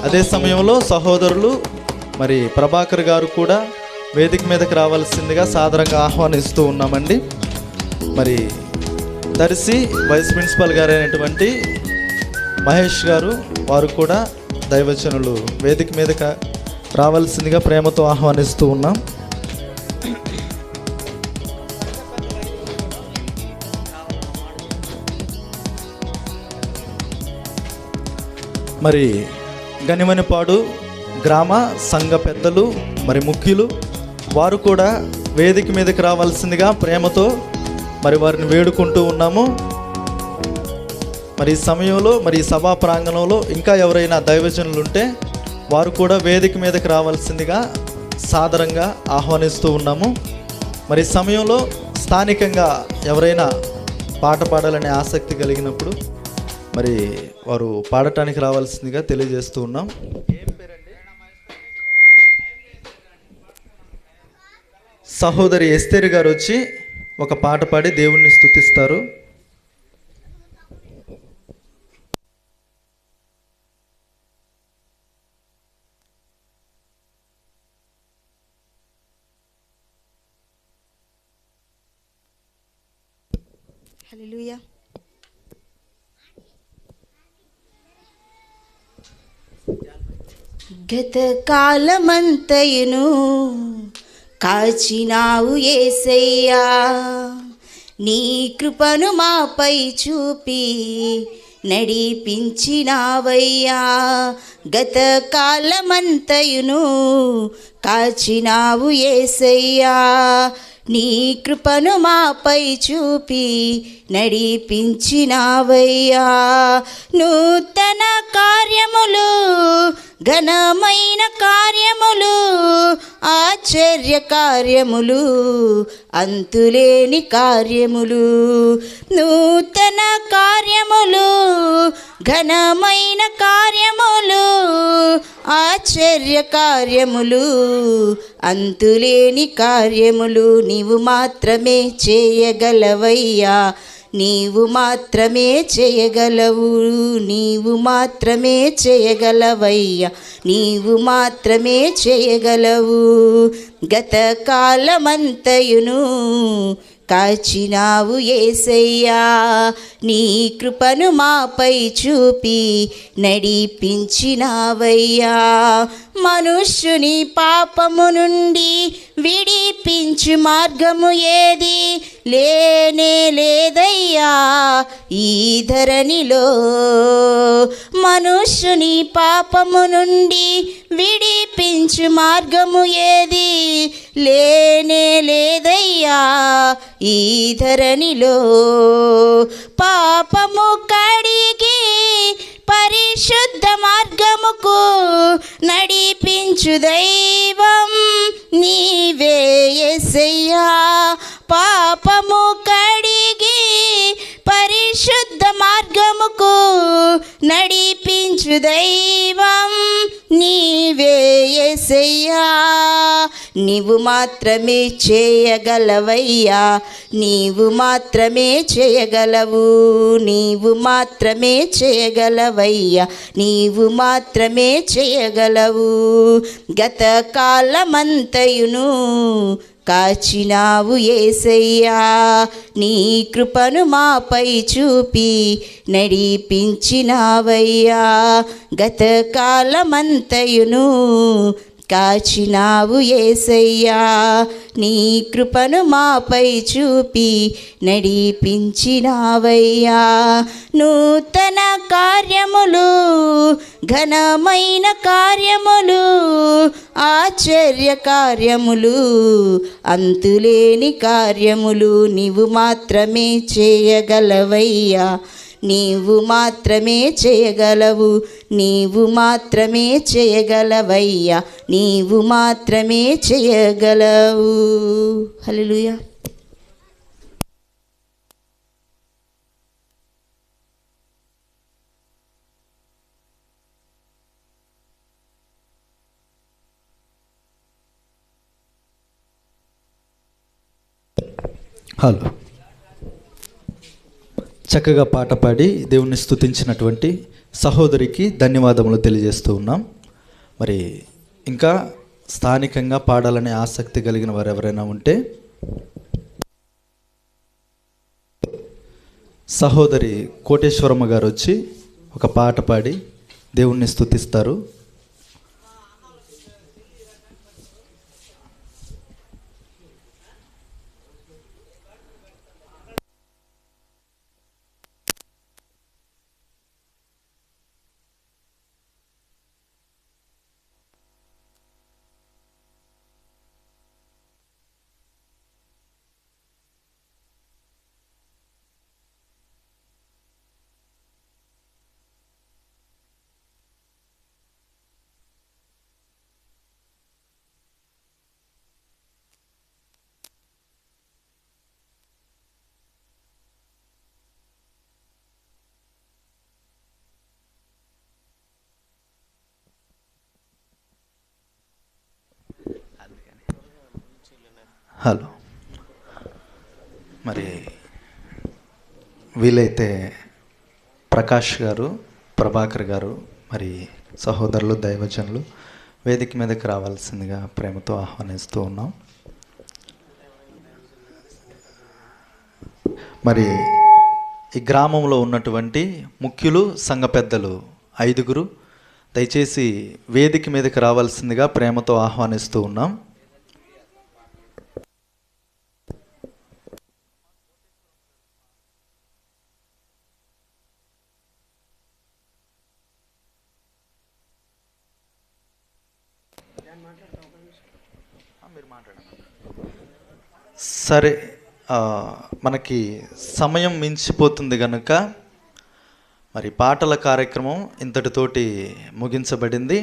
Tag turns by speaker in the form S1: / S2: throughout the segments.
S1: అదే సమయంలో సహోదరులు మరి ప్రభాకర్ గారు కూడా వేదిక మీదకి రావాల్సిందిగా సాదరంగా ఆహ్వానిస్తూ ఉన్నామండి. మరి దర్శి వైస్ ప్రిన్సిపల్ గారు అయినటువంటి మహేష్ గారు వారు కూడా దైవజనులు వేదిక మీదకి రావాల్సిందిగా ప్రేమతో ఆహ్వానిస్తూ ఉన్నాం. మరి గనిమనిపాడు గ్రామ సంఘ పెద్దలు మరి ముఖ్యులు వారు కూడా వేదిక మీదకి రావాల్సిందిగా ప్రేమతో మరి వారిని వేడుకుంటూ ఉన్నాము. మరి ఈ సమయంలో మరి ఈ సభా ప్రాంగణంలో ఇంకా ఎవరైనా దైవజనులు ఉంటే వారు కూడా వేదిక మీదకి రావాల్సిందిగా సాదరంగా ఆహ్వానిస్తూ ఉన్నాము. మరి ఈ సమయంలో స్థానికంగా ఎవరైనా పాట పాడాలనే ఆసక్తి కలిగినప్పుడు మరి వారు పాడటానికి రావాల్సిందిగా తెలియజేస్తూ ఉన్నాం. సహోదరి ఎస్తేరు గారు వచ్చి ఒక పాట పాడి దేవుణ్ణి స్తుతిస్తారు.
S2: హల్లెలూయా. గత కాలమంతయును కాచినావు యేసయ్యా, నీ కృపను మాపై చూపి నడిపించినావయ్యా. గత కాలమంతయును కాచినావు యేసయ్యా, నీ కృపను మాపై చూపి నడిపించినావయ్యా. నూతన కార్యములు, ఘనమైన కార్యములు, ఆశ్చర్య కార్యములు, అంతులేని కార్యములు. నూతన కార్యములు, ఘనమైన కార్యములు, ఆశ్చర్య కార్యములు, అంతులేని కార్యములు. నీవు మాత్రమే చేయగలవయ్యా, నీవు మాత్రమే చేయగలవు, నీవు మాత్రమే చేయగలవయ్యా, నీవు మాత్రమే చేయగలవు. గత కాలమంతయును కాచినావు యేసయ్యా, నీ కృపను మాపై చూపి నడిపించినావయ్యా. మనుష్యుని పాపము నుండి విడిపించు మార్గము ఏది లేనే లేదయ్యా ఈ ధరణిలో. మనుష్యుని పాపము నుండి విడిపించు మార్గము ఏది లేనే లేదయ్యా ఈ ధరణిలో. పాపము కడిగి పరిశుద్ధ మార్గముకు నడిపించు దైవం నీవే యేసయ్యా. పాపము కడిగి పరిశుద్ధ మార్గముకు నడిపించు దైవం నీవే యేసయ్యా. నీవు మాత్రమే చేయగలవయ్యా, నీవు మాత్రమే చేయగలవు, నీవు మాత్రమే చేయగలవయ్యా, నీవు మాత్రమే చేయగలవు. గత కాలమంతయును కాచినావు యేసయ్యా, నీ కృపను మాపై చూపి నడిపించినావయ్యా. గత కాలమంతయును కాచినావు యేసయ్యా, నీ కృపను మాపై చూపి నడిపించినావయ్యా. నూతన కార్యములు, ఘనమైన కార్యములు, ఆశ్చర్య కార్యములు, అంతులేని కార్యములు. నీవు మాత్రమే చేయగలవయ్యా, నీవు మాత్రమే చేయగలవు, నీవు మాత్రమే చేయగలవయ్యా, నీవు మాత్రమే చేయగలవు. హల్లెలూయా.
S1: హలో. చక్కగా పాట పాడి దేవుణ్ణి స్తుతించినటువంటి సహోదరికి ధన్యవాదములు తెలియజేస్తూ ఉన్నాం. మరి ఇంకా స్థానికంగా పాడాలనే ఆసక్తి కలిగిన వారు ఎవరైనా ఉంటే సహోదరి కోటేశ్వరమ్మ గారు వచ్చి ఒక పాట పాడి దేవుణ్ణి స్తుతిస్తారు. హలో, మరి వీలైతే ప్రకాష్ గారు, ప్రభాకర్ గారు, మరి సహోదరులు, దైవజనులు వేదిక మీదకి రావాల్సిందిగా ప్రేమతో ఆహ్వానిస్తూ ఉన్నాం. మరి ఈ గ్రామంలో ఉన్నటువంటి ముఖ్యులు, సంఘ పెద్దలు 5 దయచేసి వేదిక మీదకి రావాల్సిందిగా ప్రేమతో ఆహ్వానిస్తూ ఉన్నాం. సరే, మనకి సమయం మించిపోతుంది కనుక మరి పాటల కార్యక్రమం ఇంతటితోటి ముగించబడింది.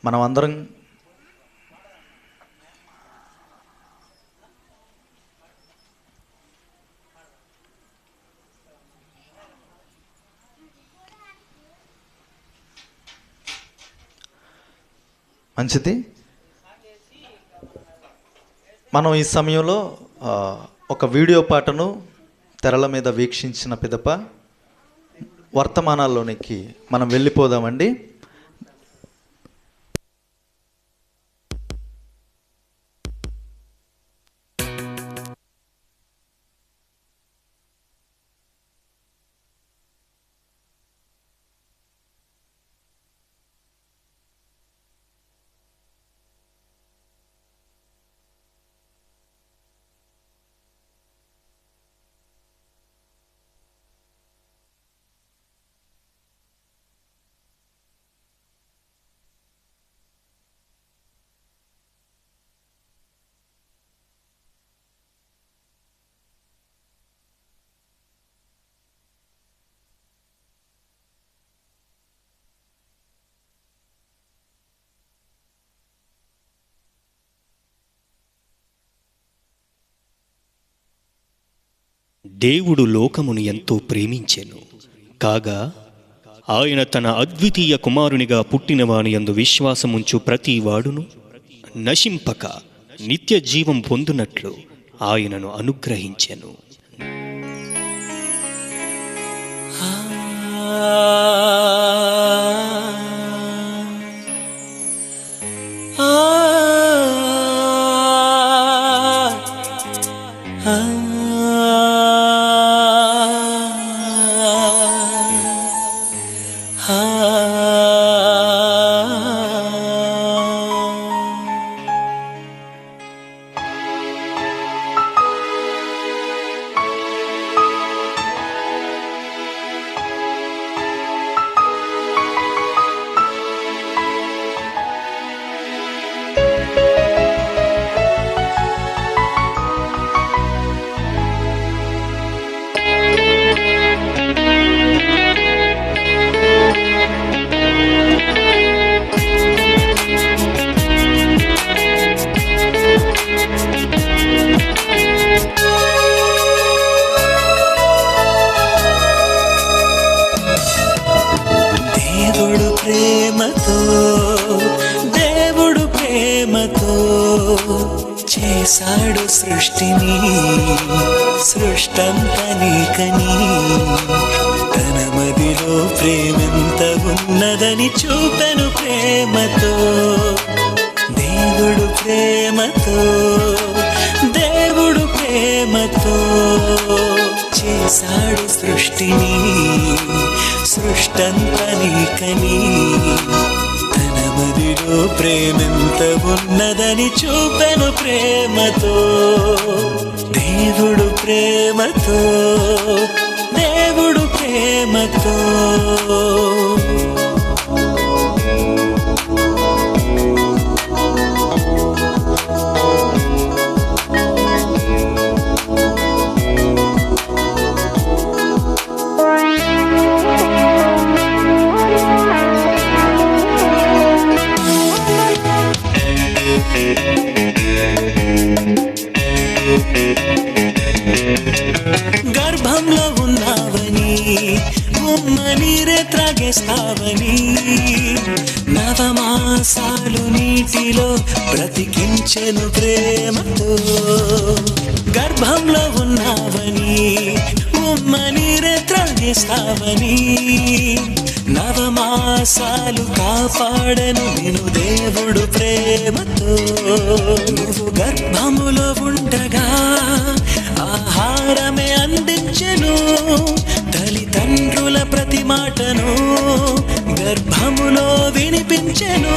S1: మనం అందరం మంచిది. మనం ఈ సమయంలో ఒక వీడియో పాటను తెరల మీద వీక్షించిన పిదప వర్తమానాల్లోనికి మనం వెళ్ళిపోదామండి.
S3: దేవుడు లోకమును ఎంతో ప్రేమించెను, కాగా ఆయన తన అద్వితీయ కుమారునిగా పుట్టినవాని యందు విశ్వాసముంచు ప్రతి వాడును నశింపక నిత్య జీవం పొందునట్లు ఆయనను అనుగ్రహించెను. దేవుడు ప్రేమతో
S4: చేశాడు సృష్టిని సృష్టంతా నీకని తన మదిలో ప్రేమెంత ఉన్నదని చూపెను ప్రేమతో దేవుడు ప్రేమతో దేవుడు ప్రేమతో చేశాడు సృష్టిని సృష్టంతా నీకని తన మదిలో ప్రేమెంత ఉన్నదని చూపెను ప్రేమతో దేవుడు ప్రేమతో దేవుడు ప్రేమతో గర్భంలో ఉన్నావని ఉమ్మనీరే త్రాగేస్తావని నవమాసాలు నీటిలో బ్రతికించెను ప్రేమతో గర్భంలో ఉన్నావని ఉమ్మనీరే త్రాగేస్తావని నవమాసాలు కాపాడను నిన్ను దేవుడు ప్రేమతో నువ్వు గర్భములో ఉండగా ఆహారమే అందించెను తల్లిదండ్రుల ప్రతి మాటను గర్భములో వినిపించెను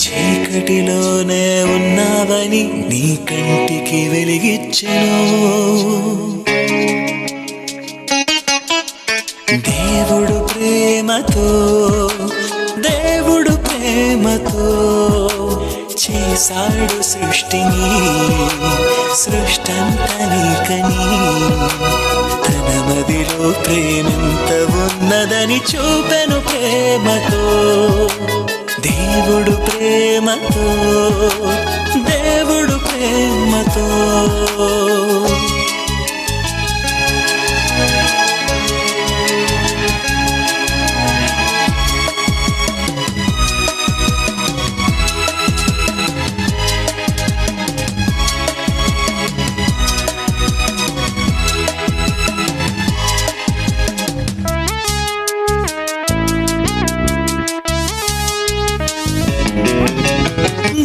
S4: చీకటిలోనే ఉన్నావని నీ కంటికి వెలిగిచ్చెను దేవుడు ప్రేమతో దేవుడు ప్రేమతో చేశాడు సృష్టిని సృష్టంతా నీకని తన మదిలో ప్రేమెంత ఉన్నదని చూపెను ప్రేమతో దేవుడు ప్రేమతో దేవుడు ప్రేమతో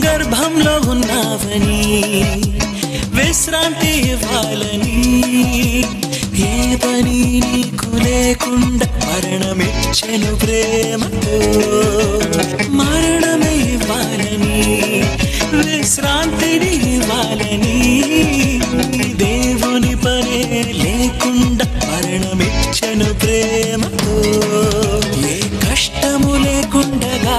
S4: గర్భంలో ఉన్నావని విశ్రాంతి ఇవ్వాలని ఏ పని నీకు లేకుండా మరణమిచ్చెను ప్రేమతో మరణమే ఇవ్వాలని విశ్రాంతిని ఇవ్వాలని దేవుని పనే లేకుండా మరణమిచ్చెను ప్రేమతో ఏ కష్టము లేకుండగా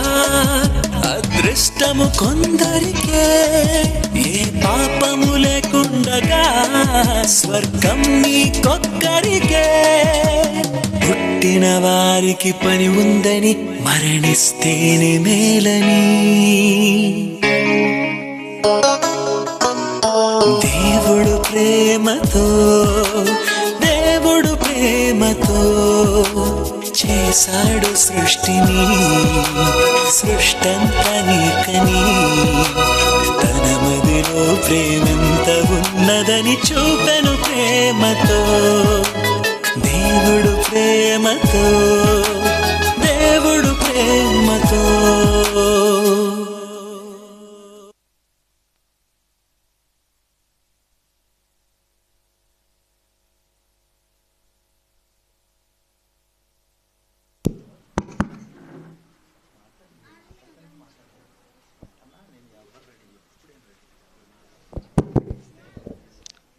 S4: అదృష్టము కొందరికే ఏ పాపము లేకుండగా స్వర్గం నీకొక్కరికే పుట్టిన వారికి పని ఉందని మరణిస్తేనే మేలని దేవుడు ప్రేమతో దేవుడు ప్రేమతో చేశాడు సృష్టిని సృష్టంతా నీకని తన మదిలో ప్రేమెంత ఉన్నదని చూపెను ప్రేమతో దేవుడు ప్రేమతో దేవుడు ప్రేమతో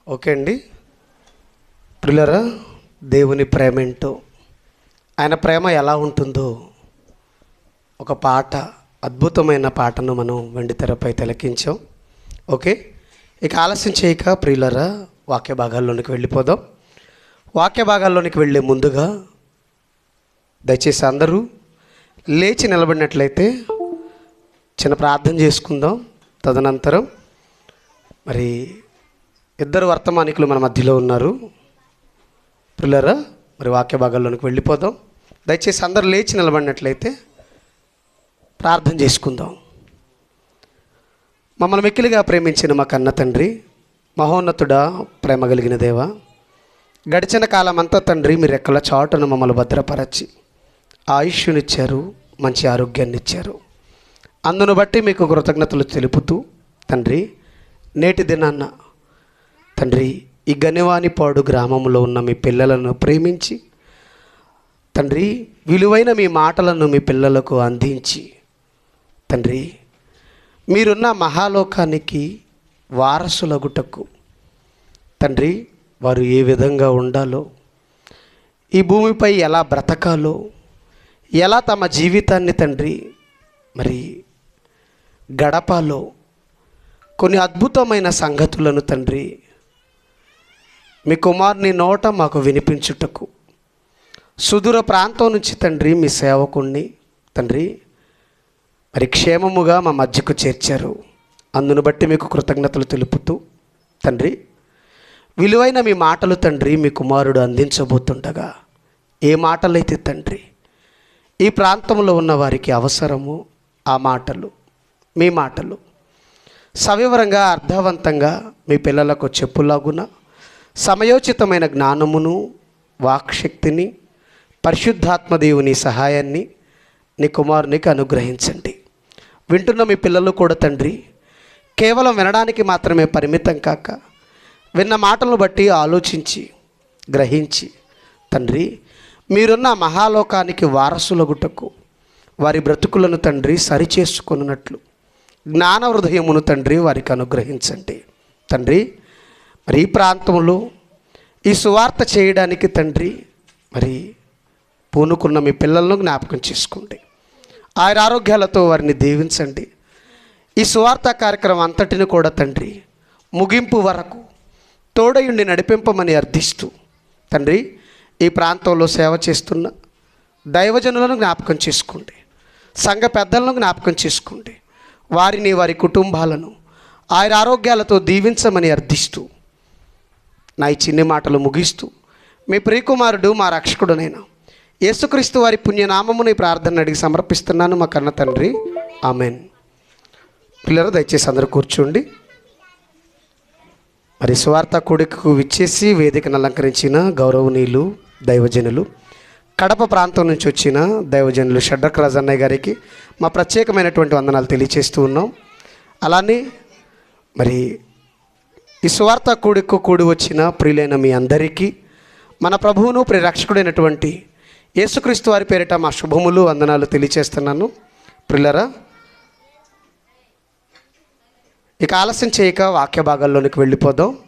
S5: ఓకే అండి. ప్రియులారా, దేవుని ప్రేమ ఏంటో, ఆయన ప్రేమ ఎలా ఉంటుందో ఒక పాట, అద్భుతమైన పాటను మనం వెండితెరపై తిలకించాం. ఓకే, ఇక ఆలస్యం చేయక ప్రియులారా వాక్య భాగాల్లోనికి వెళ్ళిపోదాం. వాక్య భాగాల్లోనికి వెళ్ళే ముందుగా దయచేసి అందరూ లేచి నిలబడినట్లయితే చిన్న ప్రార్థన చేసుకుందాం. తదనంతరం మరి ఇద్దరు వర్తమానికులు మన మధ్యలో ఉన్నారు. ప్రియులారా, మరి వాక్య భాగాల్లోనికి వెళ్ళిపోదాం. దయచేసి అందరూ లేచి నిలబడినట్లయితే ప్రార్థన చేసుకుందాం. మమ్మల్ని మిక్కిలిగా ప్రేమించిన మా కన్న తండ్రి, మహోన్నతుడా, ప్రేమ కలిగిన దేవ, గడిచిన కాలం అంతా తండ్రి మీరు రెక్కల చాటును మమ్మల్ని భద్రపరచి ఆయుష్యునిచ్చారు, మంచి ఆరోగ్యాన్ని ఇచ్చారు. అందును బట్టి మీకు కృతజ్ఞతలు తెలుపుతూ తండ్రి, నేటి దినాన్న తండ్రి ఈ గనివానిపాడు గ్రామంలో ఉన్న మీ పిల్లలను ప్రేమించి తండ్రి విలువైన మీ మాటలను మీ పిల్లలకు అందించి తండ్రి మీరున్న మహాలోకానికి వారసులగుటకు తండ్రి వారు ఏ విధంగా ఉండాలో, ఈ భూమిపై ఎలా బ్రతకాలో, ఎలా తమ జీవితాన్ని తండ్రి మరి గడపాలో కొన్ని అద్భుతమైన సంగతులను తండ్రి మీ కుమారుని నోట మాకు వినిపించుటకు సుదూర ప్రాంతం నుంచి తండ్రి మీ సేవకుణ్ణి తండ్రి మరి క్షేమముగా మా మధ్యకు చేర్చారు. అందును బట్టి మీకు కృతజ్ఞతలు తెలుపుతూ తండ్రి విలువైన మీ మాటలు తండ్రి మీ కుమారుడు అందించబోతుండగా ఏ మాటలైతే తండ్రి ఈ ప్రాంతంలో ఉన్న వారికి అవసరమో ఆ మాటలు, మీ మాటలు సవివరంగా అర్థవంతంగా మీ పిల్లలకు చెప్పులాగున సమయోచితమైన జ్ఞానమును, వాక్శక్తిని, పరిశుద్ధాత్మ దేవుని సహాయాన్ని నీ కుమారునికి అనుగ్రహించండి. వింటున్న మీ పిల్లలు కూడా తండ్రి కేవలం వినడానికి మాత్రమే పరిమితం కాక విన్న మాటలను బట్టి ఆలోచించి గ్రహించి తండ్రి మీరున్న మహాలోకానికి వారసులగుటకు వారి బ్రతుకులను తండ్రి సరిచేసుకున్నట్లు జ్ఞాన హృదయమును తండ్రి వారికి అనుగ్రహించండి. తండ్రి మరి ఈ ప్రాంతంలో ఈ సువార్త చేయడానికి తండ్రి మరి పూనుకున్న మీ పిల్లలను జ్ఞాపకం చేసుకోండి. ఆయన ఆరోగ్యాలతో వారిని దీవించండి. ఈ సువార్త కార్యక్రమం అంతటిని కూడా తండ్రి ముగింపు వరకు తోడయుండి నడిపింపమని అర్థిస్తూ తండ్రి ఈ ప్రాంతంలో సేవ చేస్తున్న దైవజనులను జ్ఞాపకం చేసుకోండి. సంఘ పెద్దలను జ్ఞాపకం చేసుకోండి. వారిని, వారి కుటుంబాలను ఆయన ఆరోగ్యాలతో దీవించమని అర్థిస్తూ నా ఈ చిన్ని మాటలు ముగిస్తూ మీ ప్రియకుమారుడు మా రక్షకుడునైన యేసుక్రీస్తు వారి పుణ్యనామముని ప్రార్థన అడిగి సమర్పిస్తున్నాను మా కన్న తండ్రి. ఆమెన్. పిల్లలు దయచేసి అందరూ కూర్చోండి. మరి స్వార్థ కూడికకు విచ్చేసి వేదికను అలంకరించిన గౌరవనీయులు దైవజనులు, కడప ప్రాంతం నుంచి వచ్చిన దైవజనులు షడ్రక్ రాజ్ అన్నయ్య గారికి మా ప్రత్యేకమైనటువంటి వందనాలు తెలియచేస్తూ ఉన్నాం. అలానే మరి ఈ సువార్త కూడికు కూడి వచ్చిన ప్రియులైన మీ అందరికీ మన ప్రభువును ప్రియరక్షకుడైనటువంటి యేసుక్రీస్తు వారి పేరిట మా శుభములు, వందనాలు తెలియచేస్తున్నాను. ప్రియులరా, ఇక ఆలస్యం చేయక వాక్య భాగాల్లోనికి వెళ్ళిపోదాం.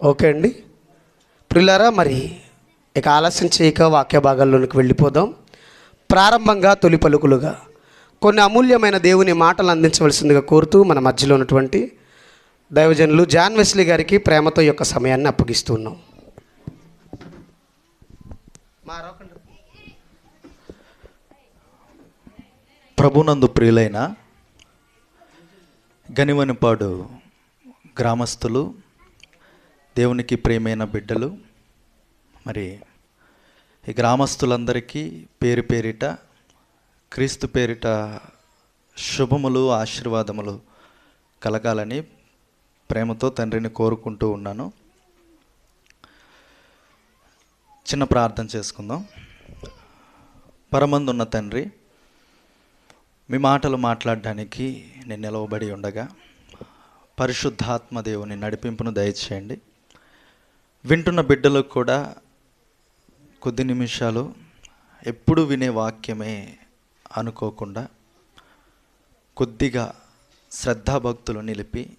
S5: ఓకే అండి. ప్రియులారా, మరి ఇక ఆలస్యం చేయక వాక్య భాగాల్లోనికి వెళ్ళిపోదాం. ప్రారంభంగా తొలి పలుకులుగా కొన్ని అమూల్యమైన దేవుని మాటలు అందించవలసిందిగా కోరుతూ మన మధ్యలో ఉన్నటువంటి దైవజనులు జాన్ వెస్లీ గారికి ప్రేమతో ఈ యొక్క సమయాన్ని అప్పగిస్తున్నాం.
S1: ప్రభునందు ప్రియులైన గనివనిపాడు గ్రామస్తులు, దేవునికి ప్రియమైన బిడ్డలు, మరి ఈ గ్రామస్తులందరికీ పేరు పేరిట క్రీస్తు పేరిట శుభములు, ఆశీర్వాదములు కలగాలని ప్రేమతో తండ్రిని కోరుకుంటూ ఉన్నాను. చిన్న ప్రార్థన చేసుకుందాం. పరమందున్న తండ్రి, మీ మాటలు మాట్లాడడానికి నేను నిలవబడి ఉండగా పరిశుద్ధాత్మ దేవుని నడిపింపును దయచేయండి. వింటున్న బిడ్డలకు కూడా కొద్ది నిమిషాలు ఎప్పుడు వినే వాక్యమే అనుకోకుండా కొద్దిగా శ్రద్ధాభక్తులు నిలిపి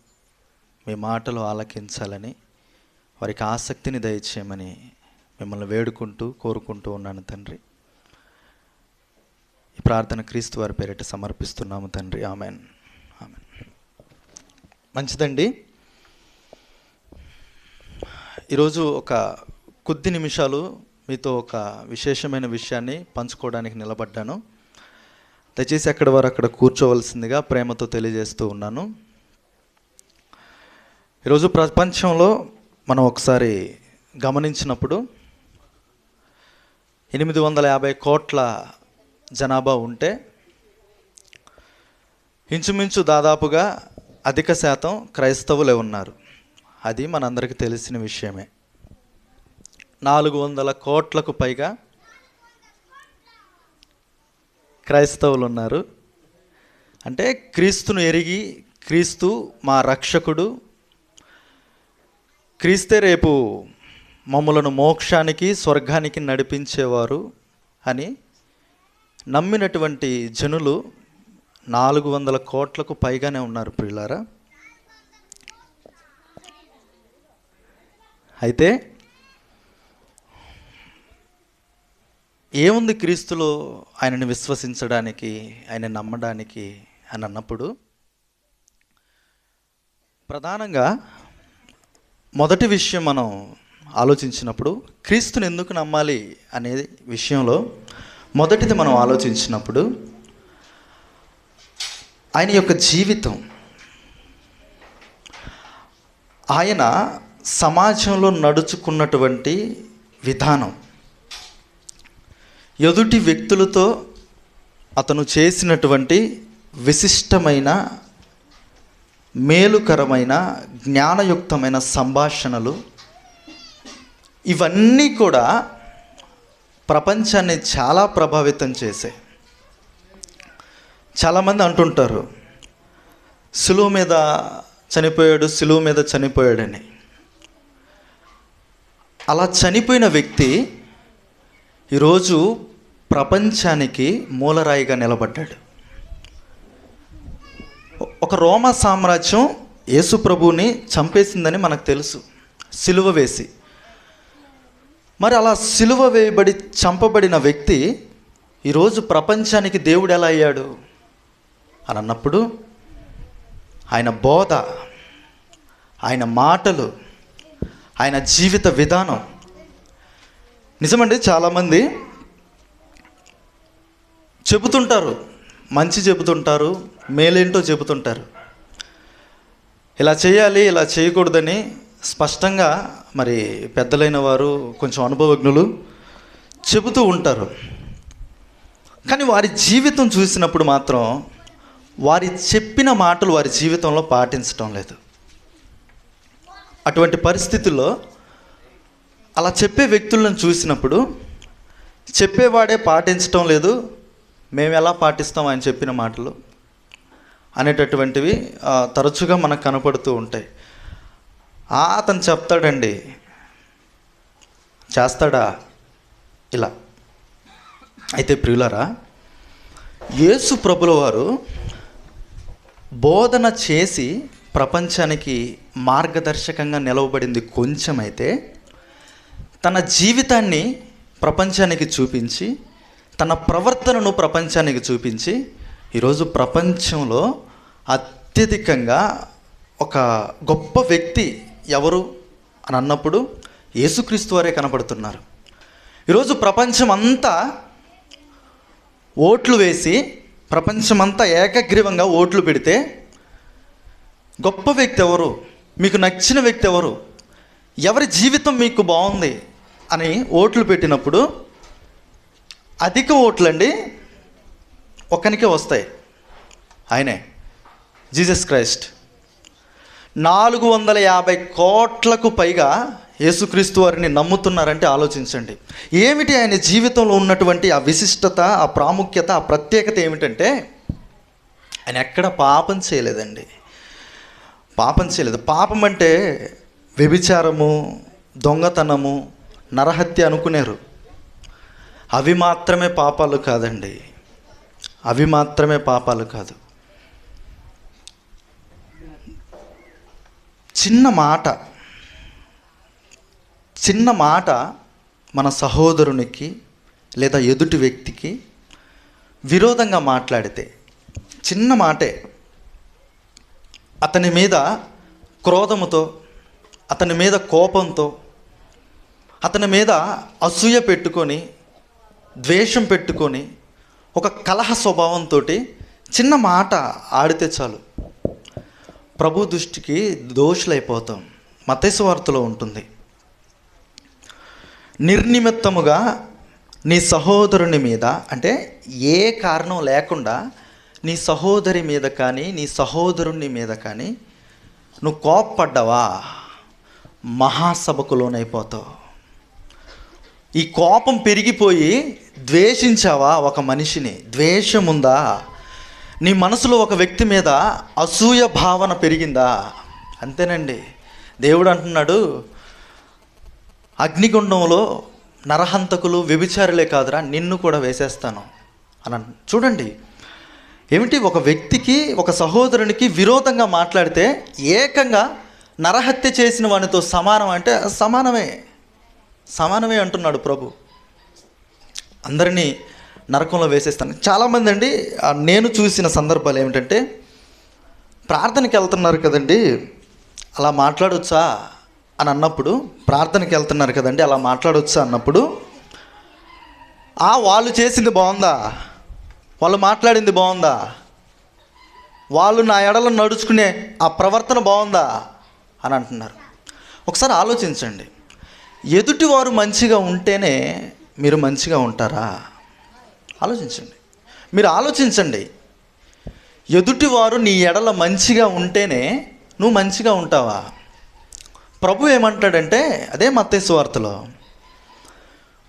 S1: మీ మాటలు ఆలకించాలని వారికి ఆసక్తిని దయచేయమని మిమ్మల్ని వేడుకుంటూ కోరుకుంటూ ఉన్నాను తండ్రి. ఈ ప్రార్థన క్రీస్తు వారి పేరిట సమర్పిస్తున్నాము తండ్రి. ఆమెన్. ఆమెన్. మంచిదండి. ఈరోజు ఒక కొద్ది నిమిషాలు మీతో ఒక విశేషమైన విషయాన్ని పంచుకోవడానికి నిలబడ్డాను. దయచేసి ఎక్కడి వారు అక్కడ కూర్చోవలసిందిగా ప్రేమతో తెలియజేస్తూ ఉన్నాను. ఈరోజు ప్రపంచంలో మనం ఒకసారి గమనించినప్పుడు 850 కోట్ల జనాభా ఉంటే ఇంచుమించు దాదాపుగా అధిక శాతం క్రైస్తవులే ఉన్నారు. అది మనందరికీ తెలిసిన విషయమే. 400 కోట్లకు పైగా క్రైస్తవులు ఉన్నారు. అంటే క్రీస్తును ఎరిగి క్రీస్తు మా రక్షకుడు, క్రీస్తే రేపు మమ్ములను మోక్షానికి స్వర్గానికి నడిపించేవారు అని నమ్మినటువంటి జనులు 400 కోట్లకు పైగానే ఉన్నారు ప్రియులారా. అయితే ఏముంది క్రీస్తులో ఆయనని విశ్వసించడానికి, ఆయన నమ్మడానికి అని అన్నప్పుడు ప్రధానంగా మొదటి విషయం మనం ఆలోచించినప్పుడు క్రీస్తుని ఎందుకు నమ్మాలి అనే విషయంలో మొదటిది మనం ఆలోచించినప్పుడు ఆయన యొక్క జీవితం, ఆయన సమాజంలో నడుచుకున్నటువంటి విధానం, ఎదుటి వ్యక్తులతో అతను చేసినటువంటి విశిష్టమైన మేలుకరమైన జ్ఞానయుక్తమైన సంభాషణలు, ఇవన్నీ కూడా ప్రపంచాన్ని చాలా ప్రభావితం చేశాయి. చాలామంది అంటుంటారు సిలువ మీద చనిపోయాడు, సిలువ మీద చనిపోయాడని. అలా చనిపోయిన వ్యక్తి ఈరోజు ప్రపంచానికి మూలరాయిగా నిలబడ్డాడు. ఒక రోమా సామ్రాజ్యం యేసు ప్రభువుని చంపేసిందని మనకు తెలుసు, సిలువ వేసి. మరి అలా సిలువ వేయబడి చంపబడిన వ్యక్తి ఈరోజు ప్రపంచానికి దేవుడు ఎలా అయ్యాడు అని అన్నప్పుడు ఆయన బోధ, ఆయన మాటలు, ఆయన జీవిత విధానం. నిజమండి, చాలామంది చెబుతుంటారు, మంచి చెబుతుంటారు, మేలేంటో చెబుతుంటారు. ఇలా చేయాలి, ఇలా చేయకూడదని స్పష్టంగా మరి పెద్దలైన వారు, కొంచెం అనుభవజ్ఞులు చెబుతూ ఉంటారు. కానీ వారి జీవితం చూసినప్పుడు మాత్రం వారి చెప్పిన మాటలు వారి జీవితంలో పాటించడం లేదు. అటువంటి పరిస్థితుల్లో అలా చెప్పే వ్యక్తులను చూసినప్పుడు చెప్పేవాడే పాటించటం లేదు, మేము ఎలా పాటిస్తాం ఆయన చెప్పిన మాటలు అనేటటువంటివి తరచుగా మనకు కనపడుతూ ఉంటాయి. అతను చెప్తాడండి, చేస్తాడా ఇలా. అయితే ప్రియులారా, యేసు ప్రభుల వారు బోధన చేసి ప్రపంచానికి మార్గదర్శకంగా నిలవబడింది కొంచెమైతే, తన జీవితాన్ని ప్రపంచానికి చూపించి, తన ప్రవర్తనను ప్రపంచానికి చూపించి, ఈరోజు ప్రపంచంలో అత్యధికంగా ఒక గొప్ప వ్యక్తి ఎవరు అని అన్నప్పుడు యేసుక్రీస్తు వారే కనబడుతున్నారు. ఈరోజు ప్రపంచం అంతా ఓట్లు వేసి, ప్రపంచమంతా ఏకగ్రీవంగా ఓట్లు పెడితే గొప్ప వ్యక్తి ఎవరు, మీకు నచ్చిన వ్యక్తి ఎవరు, ఎవరి జీవితం మీకు బాగుంది అని ఓట్లు పెట్టినప్పుడు అధిక ఓట్లండి ఒక్కనికే వస్తాయి, ఆయనే జీసస్ క్రైస్ట్. 450 కోట్లకు పైగా యేసుక్రీస్తు వారిని నమ్ముతున్నారంటే ఆలోచించండి. ఏమిటి ఆయన జీవితంలో ఉన్నటువంటి ఆ విశిష్టత, ఆ ప్రాముఖ్యత, ఆ ప్రత్యేకత ఏమిటంటే ఆయన ఎక్కడ పాపం చేయలేదండి. పాపం చేయలేదు. పాపం అంటే వ్యభిచారము, దొంగతనము, నరహత్య అనుకునేరు. అవి మాత్రమే పాపాలు కాదండి, అవి మాత్రమే పాపాలు కాదు. చిన్న మాట మన సహోదరునికి లేదా ఎదుటి వ్యక్తికి విరోధంగా మాట్లాడితే, చిన్న మాటే అతని మీద క్రోధముతో, అతని మీద కోపంతో, అతని మీద అసూయ పెట్టుకొని, ద్వేషం పెట్టుకొని, ఒక కలహ స్వభావంతో చిన్న మాట ఆడితే చాలు ప్రభు దృష్టికి దోషులైపోతాం. మత్తయి సువార్తలో ఉంటుంది, నిర్నిమిత్తముగా నీ సహోదరుని మీద, అంటే ఏ కారణం లేకుండా నీ సహోదరి మీద కానీ నీ సహోదరుని మీద కానీ నువ్వు కోప్పడ్డావా, మహాసభకు లోనైపోతావు. ఈ కోపం పెరిగిపోయి ద్వేషించావా ఒక మనిషిని, ద్వేషం ఉందా నీ మనసులో, ఒక వ్యక్తి మీద అసూయ భావన పెరిగిందా, అంతేనండి. దేవుడు అంటున్నాడు, అగ్నిగుండంలో నరహంతకులు వ్యభిచారులే కాదురా నిన్ను కూడా వేసేస్తాను అని చూడండి. ఏమిటి, ఒక వ్యక్తికి, ఒక సహోదరునికి విరోధంగా మాట్లాడితే ఏకంగా నరహత్య చేసిన వానితో సమానం అంటే సమానమే అంటున్నాడు ప్రభు. అందరినీ నరకంలో వేసేస్తాను. చాలామంది అండి, నేను చూసిన సందర్భాలు ఏమిటంటే, ప్రార్థనకి వెళ్తున్నారు కదండి, అలా మాట్లాడొచ్చా అని అన్నప్పుడు, ప్రార్థనకి వెళ్తున్నారు కదండి అలా మాట్లాడొచ్చా అన్నప్పుడు, వాళ్ళు చేసింది బాగుందా, వాళ్ళు మాట్లాడింది బాగుందా, వాళ్ళు నా ఎడలో నడుచుకునే ఆ ప్రవర్తన బాగుందా అని అంటున్నారు. ఒకసారి ఆలోచించండి, ఎదుటివారు మంచిగా ఉంటేనే మీరు మంచిగా ఉంటారా? ఆలోచించండి, మీరు ఆలోచించండి. ఎదుటివారు నీ ఎడల మంచిగా ఉంటేనే నువ్వు మంచిగా ఉంటావా? ప్రభు ఏమంటాడంటే, అదే మత్తయి సువార్తలో,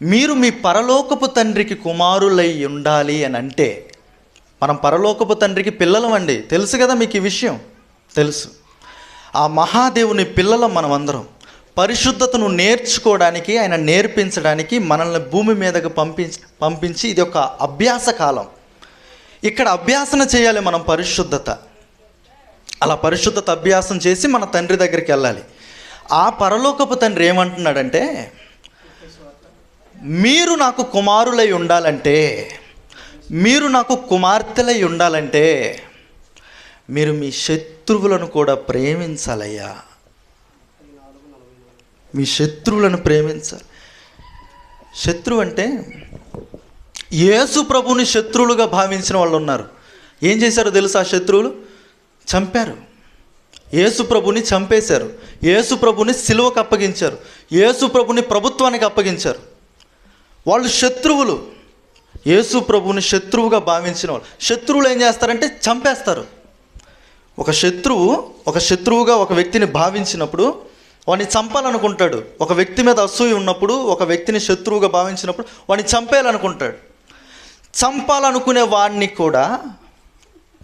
S1: మీరు మీ పరలోకపు తండ్రికి కుమారులై ఉండాలి అని అంటే, మనం పరలోకపు తండ్రికి పిల్లలం అండి, తెలుసు కదా మీకు ఈ విషయం, తెలుసు. ఆ మహాదేవుని పిల్లలం మనం అందరం. పరిశుద్ధతను నేర్చుకోవడానికి, ఆయన నేర్పించడానికి మనల్ని భూమి మీదకు పంపించి ఇది ఒక అభ్యాస కాలం. ఇక్కడ అభ్యాసన చేయాలి మనం పరిశుద్ధత. అలా పరిశుద్ధత అభ్యాసం చేసి మన తండ్రి దగ్గరికి వెళ్ళాలి. ఆ పరలోకపు తండ్రి ఏమంటున్నాడంటే, మీరు నాకు కుమారులై ఉండాలంటే, మీరు నాకు కుమార్తెలై ఉండాలంటే మీరు మీ శత్రువులను కూడా ప్రేమించాలయ్యా. మీ శత్రువులను ప్రేమించాలి. శత్రువు అంటే యేసు ప్రభుని శత్రువులుగా భావించిన వాళ్ళు ఉన్నారు. ఏం చేశారో తెలుసా? ఆ శత్రువులు చంపారు, యేసు ప్రభుని చంపేశారు, యేసు ప్రభుని సిలువకు అప్పగించారు, యేసు ప్రభుని ప్రభుత్వానికి అప్పగించారు. వాళ్ళు శత్రువులు, యేసు ప్రభుని శత్రువుగా భావించిన వాళ్ళు. శత్రువులు ఏం చేస్తారంటే చంపేస్తారు. ఒక శత్రువుగా ఒక వ్యక్తిని భావించినప్పుడు వాడిని చంపాలనుకుంటాడు. ఒక వ్యక్తి మీద అసూయ ఉన్నప్పుడు, ఒక వ్యక్తిని శత్రువుగా భావించినప్పుడు వాడిని చంపేయాలనుకుంటాడు. చంపాలనుకునే వాడిని కూడా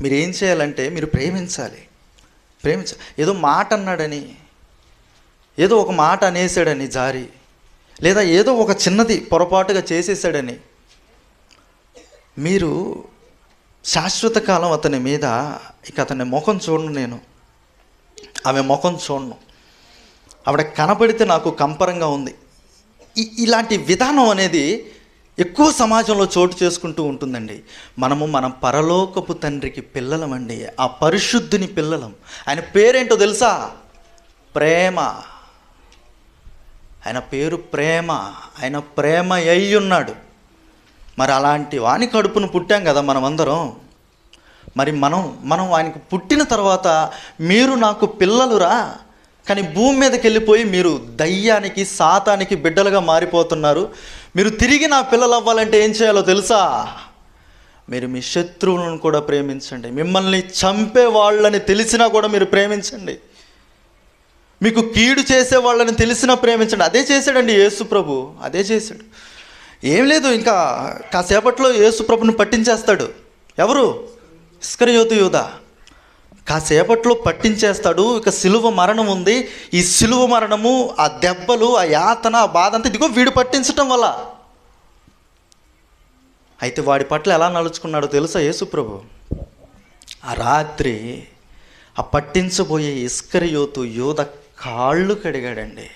S1: మీరు ఏం చేయాలంటే మీరు ప్రేమించాలి. ఏదో మాట అన్నాడని, ఏదో ఒక మాట అనేసాడని జారి, లేదా ఏదో ఒక చిన్నది పొరపాటుగా చేసేసాడని మీరు శాశ్వత కాలం అతని మీద ఇక అతని ముఖం చూడను, నేను ఆమె ముఖం చూడను, ఆవిడ కనపడితే నాకు కంపరంగా ఉంది. ఇలాంటి విధానం అనేది ఎక్కువ సమాజంలో చోటు చేసుకుంటూ ఉంటుందండి. మన పరలోకపు తండ్రికి పిల్లలమండి, ఆ పరిశుద్ధుని పిల్లలం. ఆయన పేరేంటో తెలుసా? ప్రేమ. ఆయన పేరు ప్రేమ. ఆయన ప్రేమ అయి ఉన్నాడు. మరి అలాంటి వాని కడుపును పుట్టాం కదా మనమందరం. మరి మనం ఆయనకు పుట్టిన తర్వాత మీరు నాకు పిల్లలురా, కానీ భూమి మీదకి వెళ్ళిపోయి మీరు దయ్యానికి, సాతానికి బిడ్డలుగా మారిపోతున్నారు. మీరు తిరిగి నా పిల్లలు అవ్వాలంటే ఏం చేయాలో తెలుసా? మీరు మీ శత్రువులను కూడా ప్రేమించండి. మిమ్మల్ని చంపే వాళ్ళని తెలిసినా కూడా మీరు ప్రేమించండి. మీకు కీడు చేసే వాళ్ళని తెలిసినా ప్రేమించండి. అదే చేశాడండి యేసు ప్రభు, అదే చేశాడు. ఏం లేదు, ఇంకా కాసేపట్లో యేసు ప్రభుని పట్టించేస్తాడు. ఎవరు? ఇస్కరియోతు యూదా. కాసేపట్లో పట్టించేస్తాడు. ఇక సిలువ మరణం ఉంది. ఈ సిలువ మరణము, ఆ దెబ్బలు, ఆ యాతన, ఆ బాధ అంతా ఇదిగో వీడు పట్టించటం వల్ల. అయితే వాడి పట్ల ఎలా నడుచుకున్నాడో తెలుసా యేసు ప్రభు? ఆ రాత్రి ఆ పట్టించబోయే ఇస్కరియోతు యూదా కాళ్ళు కడిగాడండి.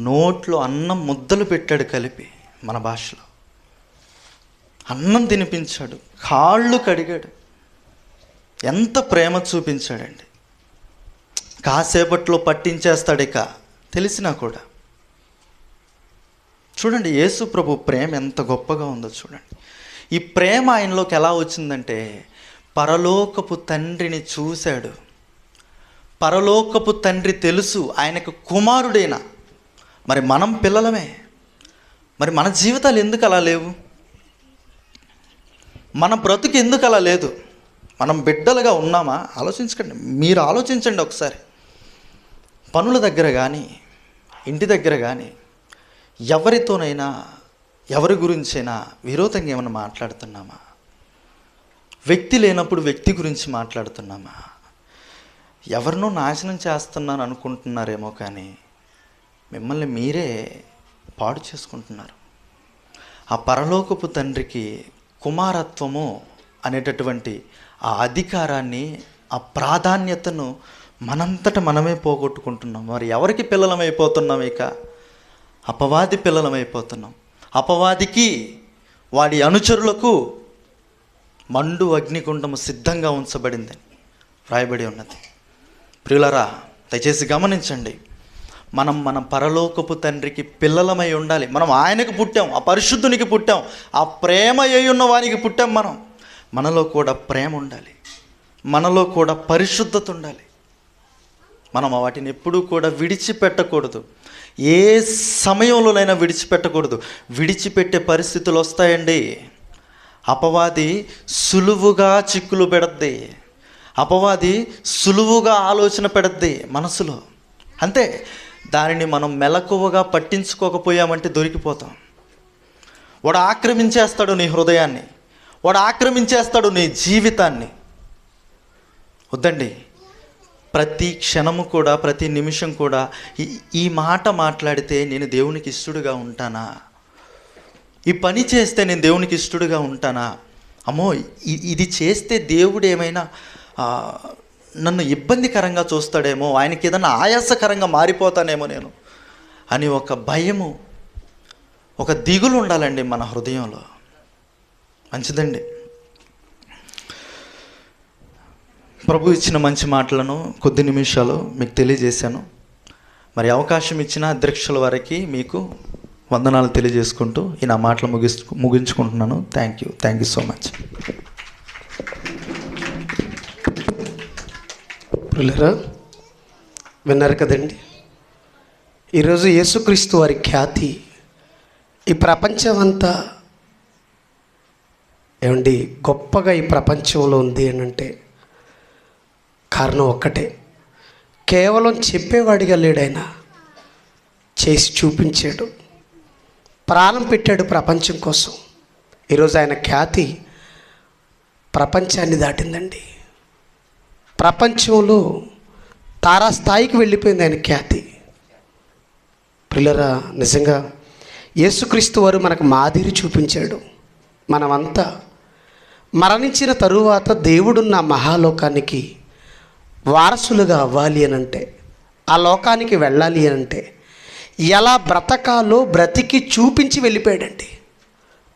S1: నోట్లో అన్నం ముద్దలు పెట్టాడు కలిపి, మన భాషలో అన్నం తినిపించాడు, కాళ్ళు కడిగాడు. ఎంత ప్రేమ చూపించాడండి. కాసేపట్లో పట్టించేస్తాడు. ఇక తెలిసినా కూడా. చూడండి యేసు ప్రభు ప్రేమ ఎంత గొప్పగా ఉందో చూడండి. ఈ ప్రేమ ఆయనలోకి ఎలా వచ్చిందంటే పరలోకపు తండ్రిని చూశాడు. పరలోకపు తండ్రి తెలుసు ఆయనకు కుమారుడైన. మరి మనం పిల్లలమే. మరి మన జీవితాలు ఎందుకు అలా లేవు? మన బ్రతుకు ఎందుకు అలా లేదు? మనం బిడ్డలుగా ఉన్నామా? ఆలోచించకండి, మీరు ఆలోచించండి ఒకసారి. పనుల దగ్గర కానీ, ఇంటి దగ్గర కానీ, ఎవరితోనైనా, ఎవరి గురించైనా విరోధంగా ఏమైనా మాట్లాడుతున్నామా? వ్యక్తి లేనప్పుడు వ్యక్తి గురించి మాట్లాడుతున్నామా? ఎవరినో నాశనం చేస్తున్నాను అనుకుంటున్నారేమో, కానీ మిమ్మల్ని మీరే పాడు చేసుకుంటున్నారు. ఆ పరలోకపు తండ్రికి కుమారత్వము అనేటటువంటి ఆ అధికారాన్ని, ఆ ప్రాధాన్యతను మనంతట మనమే పోగొట్టుకుంటున్నాం. మరి ఎవరికి పిల్లలమైపోతున్నాం? ఇక అపవాది పిల్లలమైపోతున్నాం. అపవాదికి, వాడి అనుచరులకు మండు అగ్నిగుండము సిద్ధంగా ఉంచబడిందని వ్రాయబడి ఉన్నది. ప్రియులరా, దయచేసి గమనించండి. మన పరలోకపు తండ్రికి పిల్లలమై ఉండాలి. మనం ఆయనకు పుట్టాం, ఆ పరిశుద్ధునికి పుట్టాం, ఆ ప్రేమ అయ్యున్న వానికి పుట్టాం. మనలో కూడా ప్రేమ ఉండాలి, మనలో కూడా పరిశుద్ధత ఉండాలి. మనం వాటిని ఎప్పుడూ కూడా విడిచిపెట్టకూడదు. ఏ సమయంలోనైనా విడిచిపెట్టకూడదు. విడిచిపెట్టే పరిస్థితులు వస్తాయండి. అపవాది సులువుగా చిక్కులు పెడద్ది. అపవాది సులువుగా ఆలోచన పెడద్ది మనసులో. అంతే, దానిని మనం మెలకువగా పట్టించుకోకపోయామంటే దొరికిపోతాం. వాడు ఆక్రమించేస్తాడు నీ హృదయాన్ని, వాడు ఆక్రమించేస్తాడు నీ జీవితాన్ని. వద్దండి, ప్రతి క్షణము కూడా, ప్రతి నిమిషం కూడా ఈ మాట మాట్లాడితే నేను దేవునికి ఇష్టడుగా ఉంటానా? ఈ పని చేస్తే నేను దేవునికి ఇష్టడుగా ఉంటానా? అమ్మో, ఇది చేస్తే దేవుడు ఏమైనా నన్ను ఇబ్బందికరంగా చూస్తాడేమో, ఆయనకి ఏదైనా ఆయాసకరంగా మారిపోతానేమో నేను అని ఒక భయము, ఒక దిగులు ఉండాలండి మన హృదయంలో. మంచిదండి. ప్రభు ఇచ్చిన మంచి మాటలను కొద్ది నిమిషాలు మీకు తెలియజేశాను. మరి అవకాశం ఇచ్చిన అధ్యక్షుల వారికి మీకు వందనాలు తెలియజేసుకుంటూ ఈ నా మాటలు ముగించుకుంటున్నాను. Thank you so much.
S5: పిల్లరా, విన్నారు కదండి. ఈరోజు యేసుక్రీస్తు వారి ఖ్యాతి ఈ ప్రపంచం అంతా ఏమండి గొప్పగా ఈ ప్రపంచంలో ఉంది అని అంటే కారణం ఒక్కటే. కేవలం చెప్పేవాడిగా లేడైనా, చేసి చూపించాడు, ప్రాణం పెట్టాడు ప్రపంచం కోసం. ఈరోజు ఆయన ఖ్యాతి ప్రపంచాన్ని దాటిందండి. ప్రపంచంలో తారాస్థాయికి వెళ్ళిపోయింది ఆయన ఖ్యాతి. పిల్లరా, నిజంగా యేసుక్రీస్తు వారు మనకు మాదిరి చూపించాడు. మనమంతా మరణించిన తరువాత దేవుడున్న మహాలోకానికి వారసులుగా అవ్వాలి అనంటే, ఆ లోకానికి వెళ్ళాలి అనంటే ఎలా బ్రతకాలో బ్రతికి చూపించి వెళ్ళిపోయాడండి.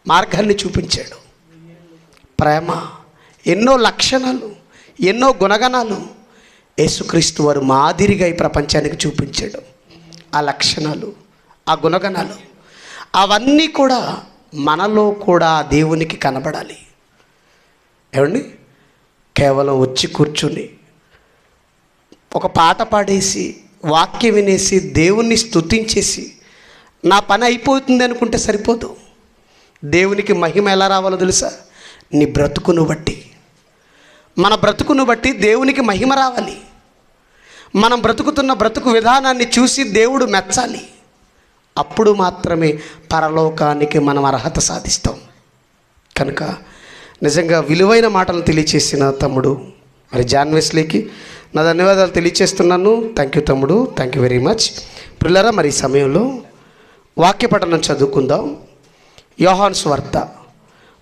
S5: మార్గాన్ని చూపించాడు. ప్రేమ, ఎన్నో లక్షణాలు, ఎన్నో గుణగణాలు యేసుక్రీస్తు వారు మాదిరిగా ఈ ప్రపంచానికి చూపించాడు. ఆ లక్షణాలు, ఆ గుణగణాలు అవన్నీ కూడా మనలో కూడా దేవునికి కనబడాలి. ఏమండి, కేవలం వచ్చి కూర్చుని ఒక పాట పాడేసి, వాక్యం వినేసి, దేవుణ్ణి స్తుతించేసి నా పని అయిపోతుంది అనుకుంటే సరిపోదు. దేవునికి మహిమ ఎలా రావాలో తెలుసా? నీ బ్రతుకును బట్టి, మన బ్రతుకును బట్టి దేవునికి మహిమ రావాలి. మనం బ్రతుకుతున్న బ్రతుకు విధానాన్ని చూసి దేవుడు మెచ్చాలి. అప్పుడు మాత్రమే పరలోకానికి మనం అర్హత సాధిస్తాం. కనుక నిజంగా విలువైన మాటలు తెలియచేసిన తమ్ముడు మరి జాన్ వెస్లీకి నా ధన్యవాదాలు తెలియచేస్తున్నాను. థ్యాంక్ యూ తమ్ముడు, థ్యాంక్ యూ వెరీ మచ్. పిల్లరా, మరి ఈ సమయంలో వాక్య పఠనం చదువుకుందాం. యోహాను సువార్త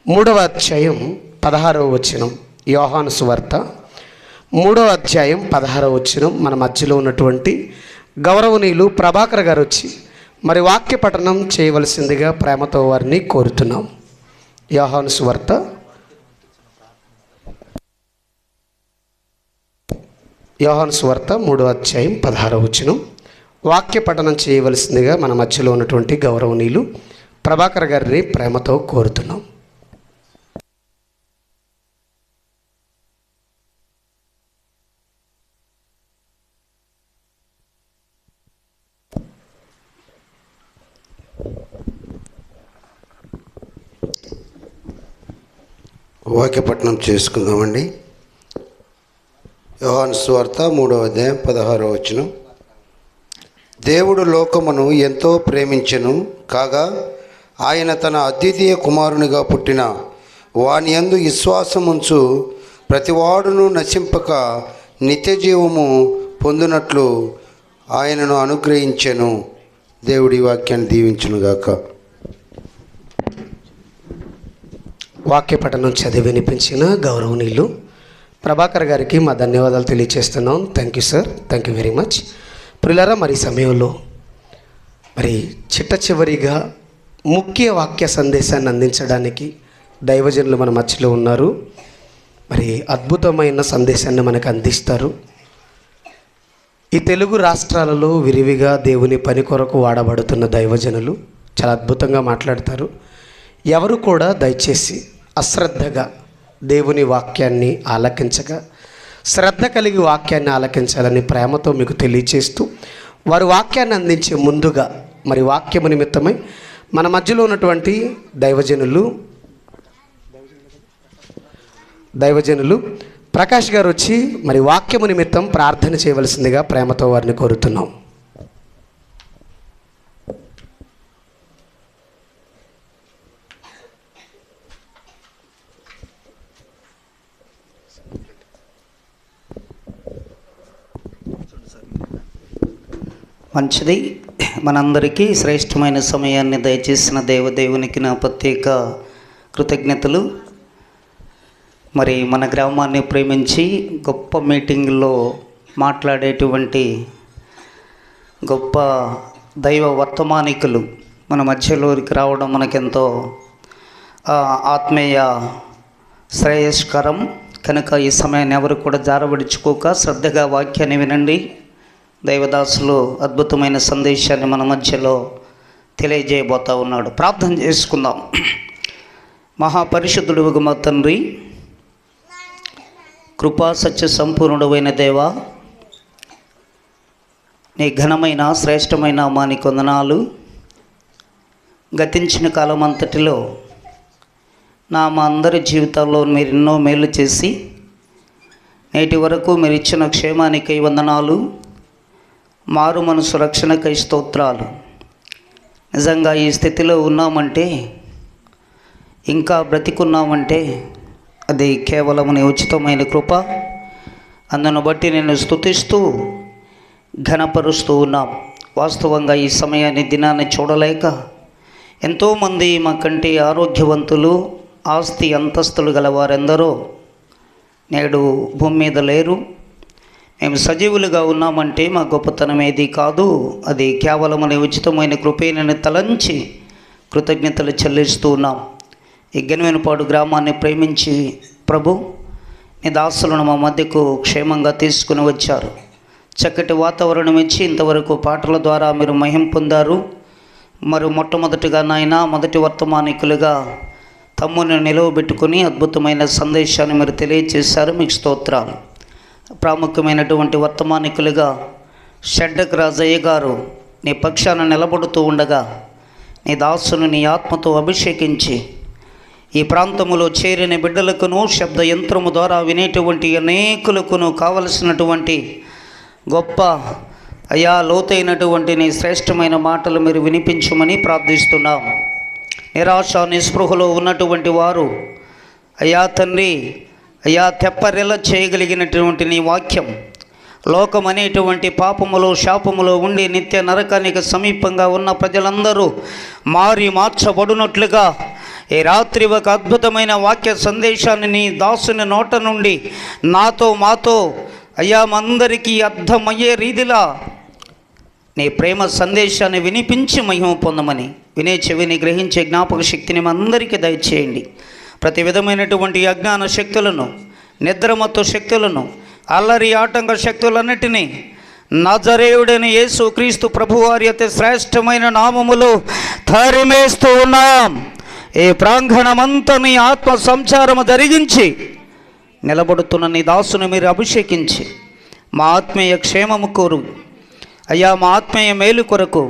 S5: 3వ అధ్యాయం 16వ వచనం. యోహాను సువార్త 3వ అధ్యాయం 16వ వచనం. మన మధ్యలో ఉన్నటువంటి గౌరవనీయులు ప్రభాకర్ గారు వచ్చి మరి వాక్య పఠనం చేయవలసిందిగా ప్రేమతో వారిని కోరుతున్నాం. యోహాను సువార్త 3వ అధ్యాయం 16వ వచనం. వాక్య పఠనం చేయవలసిందిగా మన మధ్యలో ఉన్నటువంటి గౌరవనీయులు ప్రభాకర్ గారిని ప్రేమతో కోరుతున్నాం.
S6: వాక్యపట్నం చేసుకుందామండి. యోహాను సువార్త 3వ అధ్యాయం 16వ వచనం. దేవుడు లోకమును ఎంతో ప్రేమించెను కాగా ఆయన తన అద్వితీయ కుమారునిగా పుట్టిన వాని యందు విశ్వాసముంచు ప్రతివాడును నశింపక నిత్యజీవము పొందునట్లు ఆయనను అనుగ్రహించెను. దేవుడి వాక్యాన్ని దీవించునుగాక.
S5: వాక్య పఠనం చదివి వినిపించిన గౌరవనీయులు ప్రభాకర్ గారికి మా ధన్యవాదాలు తెలియజేస్తున్నాం. Thank you sir, thank you very much. ప్రియులారా, మరి సమయంలో మరి చిట్ట చివరిగా ముఖ్య వాక్య సందేశాన్ని అందించడానికి దైవజనులు మన మధ్యలో ఉన్నారు. మరి అద్భుతమైన సందేశాన్ని మనకు అందిస్తారు. ఈ తెలుగు రాష్ట్రాలలో విరివిగా దేవుని పని కొరకు వాడబడుతున్న దైవజనులు చాలా అద్భుతంగా మాట్లాడతారు. ఎవరు కూడా దయచేసి అశ్రద్ధగా దేవుని వాక్యాన్ని ఆలకించగా శ్రద్ధ కలిగి వాక్యాన్ని ఆలకించాలని ప్రేమతో మీకు తెలియచేస్తూ వారు వాక్యాన్ని అందించే ముందుగా మరి వాక్యము నిమిత్తమై మన మధ్యలో ఉన్నటువంటి దైవజనులు ప్రకాష్ గారు వచ్చి మరి వాక్యము నిమిత్తం ప్రార్థన చేయవలసిందిగా ప్రేమతో వారిని కోరుతున్నాం.
S7: మంచిది. మనందరికీ శ్రేష్టమైన సమయాన్ని దయచేసిన దేవదేవునికి నా ప్రత్యేక కృతజ్ఞతలు. మరి మన గ్రామాన్ని ప్రేమించి గొప్ప మీటింగ్లో మాట్లాడేటువంటి గొప్ప దైవ వర్తమానికులు మన మధ్యలోకి రావడం మనకెంతో ఆత్మీయ శ్రేయస్కరం. కనుక ఈ సమయాన్ని ఎవరు కూడా జారబడుచుకోక శ్రద్ధగా వాక్యాన్ని వినండి. దైవదాసులు అద్భుతమైన సందేశాన్ని మన మధ్యలో తెలియజేయబోతా ఉన్నాడు. ప్రార్థన చేసుకుందాం. మహాపరిశుద్ధుడు మా తండ్రి, కృపా సత్య సంపూర్ణుడైన దేవా, నీ ఘనమైన శ్రేష్టమైన నామానికి వందనాలు. గతించిన కాలం అంతటిలో మా అందరి జీవితాల్లో మీరు ఎన్నో మేలు చేసి నేటి వరకు మీరు ఇచ్చిన క్షేమానికై వందనాలు. మారు మనసు రక్షణకై స్తోత్రాలు. నిజంగా ఈ స్థితిలో ఉన్నామంటే, ఇంకా బ్రతికున్నామంటే అది కేవలం నీ ఉచితమైన కృప. అందును బట్టి నేను స్తుతిస్తూ ఘనపరుస్తూ ఉన్నాం. వాస్తవంగా ఈ సమయాన్ని దినాన్ని చూడలేక ఎంతోమంది మాకంటే ఆరోగ్యవంతులు, ఆస్తి అంతస్తులు గలవారెందరో నేడు భూమి మీద లేరు. మేము సజీవులుగా ఉన్నామంటే మా గొప్పతనం ఏది కాదు, అది కేవలం నీ ఉచితమైన కృపేనని తలంచి కృతజ్ఞతలు చెల్లిస్తూ ఉన్నాం. ఈ గనివేనపాడు గ్రామాన్ని ప్రేమించి ప్రభు నీ దాసులను మా మధ్యకు క్షేమంగా తీసుకుని వచ్చారు. చక్కటి వాతావరణం ఇచ్చి ఇంతవరకు పాటల ద్వారా మీరు మహిమ పొందారు. మరి మొట్టమొదటిగా నాయన మొదటి వర్తమానికులుగా తమ్ముని నిలవబెట్టుకుని అద్భుతమైన సందేశాన్ని మీరు తెలియజేశారు. మీకు స్తోత్రాలు. ప్రాముఖ్యమైనటువంటి వర్తమానికులుగా షడ్డక్ రాజయ్య గారు నీ పక్షాన నిలబడుతూ ఉండగా నీ దాసును నీ ఆత్మతో అభిషేకించి ఈ ప్రాంతములో చేరిన బిడ్డలకును శబ్ద యంత్రము ద్వారా వినేటువంటి అనేకులకును కావలసినటువంటి గొప్ప అయా లోతైనటువంటి నీ శ్రేష్టమైన మాటలు మీరు వినిపించమని ప్రార్థిస్తున్నాం. నిరాశ నిస్పృహలో ఉన్నటువంటి వారు అయా తండ్రి, అయా తెప్పరెల చేయగలిగినటువంటి నీ వాక్యం లోకం అనేటువంటి పాపములో శాపములో ఉండి నిత్య నరకానికి సమీపంగా ఉన్న ప్రజలందరూ మార్చబడినట్లుగా ఈ రాత్రి ఒక అద్భుతమైన వాక్య సందేశాన్ని నీ దాసుని నోట నుండి మాతో అయ్యా అందరికీ అర్థమయ్యే రీతిలా నీ ప్రేమ సందేశాన్ని వినిపించి మహిమ పొందమని, వినే చెవిని గ్రహించే జ్ఞాపక శక్తిని అందరికీ దయచేయండి. ప్రతి విధమైనటువంటి అజ్ఞాన శక్తులను, నిద్రమత్తు శక్తులను, అల్లరి ఆటంక శక్తులన్నిటినీ నజరేయుడైన యేసు క్రీస్తు ప్రభువారి అతి శ్రేష్టమైన నామములో తరిమేస్తూ ఉన్నాం. ఈ ప్రాంగణమంతా నీ ఆత్మ సంచారము జరిగించి నిలబడుతున్న నీ దాసుని మీరు అభిషేకించి మా ఆత్మీయ క్షేమము కోరు అయ్యా, మా ఆత్మీయ మేలు కొరకు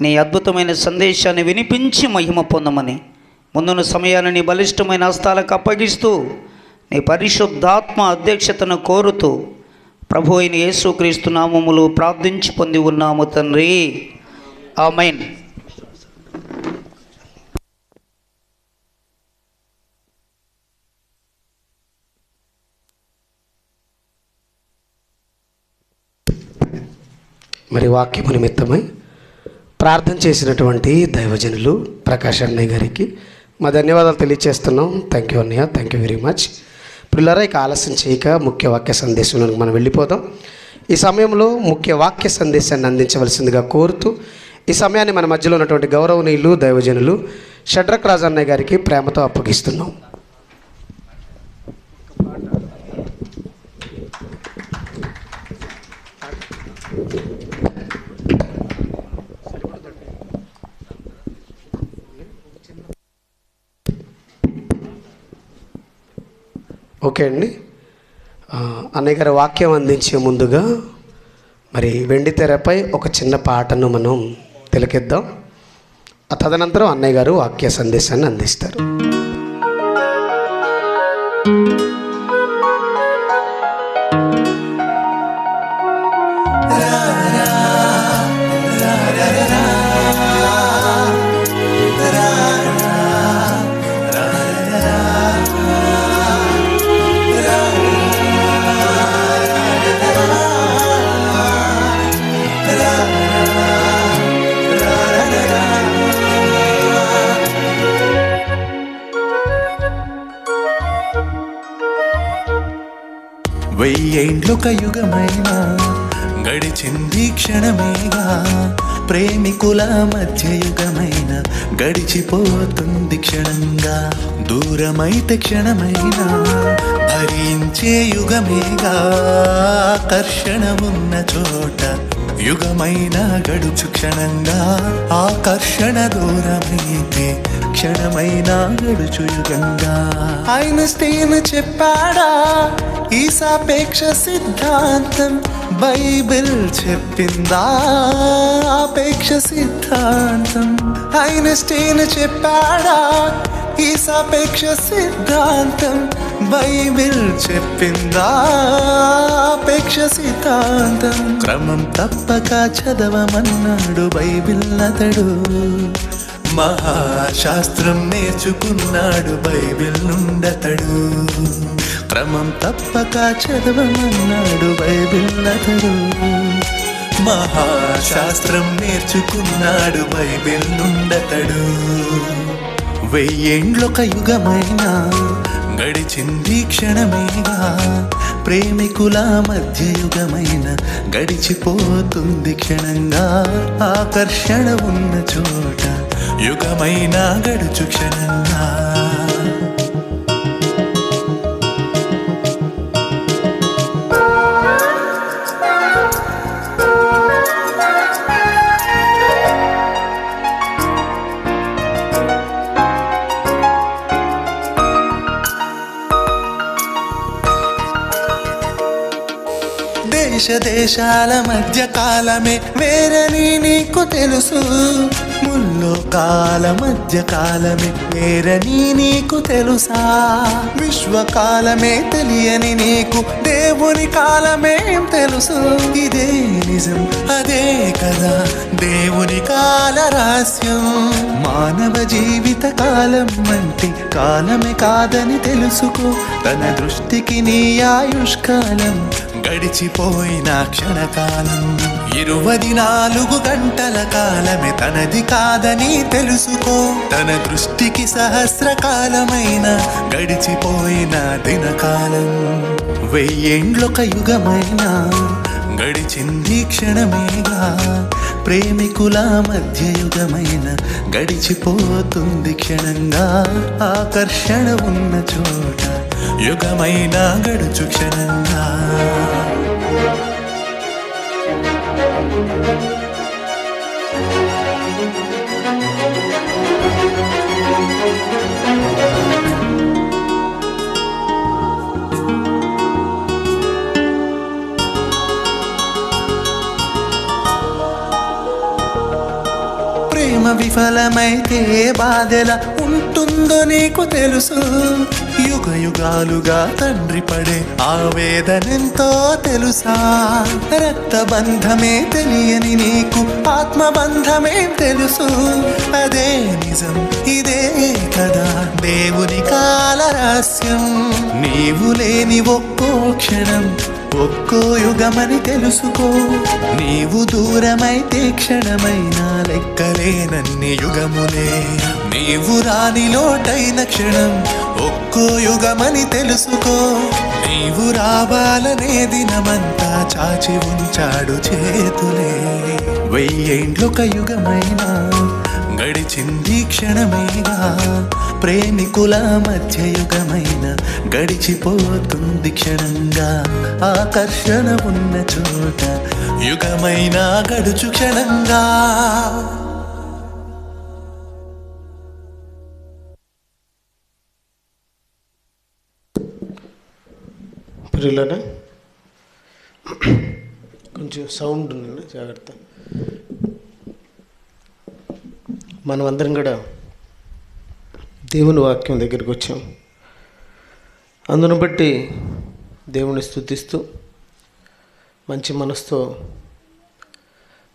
S7: నీ అద్భుతమైన సందేశాన్ని వినిపించి మహిమ పొందమని ముందున్న సమయాన్ని నీ బలిష్టమైన హస్తాలకు అప్పగిస్తూ నీ పరిశుద్ధాత్మ అధ్యక్షతను కోరుతూ ప్రభు అయిన యేసుక్రీస్తు నామములో ప్రార్థించి పొంది ఉన్నాము తండ్రి, ఆమేన్.
S5: మరి వాక్యము నిమిత్తమై ప్రార్థన చేసినటువంటి దైవజనులు ప్రకాష్ అన్నయ్య గారికి మా ధన్యవాదాలు తెలియజేస్తున్నాం. థ్యాంక్ యూ అన్నయ్య, థ్యాంక్ యూ వెరీ మచ్. పిల్లరా, ఇక ఆలస్యం చేయక ముఖ్య వాక్య సందేశంలోకి మనం వెళ్ళిపోదాం. ఈ సమయంలో ముఖ్య వాక్య సందేశాన్ని అందించవలసిందిగా కోరుతూ ఈ సమయాన్ని మన మధ్యలో ఉన్నటువంటి గౌరవనీయులు దైవజనులు షడ్రక్ రాజు అన్నయ్య గారికి ప్రేమతో అప్పగిస్తున్నాం. ఓకే అండి. అన్నయ్య గారి వాక్యం అందించే ముందుగా మరి వెండి తెరపై ఒక చిన్న పాటను మనం తిలకిద్దాం. తదనంతరం అన్నయ్య గారు వాక్య సందేశాన్ని అందిస్తారు.
S4: వెయ్యేండ్లొక యుగమైన గడిచింది క్షణమేగా, ప్రేమికుల మధ్య యుగమైన గడిచిపోతుంది క్షణంగా. దూరమైతే క్షణమైన భరించే యుగమేగా, ఆకర్షణ ఉన్న చోట యుగమైన గడుచు క్షణంగా. ఆకర్షణ దూరమైతే క్షణమైన గడుచు యుగంగా. ఐన్స్టీన్ చెప్పాడా ఈ సాపేక్ష సిద్ధాంతం? బైబిల్ చెప్పిందా ఆపేక్ష సిద్ధాంతం? ఐన్స్టీన్ చెప్పాడా ఈ సాపేక్ష సిద్ధాంతం? బైబిల్ చెప్పిందా ఆపేక్ష సిద్ధాంతం? క్రమం తప్పక చదవమన్నాడు బైబిల్ అతడు, మహాశాస్త్రం నేర్చుకున్నాడు బైబిల్ నుండతడు. క్రమం తప్పక చదవమన్నాడు బైబిల్ అతడు, మహాశాస్త్రం నేర్చుకున్నాడు బైబిల్ నుండతడు. వెయ్యేండ్లొక యుగమైన గడిచింది క్షణమేగా, ప్రేమికుల మధ్య యుగమైన గడిచిపోతుంది క్షణంగా. ఆకర్షణ ఉన్న చోట యుగమైన గడుచు క్షణంగా. దేశ దేశాల మధ్య కాలమే వేరని నీకు తెలుసు, ముల్లోకాల మధ్య కాలమే వేరని నీకు తెలుసా? విశ్వకాలమే తెలియని నీకు దేవుని కాలమేం తెలుసు? ఇదే నిజం, అదే కదా దేవుని కాల రహస్యం. మానవ జీవిత కాలం అంటే కాలమే కాదని తెలుసుకో. తన దృష్టికి నీ ఆయుష్కాలం గడిచిపోయిన క్షణకాలం. 24 గంటల కాలమే తనది కాదని తెలుసుకో. తన దృష్టికి సహస్రకాలమైన గడిచిపోయిన దినకాలం. వెయ్యేండ్లొక యుగమైన గడిచింది క్షణమేగా, ప్రేమికుల మధ్య యుగమైన గడిచిపోతుంది క్షణంగా. ఆకర్షణ ఉన్న చోట యుగమైన గడుచు క్షణంగా. ప్రేమ విఫలమైతే బాధెలా ఉంటుందో నీకు తెలుసు. యుగ యుగాలుగా తండ్రి పడే ఆవేదనెంతో తెలుసా. రక్తబంధమే తెలియని నీకు ఆత్మబంధమే తెలుసు. అదే నిజం, ఇదే కదా దేవుని కాల రహస్యం. నీవు లేని ఒక్కో క్షణం ఒక్కో యుగమని తెలుసుకో. నీవు దూరమైతే క్షణమైనా లెక్కలేనన్ని యుగములే. నీవు రాని లోటైన క్షణం ఒక్కో యుగమని తెలుసుకో. నీవు రావాలనే దినమంతా చాచి ఉంచాడు చేతులే. 1000 ఏండ్లొక యుగమైనా గడిచింది క్షణమైనా. ప్రేమికుల మధ్య యుగమైన గడిచిపోతుంది క్షణంగా. ఆకర్షణ ఉన్న చోట యుగమైనా గడుచు క్షణంగా.
S5: ప్రియులారా, కొంచెం సౌండ్ ఉంది, జాగ్రత్త. మనమందరం కూడా దేవుని వాక్యం దగ్గరికి వచ్చాం. అందును బట్టి దేవుని స్తుతిస్తూ మంచి మనసుతో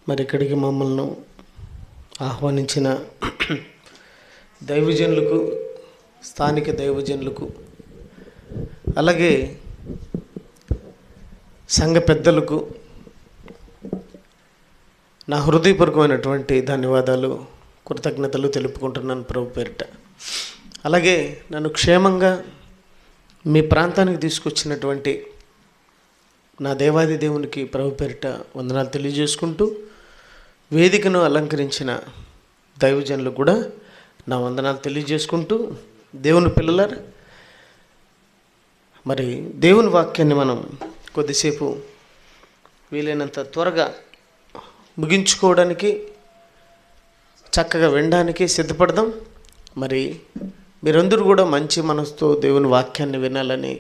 S5: మరి ఇక్కడికి మమ్మల్ని ఆహ్వానించిన దైవజనులకు, స్థానిక దైవజనులకు, అలాగే సంఘ పెద్దలకు నా హృదయపూర్వకమైనటువంటి ధన్యవాదాలు, కృతజ్ఞతలు తెలుపుకుంటున్నాను ప్రభు పేరిట. అలాగే నన్ను క్షేమంగా మీ ప్రాంతానికి తీసుకొచ్చినటువంటి నా దేవాది దేవునికి ప్రభు పేరిట వందనాలు తెలియజేసుకుంటూ, వేదికను అలంకరించిన దైవజనులకు కూడా నా వందనాలు తెలియజేసుకుంటూ, దేవుని పిల్లలారా, మరి దేవుని వాక్యాన్ని మనం కొద్దిసేపు వీలైనంత త్వరగా ముగించుకోవడానికి, చక్కగా వినడానికి సిద్ధపడదాం. మరి మీరందరూ కూడా మంచి మనసుతో దేవుని వాక్యాన్ని వినాలని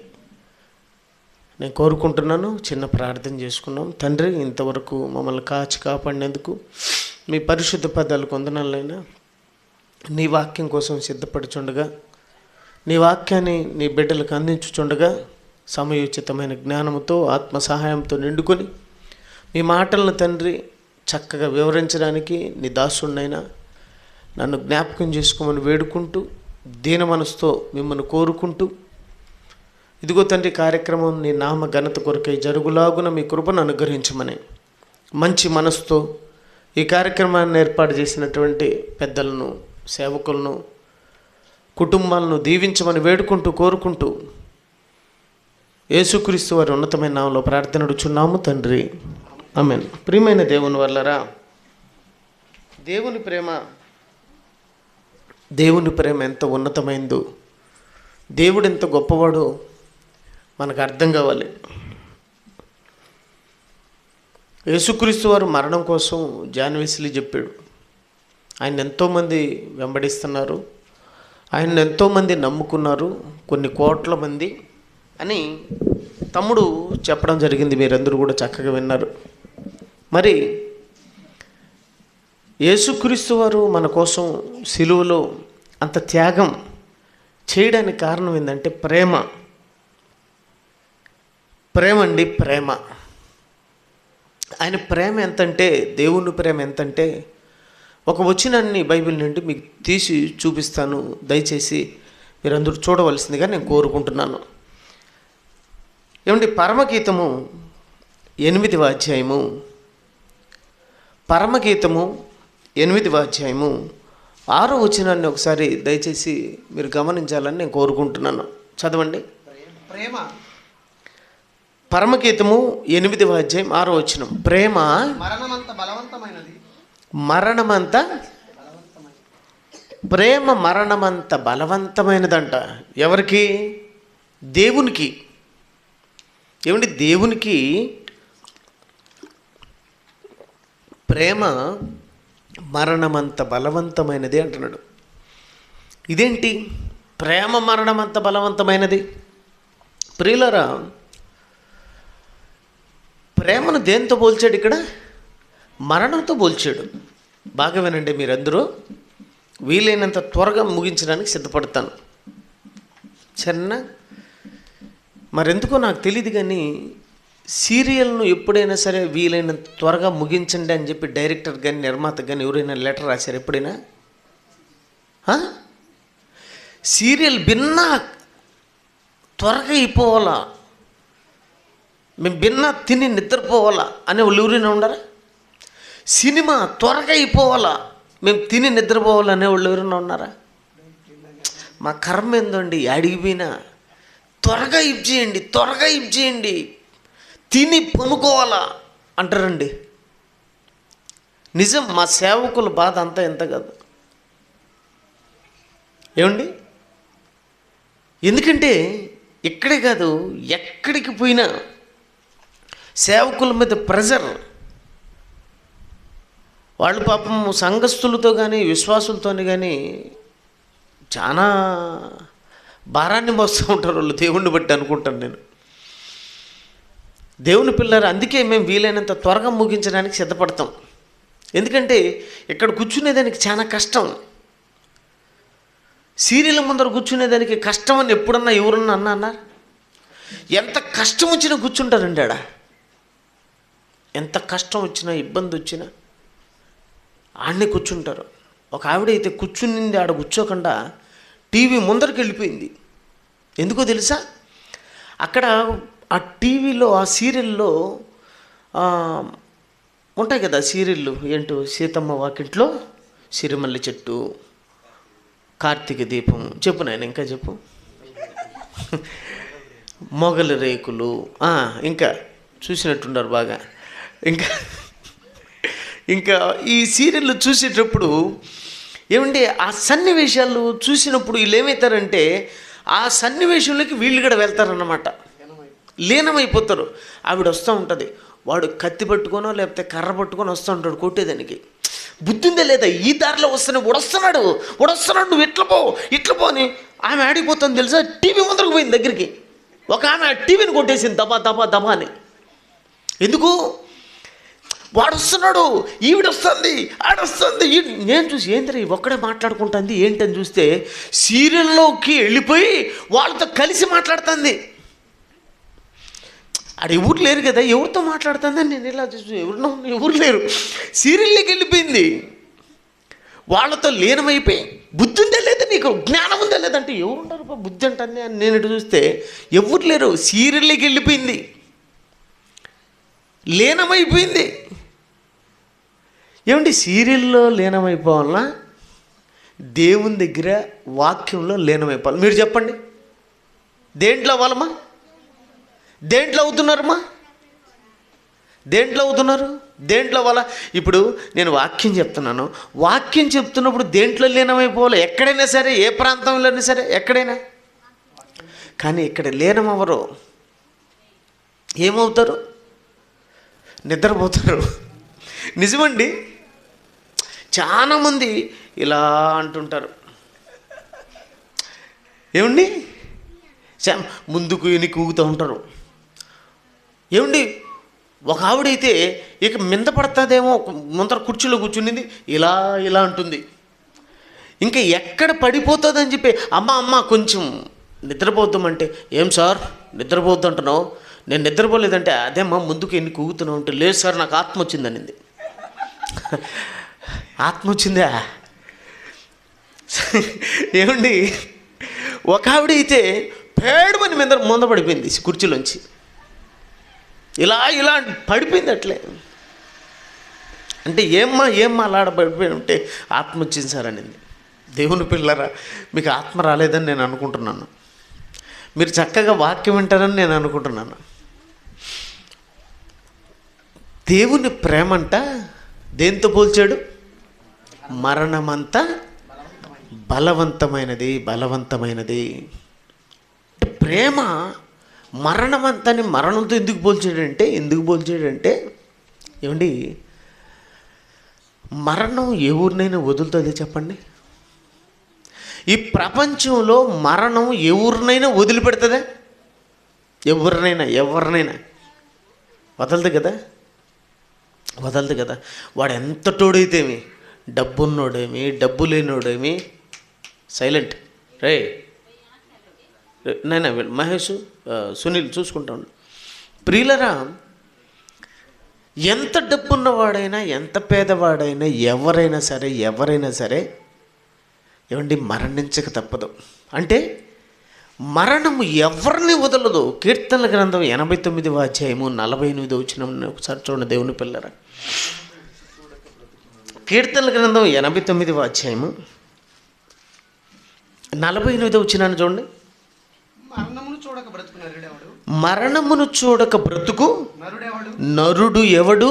S5: నేను కోరుకుంటున్నాను. చిన్న ప్రార్థన చేసుకున్నాం. తండ్రి, ఇంతవరకు మమ్మల్ని కాచి కాపాడినందుకు మీ పరిశుద్ధ పదాలకు వందనాలైనా. నీ వాక్యం కోసం సిద్ధపడుచుండగా, నీ వాక్యాన్ని నీ బిడ్డలకు అందించుచుండగా సమయోచితమైన జ్ఞానంతో, ఆత్మ సహాయంతో నిండుకొని మీ మాటలను తండ్రి చక్కగా వివరించడానికి నీ దాసుడినైనా నన్ను జ్ఞాపకం చేసుకోమని వేడుకుంటూ, దీన మనసుతో మిమ్మల్ని కోరుకుంటూ, ఇదిగో తండ్రి కార్యక్రమం నీ నామ ఘనత కొరకై జరుగులాగున మీ కృపను అనుగ్రహించమని మంచి మనసుతో ఈ కార్యక్రమాన్ని ఏర్పాటు చేసినటువంటి పెద్దలను, సేవకులను, కుటుంబాలను దీవించమని వేడుకుంటూ, కోరుకుంటూ, యేసుక్రీస్తు వారి ఉన్నతమైన నామంలో ప్రార్థన అడుగుచున్నాము తండ్రి, ఆమేన్. ప్రియమైన దేవుని వల్లరా, దేవుని ప్రేమ ఎంత ఉన్నతమైందో, దేవుడు ఎంత గొప్పవాడో మనకు అర్థం కావాలి. యేసుక్రీస్తు వారు మరణం కోసం జాన్ వెస్లీ చెప్పాడు. ఆయన ఎంతోమంది వెంబడిస్తున్నారు, ఆయన ఎంతోమంది నమ్ముకున్నారు, కొన్ని కోట్ల మంది అని తమ్ముడు చెప్పడం జరిగింది. మీరందరూ కూడా చక్కగా విన్నారు. మరి యేసుక్రీస్తు వారు మన కోసం సిలువలో అంత త్యాగం చేయడానికి కారణం ఏంటంటే ప్రేమ. ప్రేమ అండి, ప్రేమ. ఆయన ప్రేమ ఎంతంటే, దేవుని ప్రేమ ఎంతంటే, ఒక వచనాన్ని బైబిల్ నుండి మీకు తీసి చూపిస్తాను. దయచేసి మీరందరూ చూడవలసిందిగా నేను కోరుకుంటున్నాను. ఏమండి, పరమగీతము 8వ అధ్యాయము, పరమగీతము 8వ అధ్యాయము 6వ వచనాన్ని ఒకసారి దయచేసి మీరు గమనించాలని నేను కోరుకుంటున్నాను. చదవండి. ప్రేమ, పరమగీతము 8వ అధ్యాయం 6వ వచనం. ప్రేమ మరణమంత బలవంతమైనది, ప్రేమ మరణమంత బలవంతమైనదంట. ఎవరికి? దేవునికి. ఏమండి, దేవునికి
S8: ప్రేమ మరణమంత బలవంతమైనది అంటున్నాడు. ఇదేంటి ప్రేమ మరణమంత బలవంతమైనది? ప్రియులరా, ప్రేమను దేంతో పోల్చాడు ఇక్కడ? మరణంతో పోల్చాడు. బాగా వినండి మీరందరూ, వీలైనంత త్వరగా ముగించడానికి సిద్ధపడతాను. సరేనా? మరెందుకో నాకు తెలియదు కానీ సీరియల్ను ఎప్పుడైనా సరే వీలైనంత త్వరగా ముగించండి అని చెప్పి డైరెక్టర్ కానీ నిర్మాత కానీ ఎవరైనా లెటర్ రాశారు ఎప్పుడైనా? సీరియల్ భిన్నా త్వరగా అయిపోవాలా, మేము భిన్నా తిని నిద్రపోవాలా అనే వాళ్ళు ఎవరైనా ఉండరా? సినిమా త్వరగా అయిపోవాలా, మేము తిని నిద్రపోవాలా అనే వాళ్ళు ఎవరైనా ఉన్నారా? మా కర్మ ఏందండి, అడిగిపోయినా త్వరగా ఇచ్చేయండి, త్వరగా ఇచ్చేయండి, తిని పనుకోవాలా అంటారండి. నిజం, మా సేవకుల బాధ అంతా ఎంత కాదు ఏమండి? ఎందుకంటే ఇక్కడే కాదు ఎక్కడికి పోయినా సేవకుల మీద ప్రెజర్. వాళ్ళు పాపం సంఘస్థులతో కానీ విశ్వాసులతోని కానీ చాలా భారాన్ని మోస్తూ ఉంటారు వాళ్ళు, దేవుణ్ణి బట్టి అనుకుంటాను నేను. దేవుని పిల్లలు, అందుకే మేము వీలైనంత త్వరగా ముగించడానికి సిద్ధపడతాం. ఎందుకంటే ఇక్కడ కూర్చునేదానికి చాలా కష్టం. సీరియల్ ముందర కూర్చునేదానికి కష్టం అని ఎప్పుడన్నా ఎవరన్నా అన్నారు? ఎంత కష్టం వచ్చినా కూర్చుంటారండి ఆడ. ఎంత కష్టం వచ్చినా ఇబ్బంది వచ్చినా ఆడనే కూర్చుంటారు. ఒక ఆవిడ అయితే కూర్చునింది ఆడ కూర్చోకుండా టీవీ ముందరికి వెళ్ళిపోయింది. ఎందుకో తెలుసా? అక్కడ ఆ టీవీలో ఆ సీరియల్లో ఉంటాయి కదా సీరియళ్ళు, ఏంటో సీతమ్మ వాకింట్లో సిరిమల్లి చెట్టు, కార్తీక దీపం, చెప్పు నాయన ఇంకా చెప్పు, మొగలి రేకులు, ఇంకా చూసినట్టున్నారు బాగా. ఇంకా ఈ సీరియల్ చూసేటప్పుడు ఏమంటే ఆ సన్నివేశాలు చూసినప్పుడు వీళ్ళు ఏమవుతారంటే ఆ సన్నివేశంలోకి వీళ్ళు కూడా వెళ్తారన్నమాట, లీనమైపోతారు. ఆవిడ వస్తూ ఉంటుంది, వాడు కత్తి పట్టుకోనో లేకపోతే కర్ర పట్టుకొని వస్తూ ఉంటాడు కొట్టేదానికి. బుద్ధి ఉందే లేదా? ఈ దారిలో వస్తున్నాడు నువ్వు ఇట్లా పో అని ఆమె ఆడిపోతుంది తెలుసా? టీవీ ముందరకు పోయింది దగ్గరికి. ఒక ఆమె ఆ టీవీని కొట్టేసింది దబా అని. ఎందుకు? వాడు వస్తున్నాడు, ఈవిడ వస్తుంది, ఆడొస్తుంది. నేను చూసి ఏంటంటే ఒక్కడే మాట్లాడుకుంటుంది ఏంటని చూస్తే సీరియల్లోకి వెళ్ళిపోయి వాళ్ళతో కలిసి మాట్లాడుతుంది. ఆడ ఎవరు లేరు కదా, ఎవరితో మాట్లాడుతుందని నేను ఇలా చూసి ఎవరు లేరు, సీరియల్లోకి వెళ్ళిపోయింది. వాళ్ళతో లీనమైపోయి బుద్ధి ఉందా లేదా, నీకు జ్ఞానం ఉందా లేదంటే ఎవరుంటారు బుద్ధి అంటుంది అని నేను ఇటు చూస్తే ఎవరు లేరు, సీరియల్లోకి వెళ్ళిపోయింది, లీనమైపోయింది. ఏమండి సీరియల్లో లీనమైపోవాలన్నా దేవుని దగ్గర వాక్యంలో లీనమైపోవాలి? మీరు చెప్పండి, దేంట్లో అవ్వాలమ్మా? దేంట్లో అవుతున్నారమ్మా? దేంట్లో అవుతున్నారు? దేంట్లో అవ్వాలా? ఇప్పుడు నేను వాక్యం చెప్తున్నాను, వాక్యం చెప్తున్నప్పుడు దేంట్లో లీనమైపోవాలి? ఎక్కడైనా సరే, ఏ ప్రాంతంలోనైనా సరే, ఎక్కడైనా. కానీ ఇక్కడ లీనమవ్వరు. ఏమవుతారు? నిద్రపోతారు. నిజమండి, చాలామంది ఇలా అంటుంటారు. ఏమండి ముందుకు ఎనికి ఊగుతూ ఉంటారు. ఏమండి ఒక ఆవిడైతే ఇక మింద పడుతుందేమో, ముందర కుర్చీలో కూర్చునింది, ఇలా అంటుంది. ఇంకా ఎక్కడ పడిపోతుందని చెప్పి అమ్మ కొంచెం నిద్రపోద్దామంటే, ఏం సార్ నిద్రపోద్దు అంటున్నావు? నేను నిద్రపోలేదంటే, అదేమ్మా ముందుకు ఎన్ని కూగుతున్నావు అంటే, లేదు సార్ నాకు ఆత్మ వచ్చిందనింది. ఆత్మ వచ్చిందా? ఏమండి ఒక ఆవిడైతే పేడుమని మీద ముంద పడిపోయింది కుర్చీలోంచి, ఇలా పడిపోయింది అట్లే. అంటే ఏమ్మా అలాడ పడిపోయి ఉంటే ఆత్మ వచ్చింది సార్ అనింది. దేవుని పిల్లరా, మీకు ఆత్మ రాలేదని నేను అనుకుంటున్నాను, మీరు చక్కగా వాక్యం వింటారని నేను అనుకుంటున్నాను. దేవుని ప్రేమంట దేంతో పోల్చాడు? మరణమంతా బలవంతమైనది. ప్రేమ మరణమంతని మరణంతో ఎందుకు పోల్చాడంటే ఏమండి మరణం ఎవరినైనా వదులుతుంది చెప్పండి? ఈ ప్రపంచంలో మరణం ఎవరినైనా వదిలిపెడుతుందా? ఎవరినైనా వదలదు కదా, వదలదు కదా. వాడు ఎంత తోడైతేమి, డబ్బున్నోడేమి డబ్బు లేనోడేమి, సైలెంట్ రే నైనా మహేష్ సునీల్ చూసుకుంటా ఉండు. ప్రియులరా, ఎంత డబ్బున్నవాడైనా ఎంత పేదవాడైనా ఎవరైనా సరే ఏమండి మరణించక తప్పదు. అంటే మరణము ఎవరిని వదలదు. కీర్తనల గ్రంథం 89వ అధ్యాయము 48వ వచనం ఒకసారి చూడండి దేవుని పిల్లరా. కీర్తనల గ్రంథం 89వ అధ్యాయము 48వ వచనాన్ని చూడండి. మరణమును చూడక బ్రతుకు నరుడు ఎవడు?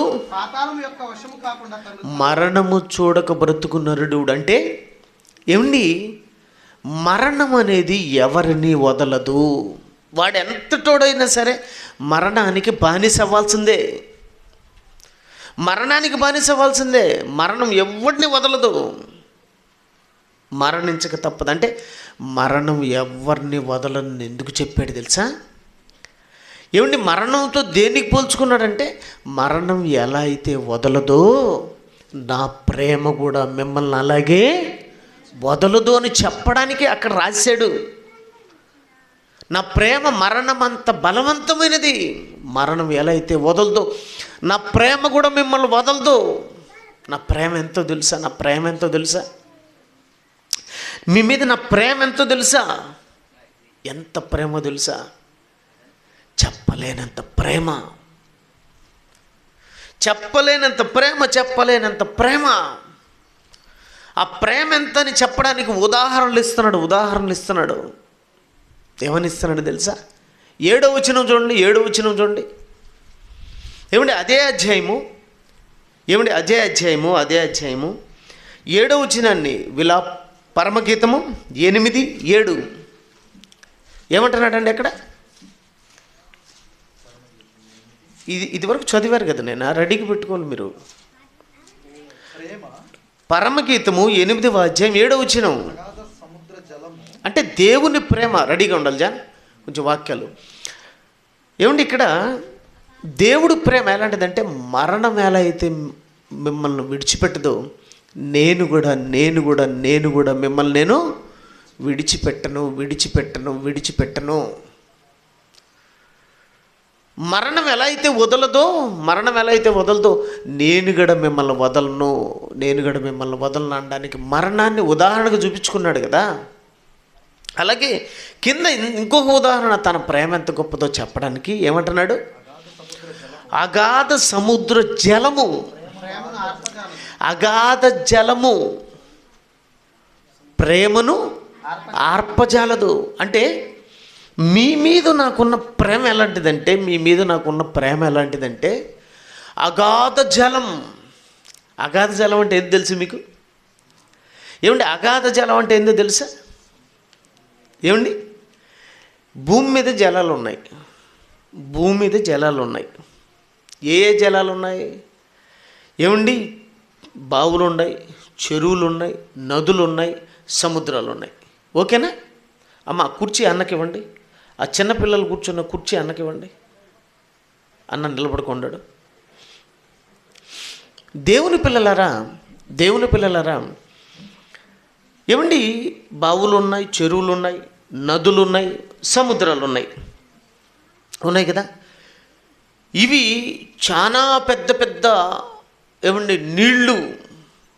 S8: మరణము చూడక బ్రతుకు నరుడు అంటే ఏమండి, మరణం అనేది ఎవరిని వదలదు. వాడు ఎంత తోడైనా సరే మరణానికి బానిస అవ్వాల్సిందే, మరణానికి బానిస అవ్వాల్సిందే. మరణం ఎవరిని వదలదు, మరణించక తప్పదు. అంటే మరణం ఎవరిని వదలని ఎందుకు చెప్పాడు తెలుసా? ఏమండి, మరణంతో దేనికి పోల్చుకున్నాడంటే, మరణం ఎలా అయితే వదలదో నా ప్రేమ కూడా మిమ్మల్ని అలాగే వదలదు అని చెప్పడానికి అక్కడ రాశాడు. నా ప్రేమ మరణం అంత బలవంతమైనది, మరణం ఎలా అయితే వదలదో నా ప్రేమ కూడా మిమ్మల్ని వదలదు. నా ప్రేమ ఎంతో తెలుసా? నా ప్రేమ ఎంతో తెలుసా? మీ మీద నా ప్రేమ ఎంతో తెలుసా? ఎంత ప్రేమ తెలుసా? చెప్పలేనంత ప్రేమ, చెప్పలేనంత ప్రేమ, చెప్పలేనంత ప్రేమ. ఆ ప్రేమ ఎంతని చెప్పడానికి ఉదాహరణలు ఇస్తున్నాడు. ఏమని ఇస్తున్నాడు తెలుసా? 7వ వచనం చూడండి, 7వ వచనం చూడండి. ఏమండి అదే అధ్యాయము 7వ వచనాన్ని పరమగీతము 8:7 ఏమంటున్నాడండి అక్కడ? ఇదివరకు చదివారు కదా, నేను రెడీకి పెట్టుకోవాలి మీరు. పరమగీతము 8వ అధ్యాయం 7వ వచనం అంటే దేవుని ప్రేమ. రెడీగా ఉండాలి జాన్, కొంచెం వాక్యాలు. ఏమండి ఇక్కడ దేవుడు ప్రేమ ఎలాంటిదంటే, మరణం ఎలా అయితే మిమ్మల్ని విడిచిపెట్టదో నేను కూడా మిమ్మల్ని నేను విడిచిపెట్టను. మరణం ఎలా అయితే వదలదో నేను కూడా మిమ్మల్ని వదలను అనడానికి మరణాన్ని ఉదాహరణగా చూపించుకున్నాడు కదా. అలాగే కింద ఇంకొక ఉదాహరణ, తన ప్రేమ ఎంత గొప్పదో చెప్పడానికి ఏమంటున్నాడు? అగాధ సముద్ర జలము, అగాధ జలము ప్రేమను ఆర్పజాలదు. అంటే మీ మీద నాకున్న ప్రేమ ఎలాంటిదంటే అగాధ జలం. అగాధ జలం అంటే ఏది తెలుసు మీకు? ఏమండి అగాధ జలం అంటే ఏందో తెలుసా? ఏమండి భూమి మీద జలాలు ఉన్నాయి. ఏ జలాలు ఉన్నాయి? ఏమండి బావులు ఉన్నాయి, చెరువులు ఉన్నాయి, నదులు ఉన్నాయి, సముద్రాలు ఉన్నాయి. ఓకేనా అమ్మ? కుర్చీ అన్నకివ్వండి. ఆ చిన్నపిల్లలు కూర్చున్న కుర్చీ అన్నకివ్వండి. అన్న నిలబడుకున్నాడు. దేవుని పిల్లలారా ఏమండి బావులు ఉన్నాయి, చెరువులు ఉన్నాయి, నదులు ఉన్నాయి, సముద్రాలు ఉన్నాయి కదా. ఇవి చాలా పెద్ద ఏమండి నీళ్ళు.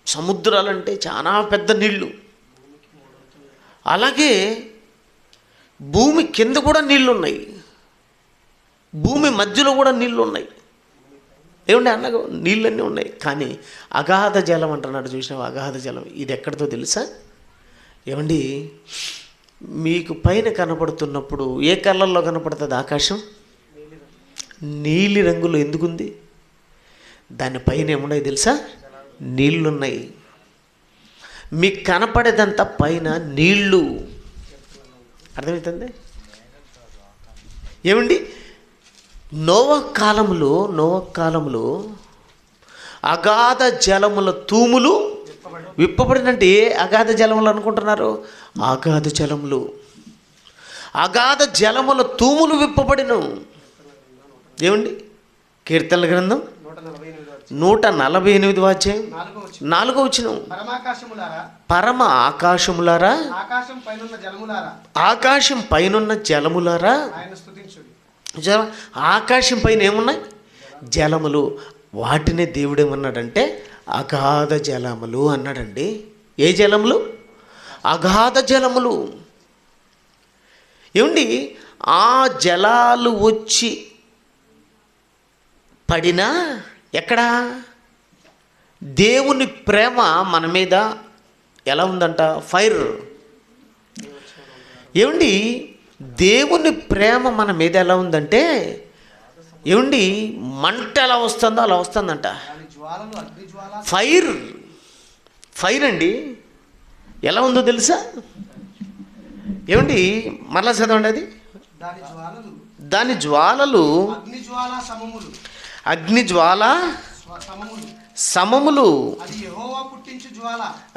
S8: సముద్రాలంటే చాలా పెద్ద నీళ్ళు. అలాగే భూమి కింద కూడా నీళ్ళు ఉన్నాయి, భూమి మధ్యలో కూడా నీళ్ళు ఉన్నాయి. ఏమండి అన్నగా నీళ్ళన్నీ ఉన్నాయి. కానీ అగాధ జలం అంటున్నాడు, చూసినావు? అగాధ జలం ఇది ఎక్కడితో తెలుసా? ఏమండి మీకు పైన కనపడుతున్నప్పుడు ఏ కలర్లో కనపడుతుంది ఆకాశం? నీలి రంగులో ఎందుకుంది? దానిపైన ఏమున్నాయి తెలుసా? నీళ్ళున్నాయి. మీకు కనపడేదంతా పైన నీళ్ళు. అర్థమవుతుంది? ఏమండి నోవహ్ కాలంలో అగాధ జలముల తూములు విప్పబడినంటే ఏ అగాధ జలములు అనుకుంటున్నారు? అగాధ జలములు, అగాధ జలముల తూములు విప్పబడిను. ఏమండి? కీర్తనల గ్రంథం 148వ అధ్యాయం 4వ వచనం. పరమ ఆకాశములారా, ఆకాశం పైనున్న జలములారా. ఆకాశం పైన ఏమున్నాయి? జలములు. వాటినే దేవుడేమన్నాడంటే అగాధ జలములు అన్నాడండి. ఏ జలములు? అగాధ జలములు. ఏమండి? ఆ జలాలు వచ్చి పడినా ఎక్కడా? దేవుని ప్రేమ మన మీద ఎలా ఉందంట? ఫైర్. ఏమండి? దేవుని ప్రేమ మన మీద ఎలా ఉందంటే, ఏమండి, మంట ఎలా వస్తుందో అలా వస్తుందంట. ఫైర్, ఫైర్ అండి. ఎలా ఉందో తెలుసా? ఏమండి? మరలా చదవండి. అది దాని జ్వాలలు అగ్ని జ్వాల సమములు.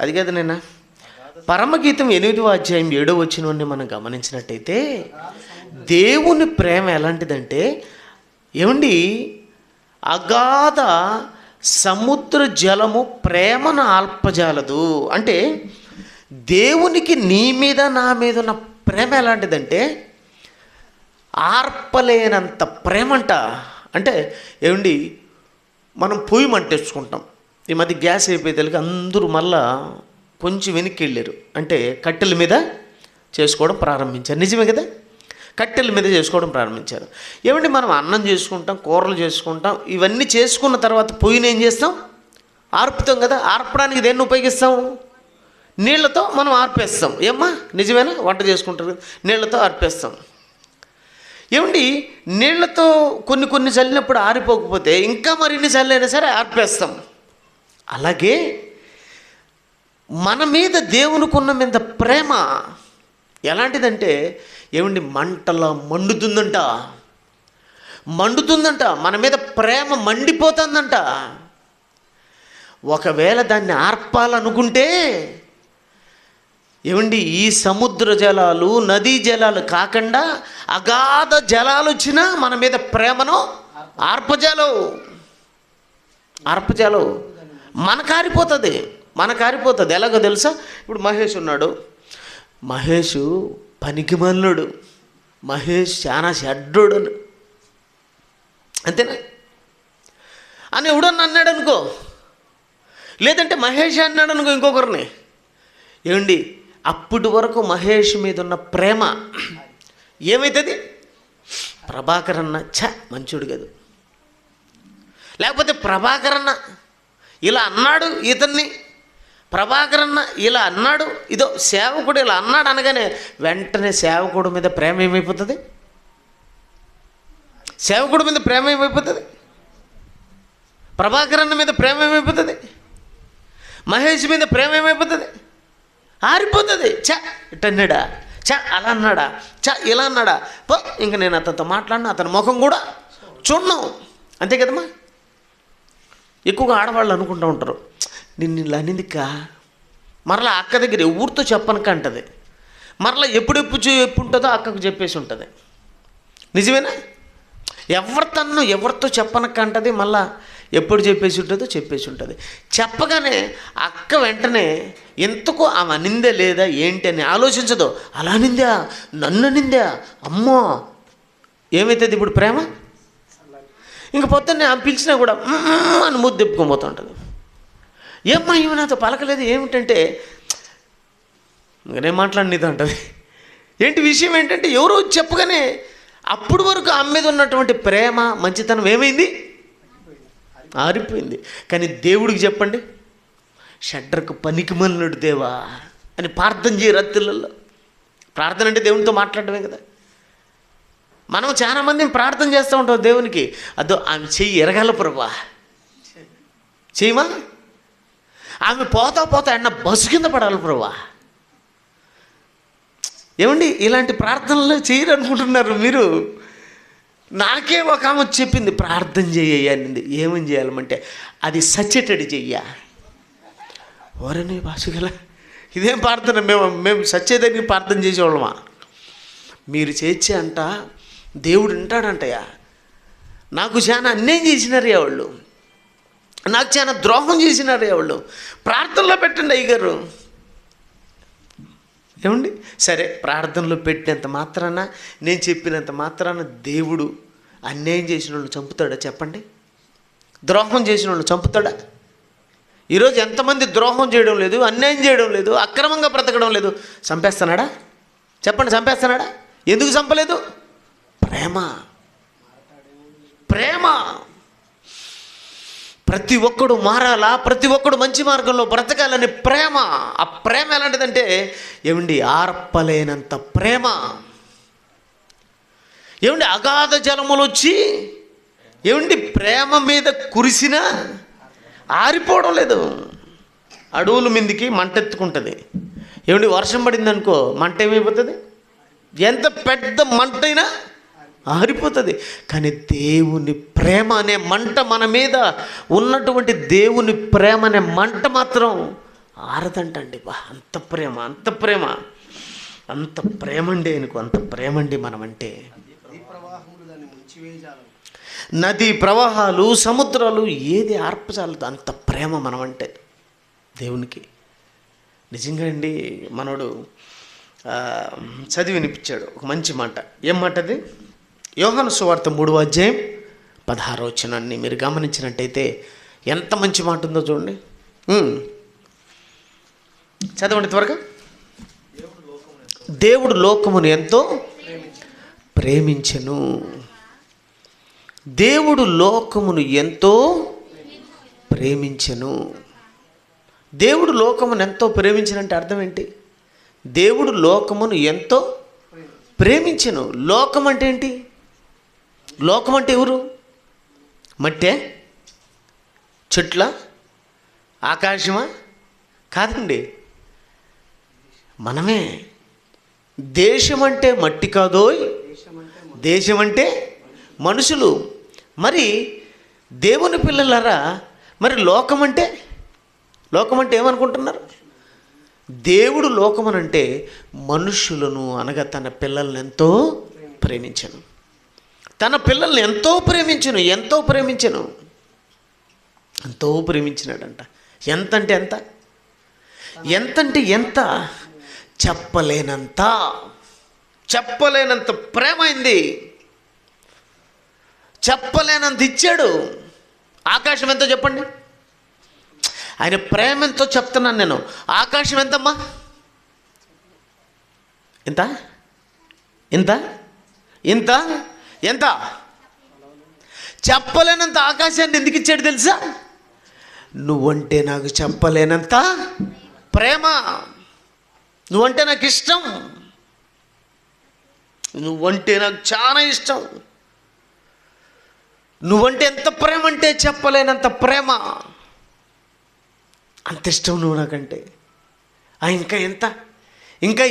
S8: అది కదా నేను పరమగీతం 8వ అధ్యాయం 7వ వచనాన్ని మనం గమనించినట్టయితే, దేవుని ప్రేమ ఎలాంటిదంటే, ఏమండి, అగాధ సముద్ర జలము ప్రేమను ఆల్పజాలదు. అంటే దేవునికి నీ మీద నా మీద ఉన్న ప్రేమ ఎలాంటిదంటే ఆర్పలేనంత ప్రేమంట. అంటే ఏమండి, మనం పొయ్యి మంటేసుకుంటాం. ఈ మధ్య గ్యాస్ అయిపోయేసరికి అందరూ మళ్ళా కొంచెం వెనక్కి వెళ్ళారు. అంటే కట్టెల మీద చేసుకోవడం ప్రారంభించారు. నిజమే కదా? కట్టెల మీద చేసుకోవడం ప్రారంభించారు. ఏమండి, మనం అన్నం చేసుకుంటాం, కూరలు చేసుకుంటాం. ఇవన్నీ చేసుకున్న తర్వాత పొయ్యిని ఏం చేస్తాం? ఆర్పుతాం కదా. ఆర్పడానికి దేన్ని ఉపయోగిస్తాం? నీళ్లతో మనం ఆర్పేస్తాం. ఏమ్మా, నిజమేనా? వంట చేసుకుంటారు కదా, నీళ్లతో ఆర్పేస్తాం. ఏమండి, నీళ్లతో కొన్ని చల్లినప్పుడు ఆరిపోకపోతే ఇంకా మరిన్ని చల్లైనా సరే ఆర్పేస్తాం. అలాగే మన మీద దేవునికి ఉన్న మీద ప్రేమ ఎలాంటిదంటే, ఏమండి, మంటలా మండుతుందంట. మండుతుందంట. మన మీద ప్రేమ మండిపోతుందంట. ఒకవేళ దాన్ని ఆర్పాలనుకుంటే, ఏమండి, ఈ సముద్ర జలాలు, నదీ జలాలు కాకుండా అగాధ జలాలు వచ్చినా మన మీద ప్రేమను ఆర్పజాలవు. మనకు ఆరిపోతుంది. ఎలాగో తెలుసా? ఇప్పుడు మహేష్ ఉన్నాడు. మహేష్ పనికి మల్లుడు. మహేష్ చాలా షడ్డుడు అంతేనా అని ఎవడన్నా అన్నాడు అనుకో, లేదంటే మహేష్ అన్నాడు అనుకో ఇంకొకరిని, ఏమండి, అప్పటి వరకు మహేష్ మీద ఉన్న ప్రేమ ఏమవుతుంది? ప్రభాకర్ అన్న మంచోడు కాదు, లేకపోతే ప్రభాకర్ అన్న ఇలా అన్నాడు ఇతన్ని, ప్రభాకర్ అన్న ఇలా అన్నాడు, ఇదో సేవకుడు ఇలా అన్నాడు అనగానే వెంటనే సేవకుడు మీద ప్రేమ ఏమైపోతుంది? సేవకుడి మీద ప్రేమ ఏమైపోతుంది? ప్రభాకర్ అన్న మీద ప్రేమ ఏమైపోతుంది? మహేష్ మీద ప్రేమ ఏమైపోతుంది? ఆరిపోతుంది. ఇట్టన్నాడా, అలా అన్నాడా, ఇలా అన్నాడా, ఇంక నేను అతనితో మాట్లాడినా అతని ముఖం కూడా చూడను. అంతే కదమ్మా. ఎక్కువగా ఆడవాళ్ళు అనుకుంటూ ఉంటారు, నిన్ను ఇలా అనిందిక మరలా అక్క దగ్గర ఎవరితో చెప్పనక అంటది, మరలా ఎప్పుడుంటుందో అక్కకు చెప్పేసి ఉంటుంది. నిజమేనా? ఎవరితో చెప్పనక అంటది, మళ్ళా ఎప్పుడు చెప్పేసి ఉంటుంది. చెప్పగానే అక్క వెంటనే ఎంతకు ఆమె అనిందే లేదా ఏంటి అని ఆలోచించదు. అలా అనిందా, నన్ను అనిందా, అమ్మో ఏమవుతుంది ఇప్పుడు ప్రేమ? ఇంక పొద్దున్నే ఆమె పిలిచినా కూడా అని ముద్దు తిప్పుకోబోతుంటుంది. ఏమ్మా ఇవి నాతో పలకలేదు ఏమిటంటే, నేను మాట్లాడినది అంటుంది. ఏంటి విషయం ఏంటంటే, ఎవరో చెప్పగానే అప్పుడు వరకు ఆమె మీద ఉన్నటువంటి ప్రేమ మంచితనం ఏమైంది? ఆరిపోయింది. కానీ దేవుడికి చెప్పండి, షడ్రకు పనికి మల్లుడు దేవా అని ప్రార్థన చేయరు రాత్రులలో. ప్రార్థన అంటే దేవునితో మాట్లాడటమే కదా. మనం చాలామంది ప్రార్థన చేస్తూ ఉంటాం దేవునికి, అదో ఆమె చెయ్యి ఎరగాల ప్రభా, చెయ్యమా, ఆమె పోతా అన్న బస్సు కింద పడాలి ప్రభా. ఏమండి, ఇలాంటి ప్రార్థనలు చేయరు అనుకుంటున్నారు మీరు. నాకే ఒక ఆమె చెప్పింది, ప్రార్థన చేయండి. ఏమని చేయాలమంటే అది సచ్చేటట్టు చెయ్య. ఓరని భాషగల ఇదేం ప్రార్థన? మేము సచ్చేదానికి ప్రార్థన చేసేవాళ్ళమా? మీరు చేర్చే అంట దేవుడు వింటాడంటయా. నాకు చాలా అన్యాయం చేసినారయ్యా వాళ్ళు, నాకు చాలా ద్రోహం చేసినారయ్యా వాళ్ళు. ప్రార్థనలో పెట్టండి అయ్యగారు. ఏమండి, సరే ప్రార్థనలో పెట్టినంత మాత్రాన, నేను చెప్పినంత మాత్రాన దేవుడు అన్యాయం చేసిన వాళ్ళు చంపుతాడా చెప్పండి? ద్రోహం చేసిన వాళ్ళు చంపుతాడా? ఈరోజు ఎంతమంది ద్రోహం చేయడం లేదు, అన్యాయం చేయడం లేదు, అక్రమంగా బ్రతకడం లేదు, చంపేస్తున్నాడా చెప్పండి? చంపేస్తున్నాడా? ఎందుకు చంపలేదు? ప్రేమ. ప్రేమ. ప్రతి ఒక్కడు మారాలా, ప్రతి ఒక్కడు మంచి మార్గంలో బ్రతకాలని ప్రేమ. ఆ ప్రేమ ఎలాంటిదంటే ఏమండి, ఆర్పలేనంత ప్రేమ. ఏమండి, అగాధ జలములు వచ్చి ఏమండి ప్రేమ మీద కురిసినా ఆరిపోవడం లేదు. అడవుల మీదకి మంట ఎత్తుకుంటుంది. ఏమండి, వర్షం పడింది అనుకో మంట ఏమైపోతుంది? ఎంత పెద్ద మంట అయినా ఆరిపోతుంది. కానీ దేవుని ప్రేమ అనే మంట, మన మీద ఉన్నటువంటి దేవుని ప్రేమ అనే మంట మాత్రం ఆరదంటండి. బా, అంత ప్రేమ, అంత ప్రేమ, అంత ప్రేమ అండి. ఆయనకు అంత ప్రేమ అండి. మనమంటే నదీ ప్రవాహాలు, సముద్రాలు ఏది ఆర్పచాలదు, అంత ప్రేమ మనమంటే దేవునికి. నిజంగా అండి, మనోడు చదివి వినిపించాడు ఒక మంచి మాట. ఏం మాట అది? యోహాను సువార్త 3వ అధ్యాయం 16వ వచనాన్ని మీరు గమనించినట్టయితే ఎంత మంచి మాట ఉందో చూడండి. చదవండి త్వరగా. దేవుడు లోకమును ఎంతో ప్రేమించెను. దేవుడు లోకమును ఎంతో ప్రేమించెను. దేవుడు లోకమును ఎంతో ప్రేమించినంటే అర్థం ఏంటి? దేవుడు లోకమును ఎంతో ప్రేమించెను. లోకం అంటే ఏంటి? లోకం అంటే ఎవరు? మట్టే? చెట్ల? ఆకాశమా? కాదండి, మనమే. దేశం అంటే మట్టి కాదోయ్, దేశం అంటే మనుషులు. మరి దేవుని పిల్లలారా, మరి లోకం అంటే ఏమనుకుంటున్నారు? దేవుడు లోకమనంటే మనుషులను అనగా తన పిల్లల్ని ఎంతో ప్రేమించను. తన పిల్లల్ని ఎంతో ప్రేమించను, ఎంతో ప్రేమించను, ఎంతో ప్రేమించినాడంట. ఎంతంటే ఎంత? ఎంతంటే ఎంత? చెప్పలేనంత, చెప్పలేనంత ప్రేమ అయింది. చెప్పలేనంత ఇచ్చాడు. ఆకాశం ఎంతో చెప్పండి? ఆయన ప్రేమ ఎంతో చెప్తున్నాను నేను. ఆకాశం ఎంతమ్మా? ఎంత? ఎంత? ఎంత? ఎంత? చెప్పలేనంత ఆకాశాన్ని ఎందుకు ఇచ్చాడు తెలుసా? నువ్వంటే నాకు చెప్పలేనంత ప్రేమ, నువ్వంటే నాకు ఇష్టం, నువ్వంటే నాకు చాలా ఇష్టం. నువ్వంటే ఎంత ప్రేమ అంటే చెప్పలేనంత ప్రేమ. అంత ఇష్టం నువ్వు నాకంటే. ఇంకా ఎంత? ఇంకా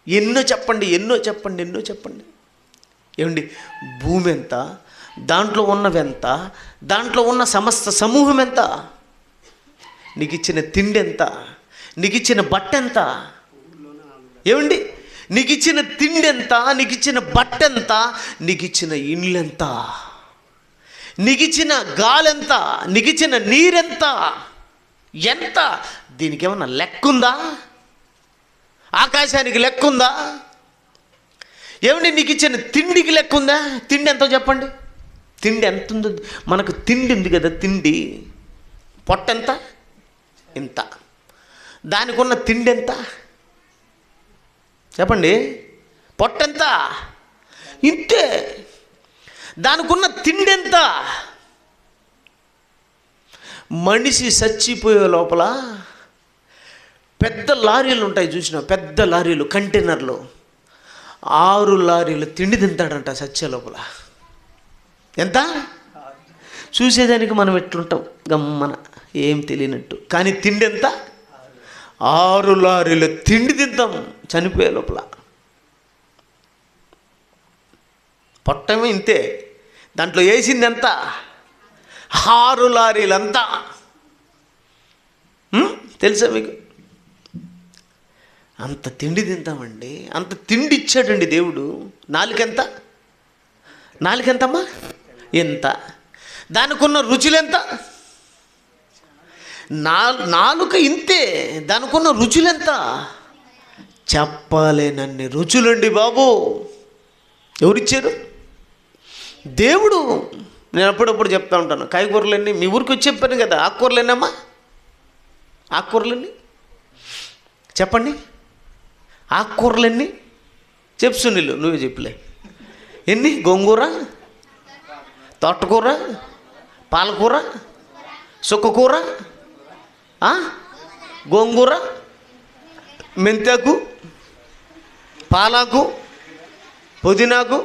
S8: ఎన్నో చెప్పండి, ఎన్నో చెప్పండి, ఎన్నో చెప్పండి. ఏమండి, భూమి ఎంత, దాంట్లో ఉన్నవి ఎంత, దాంట్లో ఉన్న సమస్త సమూహం ఎంత, నీకు ఇచ్చిన తిండి ఎంత, నీకు ఇచ్చిన బట్ట ఎంత? ఏమండి, నీకు ఇచ్చిన తిండి ఎంత, నీకు ఇచ్చిన బట్ట ఎంత, నీకు ఇచ్చిన ఇండ్లు ఎంత, నీకు ఇచ్చిన గాలెంత, నీకు ఇచ్చిన నీరెంత, ఎంత? దీనికి ఏమన్నా లెక్కుందా? ఆకాశానికి లెక్కుందా? ఏమండి, నీకు ఇచ్చిన తిండికి లెక్కుందా? తిండి ఎంతో చెప్పండి. తిండి ఎంత ఉందో మనకు? తిండి ఉంది కదా, తిండి పొట్టెంత? ఇంత. దానికి ఉన్న తిండి ఎంత చెప్పండి? పొట్టెంత? ఇంతే. దానికి ఉన్న తిండి ఎంత? మనిషి చచ్చిపోయే లోపల పెద్ద లారీలు ఉంటాయి చూసిన, పెద్ద లారీలు, కంటైనర్లు, 6 లారీలు తిండి తింటాడంట చచ్చే లోపల. ఎంత? చూసేదానికి మనం ఎట్లుంటాం, గమ్మన ఏం తెలియనట్టు. కానీ తిండి ఎంత? 6 లారీలు తిండి తింటాం చనిపోయే లోపల. పొట్టమో ఇంతే, దాంట్లో వేసింది ఎంత? 6 లారీలంతా. తెలుసా మీకు? అంత తిండి తింటామండి, అంత తిండి ఇచ్చాడండి దేవుడు. నాలుకెంత? నాలుకెంతమ్మా? ఎంత? దానికున్న రుచులెంత? నాలుక ఇంతే, దానికున్న రుచులెంత? చెప్పలేనన్ని రుచులండి బాబు. ఎవరిచ్చారు? దేవుడు. నేను అప్పుడప్పుడు చెప్తా ఉంటాను, కాయగూరలన్నీ మీ ఊరికి వచ్చి చెప్పాను కదా, ఆకుకూరలేనమ్మా? ఆకుకూరలన్నీ చెప్పండి. ఆకుకూరలన్నీ చెప్పు సునీలు, నువ్వే చెప్పులే. ఎన్ని? గోంగూర, తోటకూర, పాలకూర, సుక్కకూర, గోంగూర, మెంతాకు, పాలాకు, పుదీనాకు,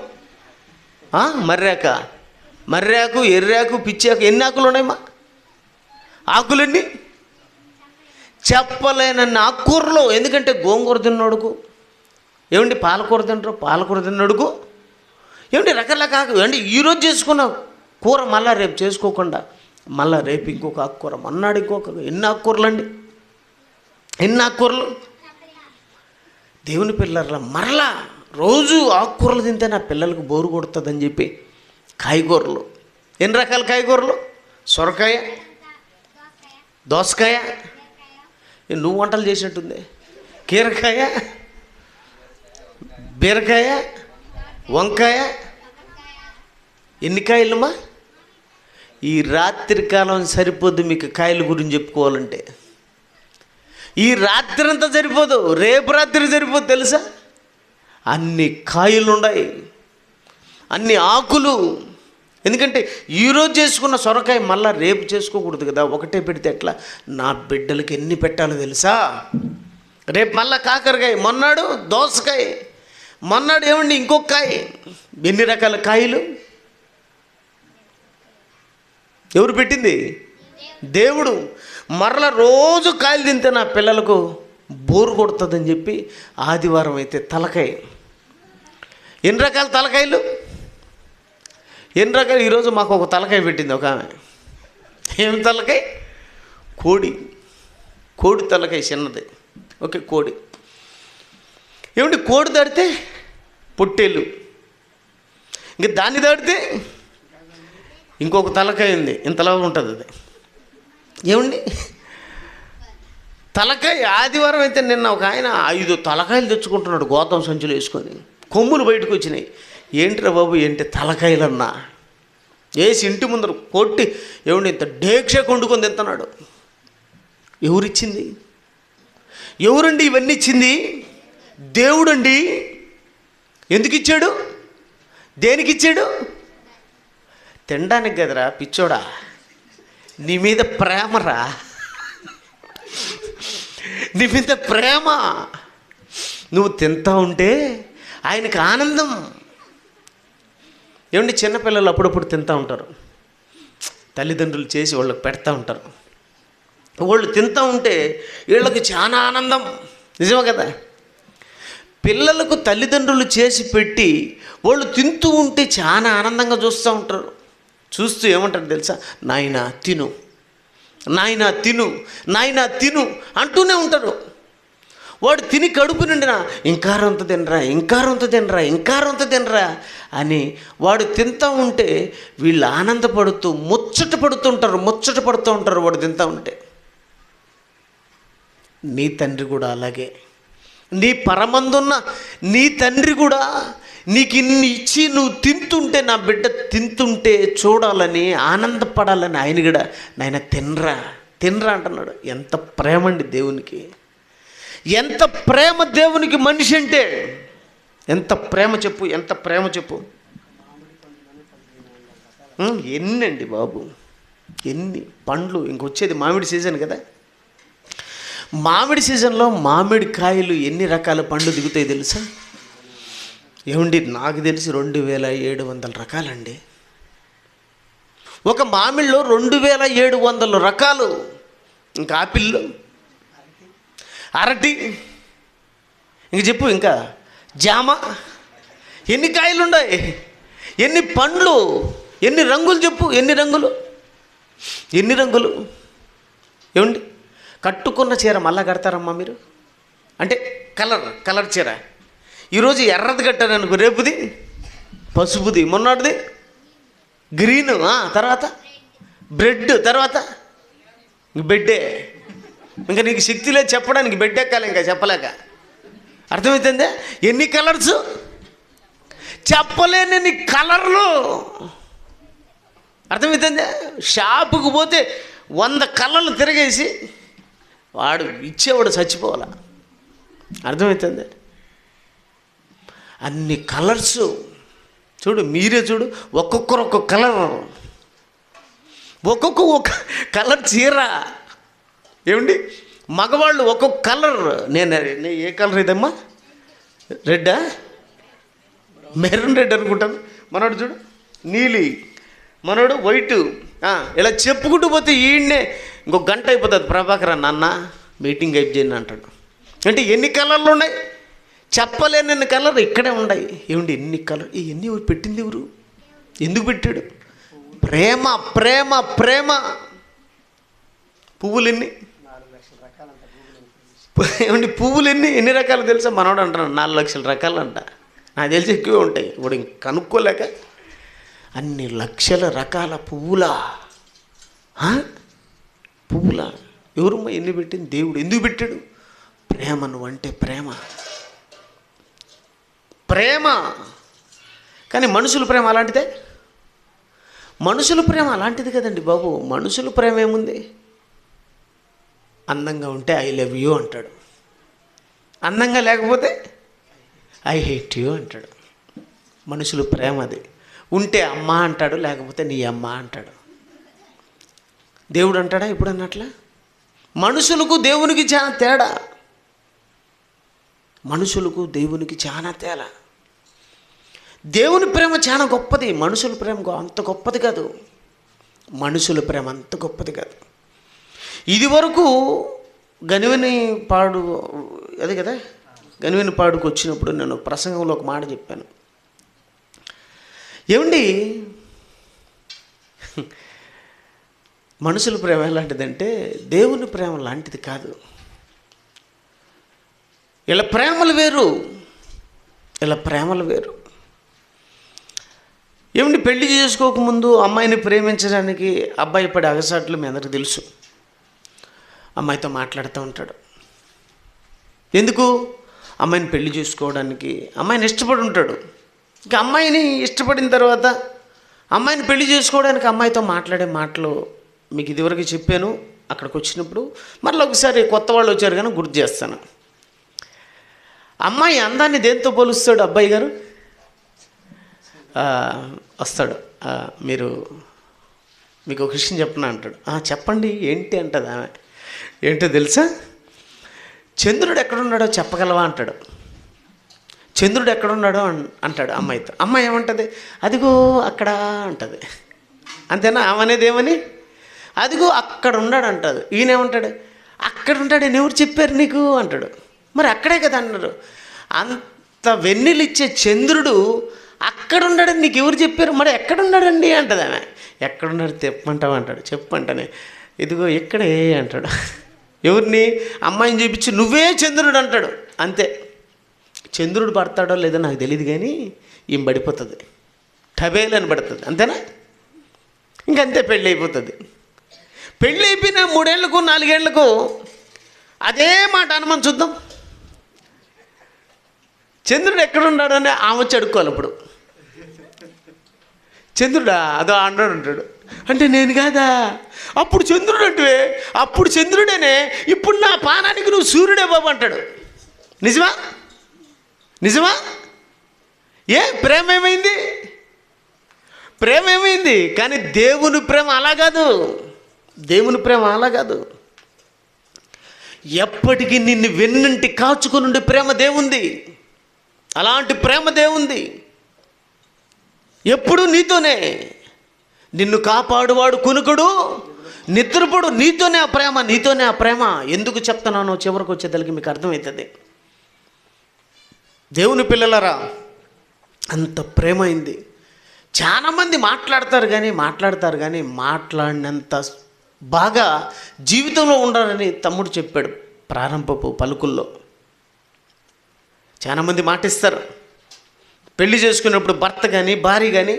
S8: మర్రాకు, ఎర్రాకు, పిచ్చాకు. ఎన్ని ఆకులు ఉన్నాయమ్మా? ఆకులన్నీ చెప్పలేనన్ని ఆకుకూరలు. ఎందుకంటే గోంగూర తిన్నోడుకు ఏమండి, పాలకూర తింటారు, పాలకూర తిన్నోడుకు ఏమండి రకరకాల ఆకు. ఏమండి ఈరోజు చేసుకున్న కూర మళ్ళీ రేపు చేసుకోకుండా మళ్ళీ రేపు ఇంకొక ఆకుకూర, మన్నాడు ఇంకొక. ఎన్ని ఆకుకూరలు అండి, ఎన్ని ఆకుకూరలు. దేవుని పిల్లల మరలా రోజు ఆకుకూరలు తింటే నా పిల్లలకు బోరు కొడుతుందని చెప్పి కాయగూరలు. ఎన్ని రకాల కాయగూరలు? సొరకాయ, దోసకాయ, నువ్వు వంటలు చేసినట్టుంది, కీరకాయ, బీరకాయ, వంకాయ. ఎన్ని కాయలమ్మా? ఈ రాత్రి కాలం సరిపోద్దు మీకు కాయల గురించి చెప్పుకోవాలంటే. ఈ రాత్రి అంతా సరిపోదు, రేపు రాత్రి సరిపోదు తెలుసా? అన్ని కాయలు ఉన్నాయి, అన్ని ఆకులు. ఎందుకంటే ఈరోజు చేసుకున్న సొరకాయ మళ్ళీ రేపు చేసుకోకూడదు కదా, ఒకటే పెడితే ఎట్లా? నా బిడ్డలకి ఎన్ని పెట్టాలో తెలుసా? రేపు మళ్ళీ కాకరకాయ, మొన్నాడు దోసకాయ, మొన్నాడు ఏమండి ఇంకొక కాయ. ఎన్ని రకాల కాయలు ఎవరు పెట్టింది? దేవుడు. మరలా రోజు కాయలు తింటే నా పిల్లలకు బోరు కొడుతుందని చెప్పి ఆదివారం అయితే తలకాయ. ఎన్ని రకాల తలకాయలు? ఎన్ని రకాలు? ఈరోజు మాకు ఒక తలకాయ పెట్టింది ఒక ఆమె. ఏం తలకాయ? కోడి తలకాయ చిన్నది. ఓకే, కోడి. ఏమిటి? కోడి దాడితే పొట్టేళ్ళు, ఇంక దాన్ని దాడితే ఇంకొక తలకాయ ఉంది, ఇంతలా ఉంటుంది అది. ఏమండి తలకాయ. ఆదివారం అయితే నిన్న ఒక ఆయన 5 తలకాయలు తెచ్చుకుంటున్నాడు గోతం సంచులు వేసుకొని. కొమ్ములు బయటకు వచ్చినాయి. ఏంటిరా బాబు, ఏంటి తలకాయలన్నా వేసి ఇంటి ముందర కొట్టి ఏమండి ఇంత డేక్ష కొండుకొని తింటున్నాడు. ఎవరిచ్చింది? ఎవరండి ఇవన్నీ ఇచ్చింది? దేవుడండి. ఎందుకు ఇచ్చాడు? దేనికి ఇచ్చాడు? తినడానికి కదరా పిచ్చోడా, నీ మీద ప్రేమరా, నీ మీద ప్రేమ. నువ్వు తింటా ఉంటే ఆయనకు ఆనందం. ఏమండి చిన్నపిల్లలు అప్పుడప్పుడు తింటూ ఉంటారు, తల్లిదండ్రులు చేసి వాళ్ళకి పెడతా ఉంటారు. వాళ్ళు తింటూ ఉంటే వీళ్ళకి చాలా ఆనందం. నిజమే కదా? పిల్లలకు తల్లిదండ్రులు చేసి పెట్టి వాళ్ళు తింటూ ఉంటే చాలా ఆనందంగా చూస్తూ ఉంటారు. చూస్తూ ఏమంటారు తెలుసా? నాయనా తిను, నాయనా తిను, నాయనా తిను అంటూనే ఉంటారు. వాడు తిని కడుపు నిండినా ఇంకా రొంత తినరా, ఇంకా రొంత తినరా, ఇంకా రొంత తినరా అని వాడు తింటూ ఉంటే వీళ్ళు ఆనందపడుతూ ముచ్చట పడుతూ ఉంటారు వాడు తింటూ ఉంటే. నీ తండ్రి కూడా అలాగే. నీ పరమందున్న నీ తండ్రి కూడా నీకు ఇన్ని ఇచ్చి నువ్వు తింటుంటే, నా బిడ్డ తింటుంటే చూడాలని ఆనందపడాలని ఆయన కూడా నాయన తినరా తినరా అంటున్నాడు. ఎంత ప్రేమ అండి దేవునికి, ఎంత ప్రేమ దేవునికి మనిషి అంటే. ఎంత ప్రేమ చెప్పు, ఎంత ప్రేమ చెప్పు. ఎన్నండి బాబు, ఎన్ని పండ్లు. ఇంకొచ్చేది మామిడి సీజన్ కదా. మామిడి సీజన్లో మామిడి కాయలు ఎన్ని రకాల పండ్లు దిగుతాయి తెలుసా? ఏమండి నాకు తెలిసి 2700 రకాలండి. ఒక మామిడిలో 2700 రకాలు. ఇంకా ఆపిల్లు, అరటి, ఇంక చెప్పు, ఇంకా జామ, ఎన్ని కాయలు ఉన్నాయి, ఎన్ని పండ్లు, ఎన్ని రంగులు చెప్పు, ఎన్ని రంగులు, ఎన్ని రంగులు. ఏమండి, కట్టుకున్న చీర మళ్ళా కడతారమ్మా మీరు? అంటే కలర్ చీర. ఈరోజు ఎర్రది కట్టాను అనుకో, రేపుది పసుపుది, మొన్నటిది గ్రీను, తర్వాత బ్రెడ్, తర్వాత బెడ్డే. ఇంకా నీకు శక్తి లేదు చెప్పడానికి, బెడ్ ఎక్కాలి ఇంకా చెప్పలేక. అర్థమవుతుందే? ఎన్ని కలర్స్, చెప్పలేని కలర్లు. అర్థమవుతుందే? షాపుకు పోతే 100 కలర్లు తిరిగేసి వాడు ఇచ్చేవాడు చచ్చిపోవాలా. అర్థమవుతుంది? అన్ని కలర్స్ చూడు, మీరే చూడు, ఒక్కొక్కరు ఒక్కొక్క కలర్, ఒక్కొక్క కలర్ చీర. ఏమండి, మగవాళ్ళు ఒక్కొక్క కలర్. నేను ఏ కలర్ ఇదమ్మా? రెడ్డా, మెరూన్ రెడ్ అనుకుంటాను. మనోడు చూడు నీలి, మనోడు వైటు. ఇలా చెప్పుకుంటూ పోతే ఈయన్నే ఇంకొక గంట అయిపోతుంది. ప్రభాకర్ నాన్న మీటింగ్ అయిపోయింది అంటాడు. అంటే ఎన్ని కలర్లు ఉన్నాయి, చెప్పలేని కలర్ ఇక్కడే ఉన్నాయి. ఏమండి, ఎన్ని కలర్, ఎన్ని ఎవరు పెట్టింది, ఎవరు ఎందుకు పెట్టాడు? ప్రేమ, ప్రేమ, ప్రేమ. పువ్వులు ఎన్ని, ఏమండి పువ్వులు ఎన్ని రకాలు తెలుసా? మనోడు అంటాను 4 లక్షల రకాలు అంట. నాకు తెలిసి ఎక్కువే ఉంటాయి. ఇప్పుడు ఇంక కనుక్కోలేక అన్ని లక్షల రకాల పువ్వులా, పువ్వులా. ఎవరమ్మా ఎన్ని పెట్టింది? దేవుడు. ఎందుకు పెట్టాడు? ప్రేమ. నువ్వంటే ప్రేమ, ప్రేమ. కానీ మనుషుల ప్రేమ అలాంటిదే? మనుషుల ప్రేమ అలాంటిది కదండి బాబు. మనుషుల ప్రేమ ఏముంది? అందంగా ఉంటే ఐ లవ్ యూ అంటాడు, అందంగా లేకపోతే ఐ హేట్ యూ అంటాడు. మనుషుల ప్రేమ అది. ఉంటే అమ్మ అంటాడు, లేకపోతే నీ అమ్మ అంటాడు. దేవుడు అంటాడా ఇప్పుడు అన్నట్లా? మనుషులకు దేవునికి చాలా తేడా. మనుషులకు దేవునికి చాలా తేడా. దేవుని ప్రేమ చాలా గొప్పది, మనుషుల ప్రేమ అంత గొప్పది కాదు. మనుషుల ప్రేమ అంత గొప్పది కాదు. ఇది వరకు గనివిని పాడు, అది కదా, గనివిని పాడుకు వచ్చినప్పుడు నేను ప్రసంగంలో ఒక మాట చెప్పాను. ఏమండి, మనుషుల ప్రేమ ఎలాంటిదంటే దేవుని ప్రేమ లాంటిది కాదు. ఇలా ప్రేమలు వేరు, ఇలా ప్రేమలు వేరు. ఏమండి, పెళ్లి చేసుకోకముందు అమ్మాయిని ప్రేమించడానికి అబ్బాయి పడే అగసాట్లు మీ అందరికీ తెలుసు. అమ్మాయితో మాట్లాడుతూ ఉంటాడు. ఎందుకు? అమ్మాయిని పెళ్లి చేసుకోవడానికి. అమ్మాయిని ఇష్టపడి ఉంటాడు. ఇక అమ్మాయిని ఇష్టపడిన తర్వాత అమ్మాయిని పెళ్లి చేసుకోవడానికి అమ్మాయితో మాట్లాడే మాటలు మీకు ఇదివరకు చెప్పాను. అక్కడికి వచ్చినప్పుడు మరలా ఒకసారి కొత్త వాళ్ళు వచ్చారు కానీ గుర్తు చేస్తాను. అమ్మాయి అందాన్ని దేంతో పోలుస్తాడు అబ్బాయి గారు? వస్తాడు, మీకు ఒక విషయం చెప్పనా అంటాడు. చెప్పండి ఏంటి అంటది ఆమె. ఏంటో తెలుసా? చంద్రుడు ఎక్కడున్నాడో చెప్పగలవా అంటాడు. చంద్రుడు ఎక్కడున్నాడో అంటాడు అమ్మాయితో. అమ్మాయి ఏమంటుంది? అదిగో అక్కడ అంటది. అంతేనా? ఆమె అనేది ఏమని? అదిగో అక్కడ ఉన్నాడు అంటాడు. ఈయనేమంటాడు? అక్కడ ఉంటాడని ఎవరు చెప్పారు నీకు అంటాడు. మరి అక్కడే కదా అన్నారు. అంత వెన్నెలిచ్చే చంద్రుడు అక్కడ ఉన్నాడని నీకు ఎవరు చెప్పారు? మరి ఎక్కడున్నాడండి అంటది ఆమె. ఎక్కడున్నాడు చెప్పమంటావు అంటాడు. చెప్పంటనే ఇదిగో ఇక్కడే అంటాడు. ఎవరిని? అమ్మాయిని చూపించి నువ్వే చంద్రుడు అంటాడు. అంతే. చంద్రుడు పడతాడో లేదో నాకు తెలియదు కానీ ఈమె పడిపోతుంది, టబేలని పడుతుంది. అంతేనా? ఇంకంతే, పెళ్ళి అయిపోతుంది. పెళ్ళి అయిపోయిన 3 ఏళ్ళకు 4 ఏళ్ళకు అదే మాట అనుమని చూద్దాం. చంద్రుడు ఎక్కడున్నాడు అని ఆమె వచ్చి అడుక్కోవాలి. ఇప్పుడు చంద్రుడా అదో అన్నాడు అంటాడు. అంటే నేను కాదా? అప్పుడు చంద్రుడు అంటే అప్పుడు చంద్రుడేనే, ఇప్పుడు నా పానానికి నువ్వు సూర్యుడే బాబు అంటాడు. నిజమా? నిజమా? ప్రేమ ఏమైంది? ప్రేమ ఏమైంది? కానీ దేవుని ప్రేమ అలా కాదు. దేవుని ప్రేమ అలా కాదు. ఎప్పటికీ నిన్ను వెన్నంటి కాచుకుని ఉండే ప్రేమ దేవుంది. అలాంటి ప్రేమ దేవుంది. ఎప్పుడు నీతోనే. నిన్ను కాపాడువాడు కునుకుడు నిద్రపడు. నీతోనే ఆ ప్రేమ, నీతోనే ఆ ప్రేమ. ఎందుకు చెప్తున్నానో చివరికి వచ్చేదానికి మీకు అర్థమవుతుంది. దేవుని పిల్లలరా, అంత ప్రేమ అయింది. చాలామంది మాట్లాడతారు కానీ మాట్లాడినంత బాగా జీవితంలో ఉండాలని తమ్ముడు చెప్పాడు ప్రారంభపు పలుకుల్లో. చాలామంది మాటిస్తారు. పెళ్లి చేసుకున్నప్పుడు భర్త కానీ భార్య కానీ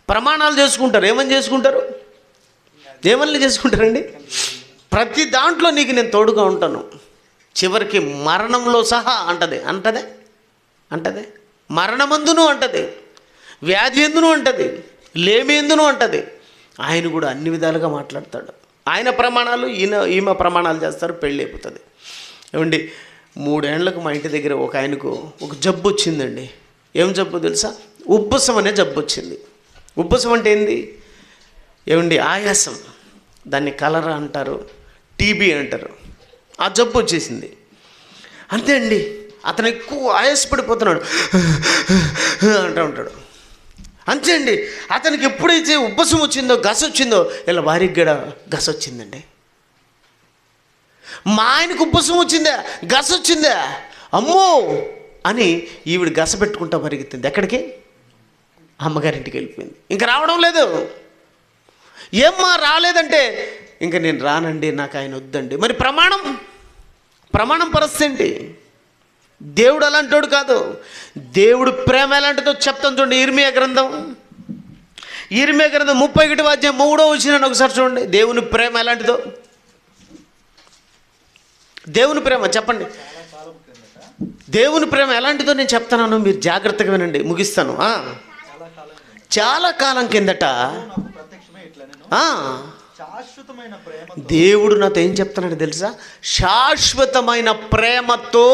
S8: ప్రమాణాలు చేసుకుంటారు. ఏమని చేసుకుంటారు? ఏమని చేసుకుంటారండి? ప్రతి దాంట్లో నీకు నేను తోడుగా ఉంటాను, చివరికి మరణంలో సహా అంటదే మరణమందును అంటది, వ్యాధి ఎందును అంటది, లేమి ఎందును అంటది. ఆయన కూడా అన్ని విధాలుగా మాట్లాడతాడు. ఆయన ప్రమాణాలు ఈమె ప్రమాణాలు చేస్తారు, పెళ్ళి అయిపోతుంది. ఏమండి 3 ఏళ్లకు మా ఇంటి దగ్గర ఒక ఆయనకు ఒక జబ్బు వచ్చిందండి. ఏం జబ్బు తెలుసా? ఉబ్బసం అనే జబ్బు వచ్చింది. ఉబ్బసం అంటే ఏంది? ఏమండి ఆయాసం, దాన్ని కలరా అంటారు, టీబీ అంటారు. ఆ జబ్బు వచ్చేసింది. అంతే అండి, అతను ఎక్కువ ఆయాసపడిపోతున్నాడు అంటూ ఉంటాడు. అంతే అండి, అతనికి ఎప్పుడైతే ఉబ్బసం వచ్చిందో, గస వచ్చిందో, ఇలా భార్యకి కూడా గస వచ్చిందండి. మా ఆయనకు ఉబ్బసం వచ్చిందా, గస వచ్చిందా, అమ్మో అని ఈవిడ గస పెట్టుకుంటా పరిగెత్తింది. ఎక్కడికి? అమ్మగారింటికి వెళ్ళిపోయింది. ఇంకా రావడం లేదు. ఏమ్మా రాలేదంటే, ఇంకా నేను రానండి, నాకు ఆయన వద్దండి. మరి ప్రమాణం పరిస్థితి ఏంటి? దేవుడు అలాంటోడు కాదు. దేవుడు ప్రేమ ఎలాంటిదో చెప్తాను చూడండి. ఇర్మియా గ్రంథం 31వ అధ్యాయం 3వ వచనం ఒకసారి చూడండి. దేవుని ప్రేమ ఎలాంటిదో. దేవుని ప్రేమ చెప్పండి. దేవుని ప్రేమ ఎలాంటిదో నేను చెప్తాను, మీరు జాగ్రత్తగా వినండి, ముగిస్తాను. చాలా కాలం కిందట దేవుడు నాతో ఏం చెప్తున్నాడు తెలుసా? శాశ్వతమైన ప్రేమతో,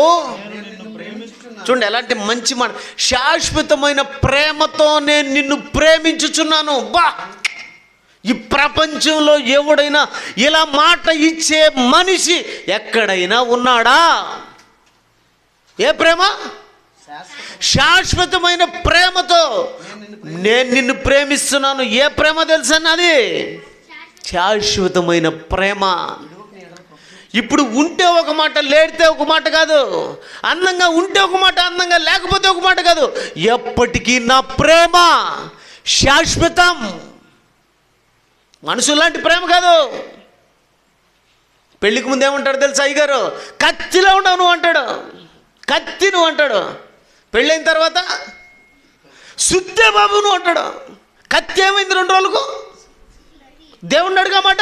S8: చూడండి ఎలాంటి మంచి మాట, శాశ్వతమైన ప్రేమతో నేను నిన్ను ప్రేమించుచున్నాను. బా, ఈ ప్రపంచంలో ఎవడైనా ఇలా మాట ఇచ్చే మనిషి ఎక్కడైనా ఉన్నాడా? ఏ ప్రేమ? శాశ్వతమైన ప్రేమతో నేను నిన్ను ప్రేమిస్తున్నాను. ఏ ప్రేమ తెలుసా? అది శాశ్వతమైన ప్రేమ. ఇప్పుడు ఉంటే ఒక మాట, లేడితే ఒక మాట కాదు. అందంగా ఉంటే ఒక మాట, అందంగా లేకపోతే ఒక మాట కాదు. ఎప్పటికీ నా ప్రేమ శాశ్వతం. మనుషులాంటి ప్రేమ కాదు. పెళ్ళికి ముందు ఏమంటాడు తెలుసా అయ్యగారు? కత్తిలో ఉండవు నువ్వు అంటాడు, కత్తి నువ్వు అంటాడు. పెళ్ళైన తర్వాత శుద్ధే బాబు నువ్వు అంటాడు. కత్తి ఏమైంది 2 రోజులకు? దేవుణ్ణి అడుగమాట,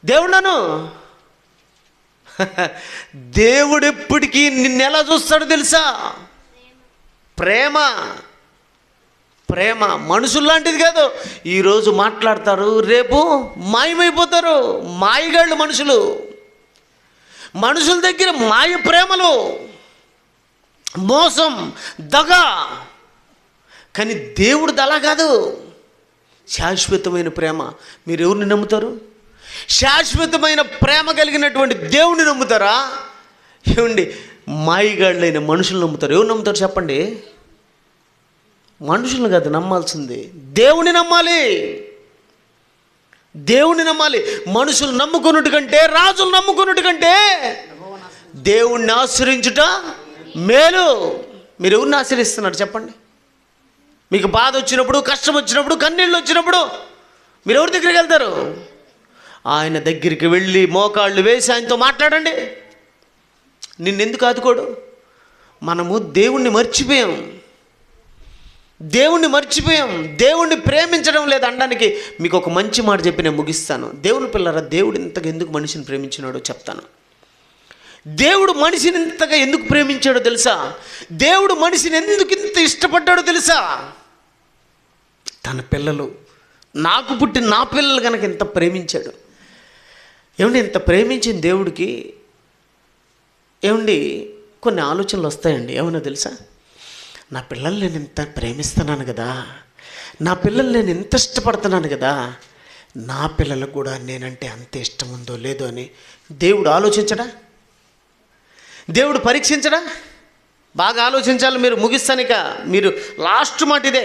S8: దేవుణ్ణను. దేవుడు ఎప్పటికీ నిన్ను ఎలా చూస్తాడు తెలుసా? ప్రేమ. మనుషుల్లాంటిది కాదు. ఈరోజు మాట్లాడతారు, రేపు మాయమైపోతారు. మాయగాళ్ళు మనుషుల దగ్గర మాయ ప్రేమలు, మోసం, దగ. కానీ దేవుడిది అలా కాదు. శాశ్వతమైన ప్రేమ. మీరు ఎవరిని నమ్ముతారు? శాశ్వతమైన ప్రేమ కలిగినటువంటి దేవుణ్ణి నమ్ముతారా? ఏమండి మాయగాళ్ళైన మనుషులు నమ్ముతారు. ఎవరు నమ్ముతారు చెప్పండి? మనుషులను కాదు నమ్మాల్సింది, దేవుని నమ్మాలి. మనుషులు నమ్ముకున్నట్టు కంటే, రాజులు నమ్ముకున్నట్టు కంటే దేవుణ్ణి ఆశ్రయించుట మేలు. మీరు ఎవరిని ఆశ్రయిస్తున్నారు చెప్పండి? మీకు బాధ వచ్చినప్పుడు, కష్టం వచ్చినప్పుడు, కన్నీళ్ళు వచ్చినప్పుడు మీరు ఎవరి దగ్గరికి వెళ్తారు? ఆయన దగ్గరికి వెళ్ళి మోకాళ్ళు వేసి ఆయనతో మాట్లాడండి. నిన్నెందుకు ఆదుకోడు? మనము దేవుణ్ణి మర్చిపోయాం. దేవుణ్ణి ప్రేమించడం లేదు అనడానికి మీకు ఒక మంచి మాట చెప్పి నేను ముగిస్తాను. దేవుని పిల్లరా, దేవుడు ఇంతగా ఎందుకు మనిషిని ప్రేమించినాడో చెప్తాను. దేవుడు మనిషిని ఇంతగా ఎందుకు ప్రేమించాడో తెలుసా? దేవుడు మనిషిని ఎందుకు ఇంత ఇష్టపడ్డాడో తెలుసా? తన పిల్లలు, నాకు పుట్టిన నా పిల్లలు కనుక ఎంత ప్రేమించాడు. ఏమండి ఇంత ప్రేమించిన దేవుడికి ఏమండి కొన్ని ఆలోచనలు వస్తాయండి. ఏమన్నా తెలుసా? నా పిల్లలు నేను ఇంత ప్రేమిస్తున్నాను కదా, నా పిల్లలు నేను ఎంత ఇష్టపడుతున్నాను కదా, నా పిల్లలకు కూడా నేనంటే అంత ఇష్టం ఉందో లేదో అని దేవుడు ఆలోచించడా? దేవుడు పరీక్షించడా? బాగా ఆలోచించాలి. మీరు ముగిస్తానిక, మీరు లాస్ట్ మాట ఇదే.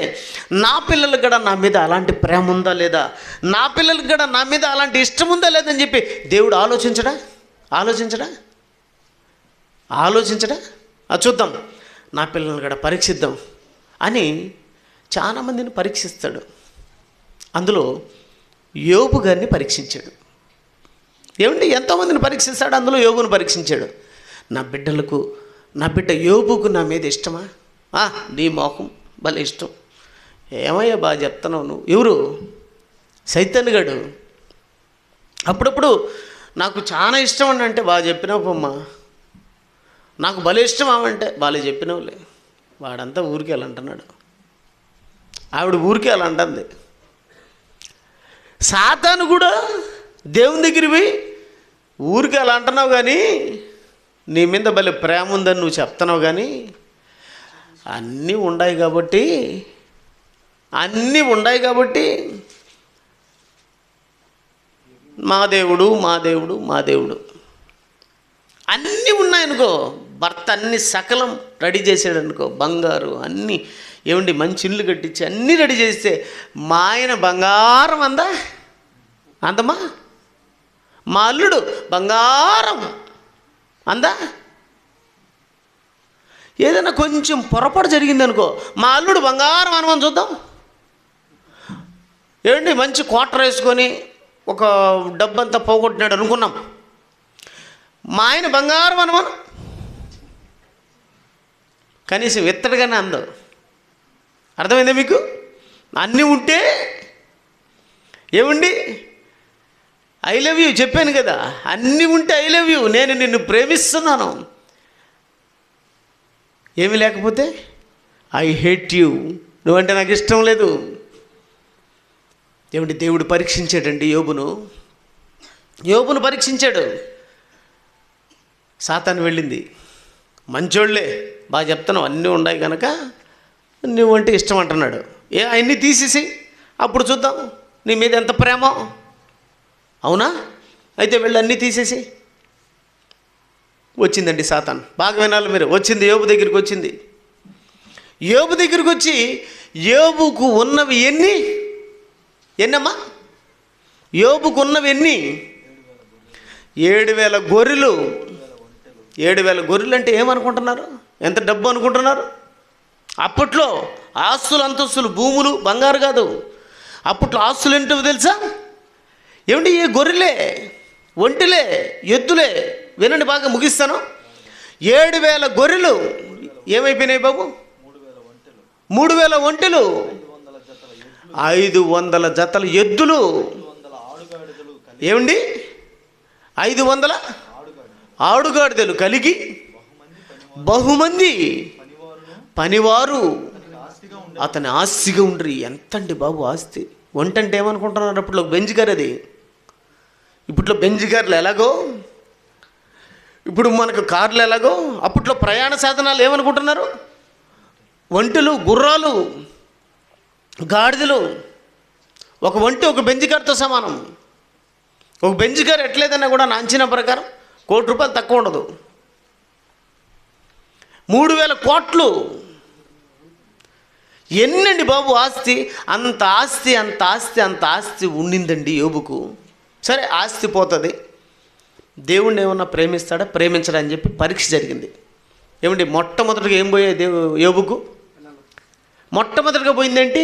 S8: నా పిల్లలకు కూడా నా మీద అలాంటి ప్రేమ ఉందా లేదా, నా పిల్లలకు కూడా నా మీద అలాంటి ఇష్టం ఉందా లేదని చెప్పి దేవుడు ఆలోచించడా? చూద్దాం, నా పిల్లల్ని కూడా పరీక్షిద్దాం అని చాలామందిని పరీక్షిస్తాడు. అందులో యోబు గారిని పరీక్షించాడు. ఏమంటే ఎంతోమందిని పరీక్షిస్తాడు, అందులో యోబుని పరీక్షించాడు. నా బిడ్డ యోబుకు నా మీద ఇష్టమా? నీ మోహం భలే ఇష్టం. ఏమయ్యా బాగా చెప్తున్నావు నువ్వు? ఎవరు? సైతాన్ గాడు. అప్పుడప్పుడు నాకు చాలా ఇష్టం అని అంటే, బాగా చెప్పినావు అమ్మా, నాకు భలే ఇష్టం ఆమంటే, బాగా చెప్పినావులే. వాడంతా ఊరికి వెళ్ళంటున్నాడు, ఆవిడ ఊరికి వెళ్ళంటుంది. సాతాను కూడా దేవుని దగ్గరికి పోయి ఊరికి అలా అంటున్నావు కానీ నీ మీద భలే ప్రేమ ఉందని నువ్వు చెప్తున్నావు కానీ అన్నీ ఉన్నాయి కాబట్టి మా దేవుడు అన్నీ ఉన్నాయనుకో, భర్త అన్ని సకలం రెడీ చేసాడు అనుకో, బంగారు అన్నీ ఏమండి మంచి ఇల్లు కట్టించి అన్నీ రెడీ చేస్తే మా ఆయన బంగారం అందమా? మా అల్లుడు బంగారం అందా? ఏదైనా కొంచెం పొరపాటు జరిగిందనుకో, మా అల్లుడు బంగారం అనమని చూద్దాం. ఏమండి మంచి క్వార్టర్ వేసుకొని ఒక డబ్బంతా పోగొట్టినాడు అనుకున్నాం, మా ఆయన బంగారం అనమను. కనీసం ఎత్తడిగానే అందం. అర్థమైందా మీకు? అన్నీ ఉంటే ఏమండి ఐ లవ్ యూ చెప్పాను కదా, అన్నీ ఉంటే ఐ లవ్ యూ, నేను నిన్ను ప్రేమిస్తున్నాను. ఏమీ లేకపోతే ఐ హేట్ యూ, నువ్వంటే నాకు ఇష్టం లేదు. ఏమంటే దేవుడు పరీక్షించాడండి యోబును పరీక్షించాడు. సాతాను వెళ్ళింది, మంచోళ్ళే బాగా చెప్తున్నావు, అన్నీ ఉన్నాయి కనుక నువ్వంటే ఇష్టం అంటున్నాడు. అవన్నీ తీసేసి అప్పుడు చూద్దాం నీ మీద ఎంత ప్రేమ. అవునా? అయితే వెళ్ళి అన్నీ తీసేసి వచ్చిందండి సాతాను. బాగా వినాలి మీరు. వచ్చింది యోబు దగ్గరికి వచ్చింది. యోబు దగ్గరికి వచ్చి యోబుకు ఉన్నవి ఎన్నమ్మా? యోబుకు ఉన్నవి ఎన్ని? 7,000 గొర్రెలు. 7,000 గొర్రెలు అంటే ఏమనుకుంటున్నారు? ఎంత డబ్బు అనుకుంటున్నారు? అప్పట్లో ఆస్తులు, అంతస్తులు, భూములు, బంగారు కాదు. అప్పట్లో ఆస్తులు ఏంటో తెలుసా? ఏమిటి? ఏ గొర్రెలే, ఒంటిలే, ఎద్దులే. వినండి, బాగా ముగిస్తాను. 7,000 గొర్రెలు ఏమైపోయినాయి బాబు? 3,000 ఒంటెలు, 500 జతల ఎద్దులు. ఏమండి? 500 ఆడుగాడిదలు కలిగి బహుమంది పనివారు అతని ఆస్తిగా ఉండ్రి. ఎంతండి బాబు ఆస్తి? ఒంట అంటే ఏమనుకుంటున్నారు? అప్పట్లో బెంజ్ కార్ అది. ఇప్పట్లో బెంజ్ కార్లు ఎలాగో, ఇప్పుడు మనకు కార్లు ఎలాగో, అప్పట్లో ప్రయాణ సాధనాలు ఏమనుకుంటున్నారు? ఒంటెలు, గుర్రాలు, గాడిదలు. ఒక ఒంటె ఒక బెంజ్ కార్తో సమానం. ఒక బెంజ్ కార్ ఎట్లేదన్నా కూడా నా అంచనా ప్రకారం ₹1 కోటి తక్కువ ఉండదు. 3,000 కోట్లు. ఎన్నండి బాబు ఆస్తి? అంత ఆస్తి ఉండిందండి యోబుకు. సరే, ఆస్తి పోతుంది, దేవుణ్ణి ఏమన్నా ప్రేమిస్తాడా ప్రేమించడా అని చెప్పి పరీక్ష జరిగింది. ఏమండి? మొట్టమొదటిగా ఏం పోయాయి యోబుకు? మొట్టమొదటిగా పోయిందేంటి?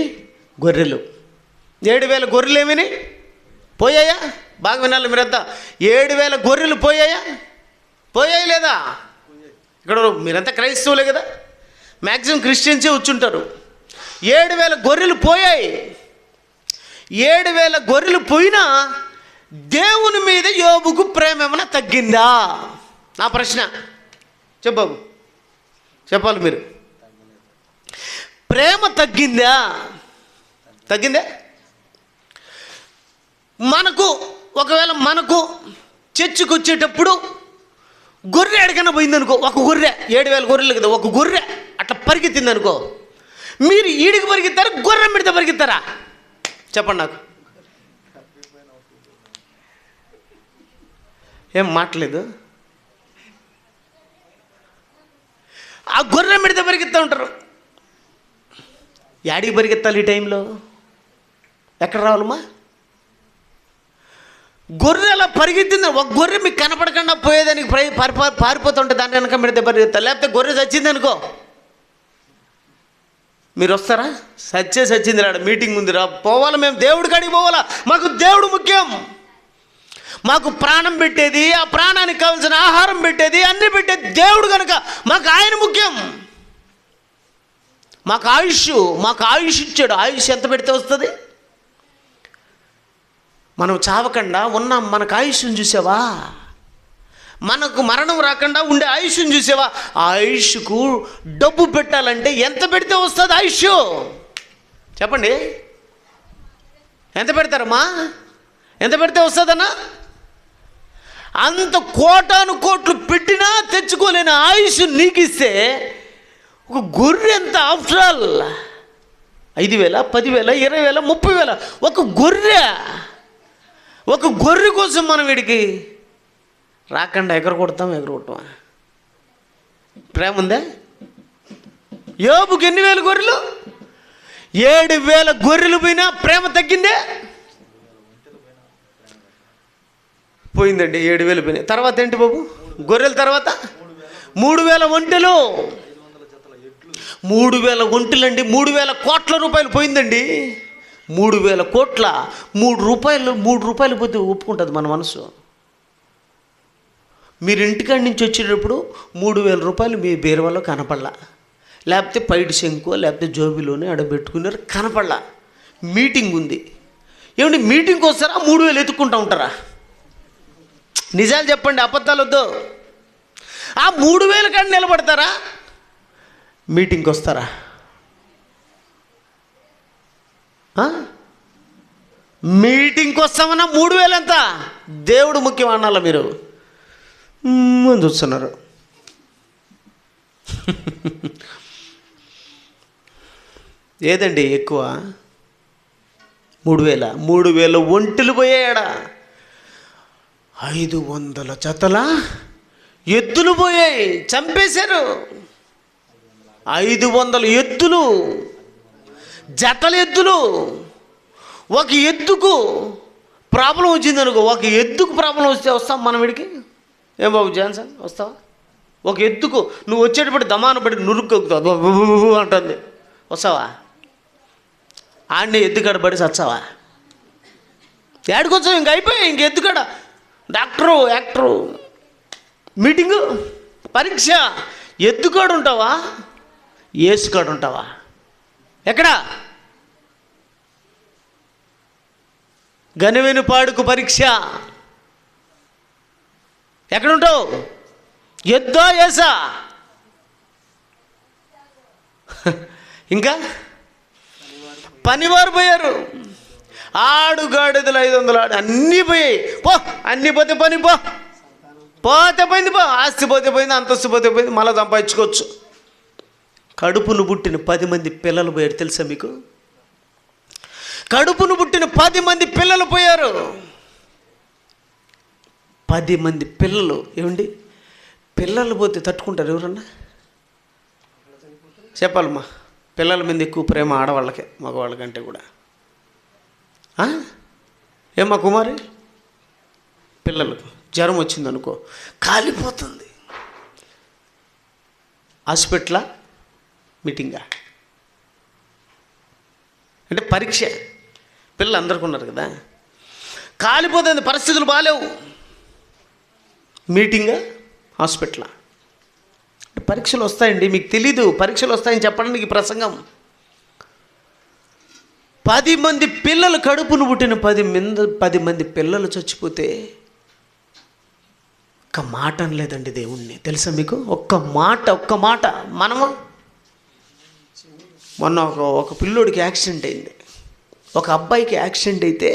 S8: గొర్రెలు. 7,000 గొర్రెలు ఏమని పోయాయా? బాగా వినాలి మీరంతా. 7,000 గొర్రెలు పోయాయా లేదా? ఇక్కడ మీరంతా క్రైస్తవులే కదా, మ్యాక్సిమం క్రిస్టియన్సే వచ్చుంటారు. 7,000 గొర్రెలు పోయాయి. 7,000 గొర్రెలు పోయినా దేవుని మీద యోబుకు ప్రేమ ఏమైనా తగ్గిందా? నా ప్రశ్న. చెప్పాలి మీరు. ప్రేమ తగ్గిందా? ఒకవేళ మనకు చర్చికి వచ్చేటప్పుడు గొర్రె ఎక్కడికైనా పోయిందనుకో, ఒక గొర్రె, 7,000 గొర్రెలు కదా, ఒక గొర్రె అట్లా పరిగెత్తింది అనుకో, మీరు ఈడికి పరిగెత్తారా, గొర్రె మిడత పరిగెత్తారా? చెప్పండి నాకు. ఏం మాట్లేదు? ఆ గొర్రె మిడత పరిగెత్తా ఉంటారు. యాడికి పరిగెత్తాలి ఈ టైంలో? ఎక్కడ రావాలమ్మా? గొర్రె అలా పరిగెత్తింది. ఒక గొర్రె మీకు కనపడకుండా పోయేదానికి పారిపోతుంటే దాన్ని వెనక మిడత పరిగెత్తాలి. లేకపోతే గొర్రె చచ్చింది అనుకో, మీరు వస్తారా? సచ్చింది రాడు, మీటింగ్ ఉంది రా, పోవాలా, మేము దేవుడి కాడికి పోవాలా, మాకు దేవుడు ముఖ్యం, మాకు ప్రాణం పెట్టేది, ఆ ప్రాణానికి కావాల్సిన ఆహారం పెట్టేది, అన్నీ పెట్టేది దేవుడు కనుక మాకు ఆయన ముఖ్యం. మాకు ఆయుష్ ఇచ్చాడు. ఆయుష్ ఎంత పెడితే వస్తుంది? మనం చావకుండా ఉన్నాం, మనకు ఆయుష్ని చూసావా? మనకు మరణం రాకుండా ఉండే ఆయుష్ని చూసావా? ఆ ఆయుష్కు డబ్బు పెట్టాలంటే ఎంత పెడితే వస్తుంది ఆయుష్? చెప్పండి, ఎంత పెడతారమ్మా? ఎంత పెడితే వస్తుందన్నా? అంత కోటాను కోట్లు పెట్టినా తెచ్చుకోలేని ఆయుష్ నీకు ఇస్తే ఒక గొర్రె ఎంత? ఆఫ్టర్ ఆల్ 5,000, 10,000, 20,000, 30,000 ఒక గొర్రె కోసం మనం వీడికి రాకుండా ఎగరగొడతామా? ప్రేమ ఉందా? యోబుకి ఎన్ని వేల గొర్రెలు? 7,000 గొర్రెలు పోయినా ప్రేమ తగ్గిందే? పోయిందండి. 7,000 పోయినాయి. తర్వాత ఏంటి బాబు? గొర్రెల తర్వాత 3,000 ఒంటెలు, 3,000 ఒంటెలండి. 3,000 కోట్ల రూపాయలు పోయిందండి. 3,000 కోట్ల 3 రూపాయలు పోతే ఒప్పుకుంటుంది మన మనసు. మీరు ఇంటికాడి నుంచి వచ్చేటప్పుడు 3,000 రూపాయలు మీ బీరువాలో కనపడలా, లేకపోతే పైడి శంకో లేకపోతే జోబిలోనే అడబెట్టుకున్నారు, కనపడలా. మీటింగ్ ఉంది, ఏమండి మీటింగ్కి వస్తారా? 3,000 ఎత్తుక్కుంటూ ఉంటారా? నిజాలు చెప్పండి, అబద్ధాలు వద్దు. ఆ 3,000 కాడ నిలబడతారా? మీటింగ్కి వస్తారా? మీటింగ్కి వస్తామన్నా 3,000 ఎంత? దేవుడు ముఖ్యం అనాల. మీరు ముందు చూస్తున్నారు. ఏదండి ఎక్కువ? 3,000 ఒంటెలు పోయాడా? 500 జతల ఎద్దులు పోయాయి, చంపేశారు. 500 ఎద్దులు, జతల ఎద్దులు. ఒక ఎద్దుకు ప్రాబ్లం వచ్చిందనుకో, ఒక ఎద్దుకు ప్రాబ్లం వస్తే వస్తాం మనం వీడికి? ఏం బాబు జాన్సన్, వస్తావా? ఒక ఎద్దుకు నువ్వు వచ్చేటప్పుడు దమాన పడి నురుక్కొక్కుతావు అంటుంది, వస్తావా? ఆడిని ఎద్దుకాడ పడి చచ్చావా? ఏడుకొచ్చావు? ఇంక అయిపోయాయి, ఇంక ఎద్దుకాడ. డాక్టరు, యాక్టరు, మీటింగు, పరీక్ష. ఎద్దుకాడ ఉంటావా? ఏసుకాడ ఉంటావా? ఎక్కడా? గనివెనుపాడుకు పరీక్ష. ఎక్కడుంటావు? ఎద్దా ఏసా? ఇంకా పనివారు పోయారు. ఆడు గాడిదలు 500 ఆడు, అన్నీ పోయాయి. పో, అన్నీ పోతే పని, పోతే పోయింది, ఆస్తి పోతే పోయింది, అంతస్తు పోతే పోయింది, మళ్ళీ సంపాదించుకోవచ్చు. కడుపును పుట్టిన 10 మంది పిల్లలు పోయారు, తెలుసా మీకు? కడుపును పుట్టిన 10 మంది పిల్లలు పోయారు. 10 మంది పిల్లలు. ఏమండి, పిల్లలు పోతే తట్టుకుంటారు ఎవరన్నా? చెప్పాలమ్మా, పిల్లల మీద ఎక్కువ ప్రేమ ఆడవాళ్ళకే మగవాళ్ళకంటే కూడా. ఏమ్మా కుమారి, పిల్లలకు జ్వరం వచ్చిందనుకో, కాలిపోతుంది. హాస్పిటలా, మీటింగా? అంటే పరీక్ష. పిల్లలు అందరికీ ఉన్నారు కదా, కాలిపోతుంది, పరిస్థితులు బాగాలేవు. మీటింగా, హాస్పిటలా? పరీక్షలు వస్తాయండి, మీకు తెలీదు. పరీక్షలు వస్తాయని చెప్పడానికి ప్రసంగం. 10 మంది పిల్లలు, కడుపును పుట్టిన 10 మంది పిల్లలు చచ్చిపోతే ఒక్క మాట అనలేదండి దేవుణ్ణి, తెలుసా మీకు? ఒక్క మాట. మనము మొన్న ఒక పిల్లోడికి యాక్సిడెంట్ అయింది, ఒక అబ్బాయికి యాక్సిడెంట్ అయితే,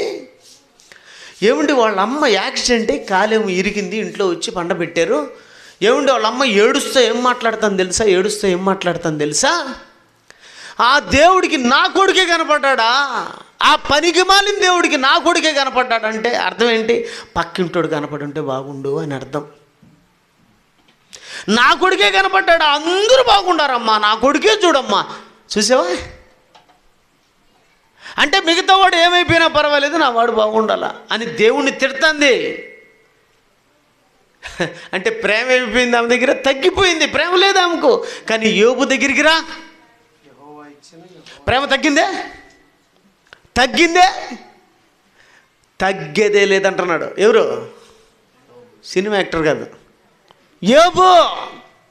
S8: ఏమండి వాళ్ళ అమ్మ యాక్సిడెంట్ అయి కాలేమో ఇరిగింది, ఇంట్లో వచ్చి పండ పెట్టారు. ఏమండి వాళ్ళ అమ్మ ఏడుస్తా ఏం మాట్లాడుతాను తెలుసా? ఆ దేవుడికి నా కొడుకే కనపడ్డా, ఆ పనికి మాలిన దేవుడికి నా కొడుకే కనపడ్డాడంటే అర్థం ఏంటి? పక్కింటోడు కనపడుంటే బాగుండు అని అర్థం. నా కొడుకే కనపడ్డా, అందరూ బాగుండారమ్మా, నా కొడుకే చూడమ్మా, చూసావా? అంటే మిగతా వాడు ఏమైపోయినా పర్వాలేదు, నా వాడు బాగుండాలా అని దేవుణ్ణి తిడుతుంది. అంటే ప్రేమ అయిపోయింది ఆమె దగ్గర, తగ్గిపోయింది, ప్రేమ లేదు ఆమెకు. కానీ యోబు దగ్గరికి రా, ప్రేమ తగ్గిందే? తగ్గిందే? తగ్గేదే లేదంటున్నాడు. ఎవరు? సినిమా యాక్టర్ కాదు, యోబు.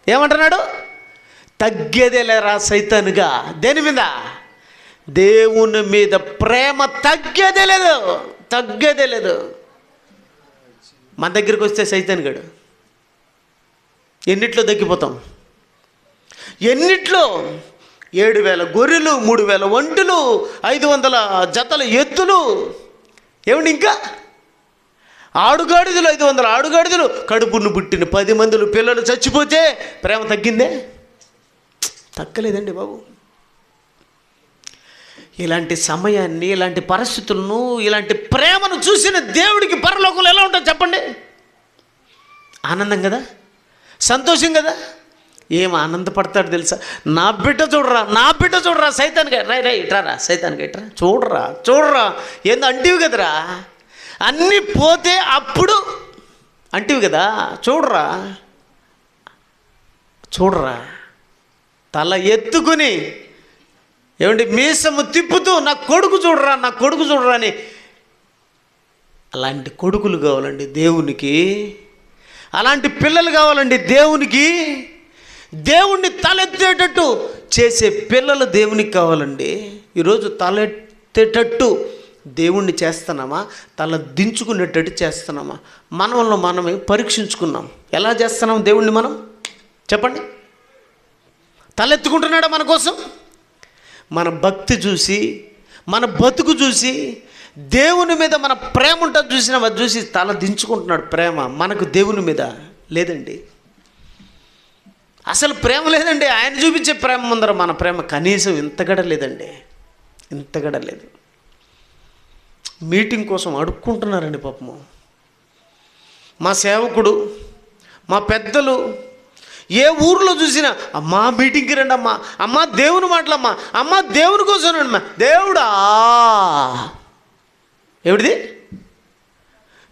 S8: ఏమంటున్నాడు? తగ్గేదే లేరా సైతానుగా. దేని మీద? దేవుని మీద ప్రేమ తగ్గేదే లేదు, తగ్గేదే లేదు. మన దగ్గరికి వస్తే సైతానుగాడు ఎన్నిట్లో తగ్గిపోతాం? ఎన్నిట్లో? 7,000 గొర్రెలు, 3,000 ఒంటెలు, 500 జతల ఎద్దులు, ఏమండి ఇంకా ఆడుగాడిదలు, 500 ఆడుగాడిదలు, కడుపును పుట్టిన 10 మంది పిల్లలు చచ్చిపోతే ప్రేమ తగ్గిందే? తగ్గలేదండి బాబు. ఇలాంటి సమయాన్ని, ఇలాంటి పరిస్థితులను, ఇలాంటి ప్రేమను చూసిన దేవుడికి పరలోకంలో ఎలా ఉంటుంది చెప్పండి? ఆనందం కదా, సంతోషం కదా. ఏం ఆనందపడతాడు తెలుసా? నా బిడ్డ చూడరా, నా బిడ్డ చూడరా, సైతానికి రై ఇట్రారా, సైతానికి ఇట్రా, చూడరా చూడరా, ఏందో అంటివి కదరా, అన్నీ పోతే అప్పుడు అంటివి కదా, చూడరా చూడరా, తల ఎత్తుకుని ఏమంటే మీసము తిప్పుతూ నా కొడుకు చూడరా, నా కొడుకు చూడరా అని. అలాంటి కొడుకులు కావాలండి దేవునికి, అలాంటి పిల్లలు కావాలండి దేవునికి. దేవుణ్ణి తలెత్తేటట్టు చేసే పిల్లలు దేవునికి కావాలండి. ఈరోజు తలెత్తేటట్టు దేవుణ్ణి చేస్తున్నామా, తల దించుకునేటట్టు చేస్తున్నామా? మనలో మనమే పరీక్షించుకున్నాం. ఎలా చేస్తున్నాం దేవుణ్ణి మనం చెప్పండి? తలెత్తుకుంటున్నాడా మన కోసం? మన భక్తి చూసి, మన బతుకు చూసి, దేవుని మీద మన ప్రేమ ఉంటుంది చూసినా, అది చూసి తల దించుకుంటున్నాడు. ప్రేమ మనకు దేవుని మీద లేదండి, అసలు ప్రేమ లేదండి. ఆయన చూపించే ప్రేమ ముందర మన ప్రేమ కనీసం ఇంతగడ లేదండి, ఇంతగడ లేదు. మీటింగ్ కోసం అడుక్కుంటున్నారండి పాపము. మా సేవకుడు, మా పెద్దలు ఏ ఊర్లో చూసినా అమ్మా మీటింగ్కి రండి అమ్మా, అమ్మా దేవుని మాటలమ్మా, అమ్మా దేవుని కోసం రండి. దేవుడా, ఎవడిది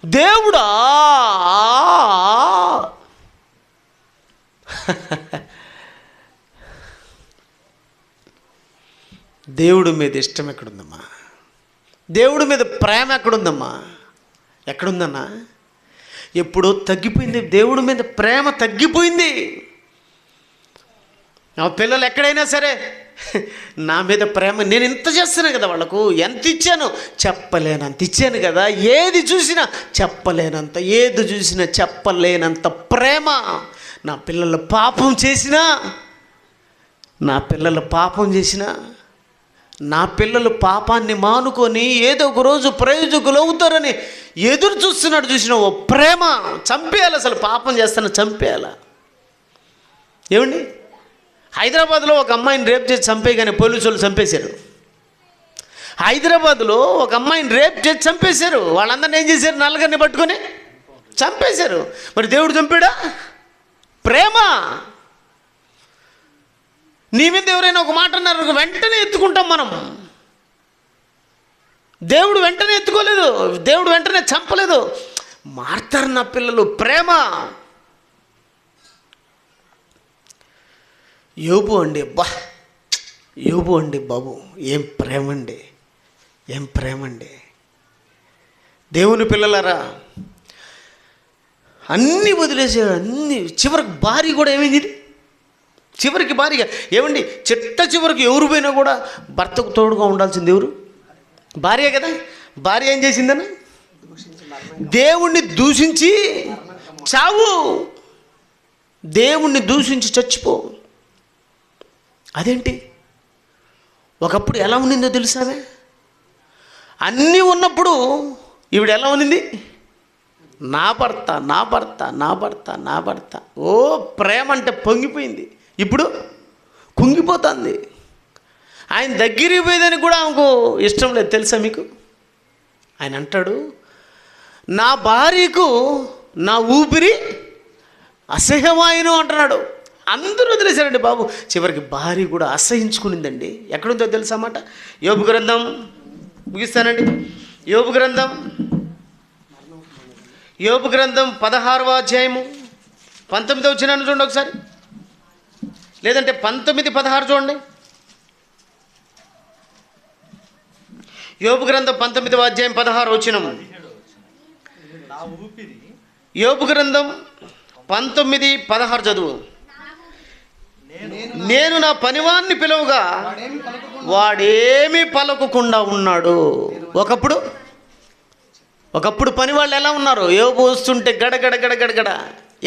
S8: దేవుడా? దేవుడి మీద ఇష్టం ఎక్కడుందమ్మా? దేవుడి మీద ప్రేమ ఎక్కడుందమ్మా? ఎక్కడుందన్నా? ఎప్పుడో తగ్గిపోయింది. దేవుడి మీద ప్రేమ తగ్గిపోయింది. నా పిల్లలు ఎక్కడైనా సరే నా మీద ప్రేమ, నేను ఇంత చేస్తాను కదా వాళ్ళకు, ఎంత ఇచ్చాను చెప్పలేనంత ఇచ్చాను కదా. ఏది చూసినా చెప్పలేనంత, ఏది చూసినా చెప్పలేనంత ప్రేమ. నా పిల్లలు పాపం చేసినా, నా పిల్లలు పాపం చేసినా, నా పిల్లలు పాపాన్ని మానుకొని ఏదో ఒక రోజు ప్రయోజకులు అవుతారని ఎదురు చూస్తున్నాడు. చూసిన ఓ ప్రేమ. చంపేయాలి, అసలు పాపం చేస్తాను చంపేయాల. ఏమండి, హైదరాబాద్లో ఒక అమ్మాయిని రేప్ చేసి చంపేయగానే పోలీసు వాళ్ళు చంపేశారు. హైదరాబాద్లో ఒక అమ్మాయిని రేప్ చేసి చంపేశారు. వాళ్ళందరినీ ఏం చేశారు? నలుగురిని పట్టుకొని చంపేశారు. మరి దేవుడు చంపాడా? ప్రేమ. నీ మీద ఎవరైనా ఒక మాట అన్నారు, వెంటనే ఎత్తుకుంటాం మనం. దేవుడు వెంటనే ఎత్తుకోలేదు, దేవుడు వెంటనే చంపలేదు. మారుతారు నా పిల్లలు. ప్రేమ. యోబు అండి, అబ్బా యోబు అండి బాబు, ఏం ప్రేమ అండి, ఏం ప్రేమ అండి. దేవుని పిల్లలారా, అన్నీ వదిలేసాడు, అన్నీ. చివరికి భార్య కూడా ఏమైంది? చివరికి భార్యగా ఏమండి, చివరికి ఎవరు పోయినా కూడా భర్తకు తోడుగా ఉండాల్సింది ఎవరు? భార్య కదా. భార్య ఏం చేసిందన్న? దేవుణ్ణి దూషించి చావు, దేవుణ్ణి దూషించి చచ్చిపో. అదేంటి? ఒకప్పుడు ఎలా ఉన్నిందో తెలుసావే? అన్నీ ఉన్నప్పుడు ఈవిడ ఎలా ఉన్నింది? నా భర్త, నా భర్త, నా భర్త, నా భర్త. ఓ ప్రేమ అంటే పొంగిపోయింది. ఇప్పుడు కుంగిపోతుంది. ఆయన దగ్గరికి పోయేదని కూడా ఆమెకు ఇష్టం లేదు. తెలుసా మీకు? ఆయన అంటాడు, నా భార్యకు నా ఊపిరి అసహ్యమాయను అంటున్నాడు. అందరూ వదిలేశారండి బాబు. చివరికి భార్య కూడా అసహించుకునిందండి. ఎక్కడుందో తెలుసా మాట? యోబు గ్రంథం, ముగిస్తానండి. యోబు గ్రంథం 16వ అధ్యాయము 19వ వచనాన్ని చూడండి ఒకసారి, లేదంటే 19:16 చూడండి. యోబు గ్రంథం 19వ అధ్యాయం 16వ వచనం. యోబు గ్రంథం 19:16 చదువు. నేను నా పనివాన్ని పిలువగా వాడేమీ పలకకుండా ఉన్నాడు. ఒకప్పుడు పనివాళ్ళు ఎలా ఉన్నారు? యోబు వస్తుంటే గడగడ గడగడగడ,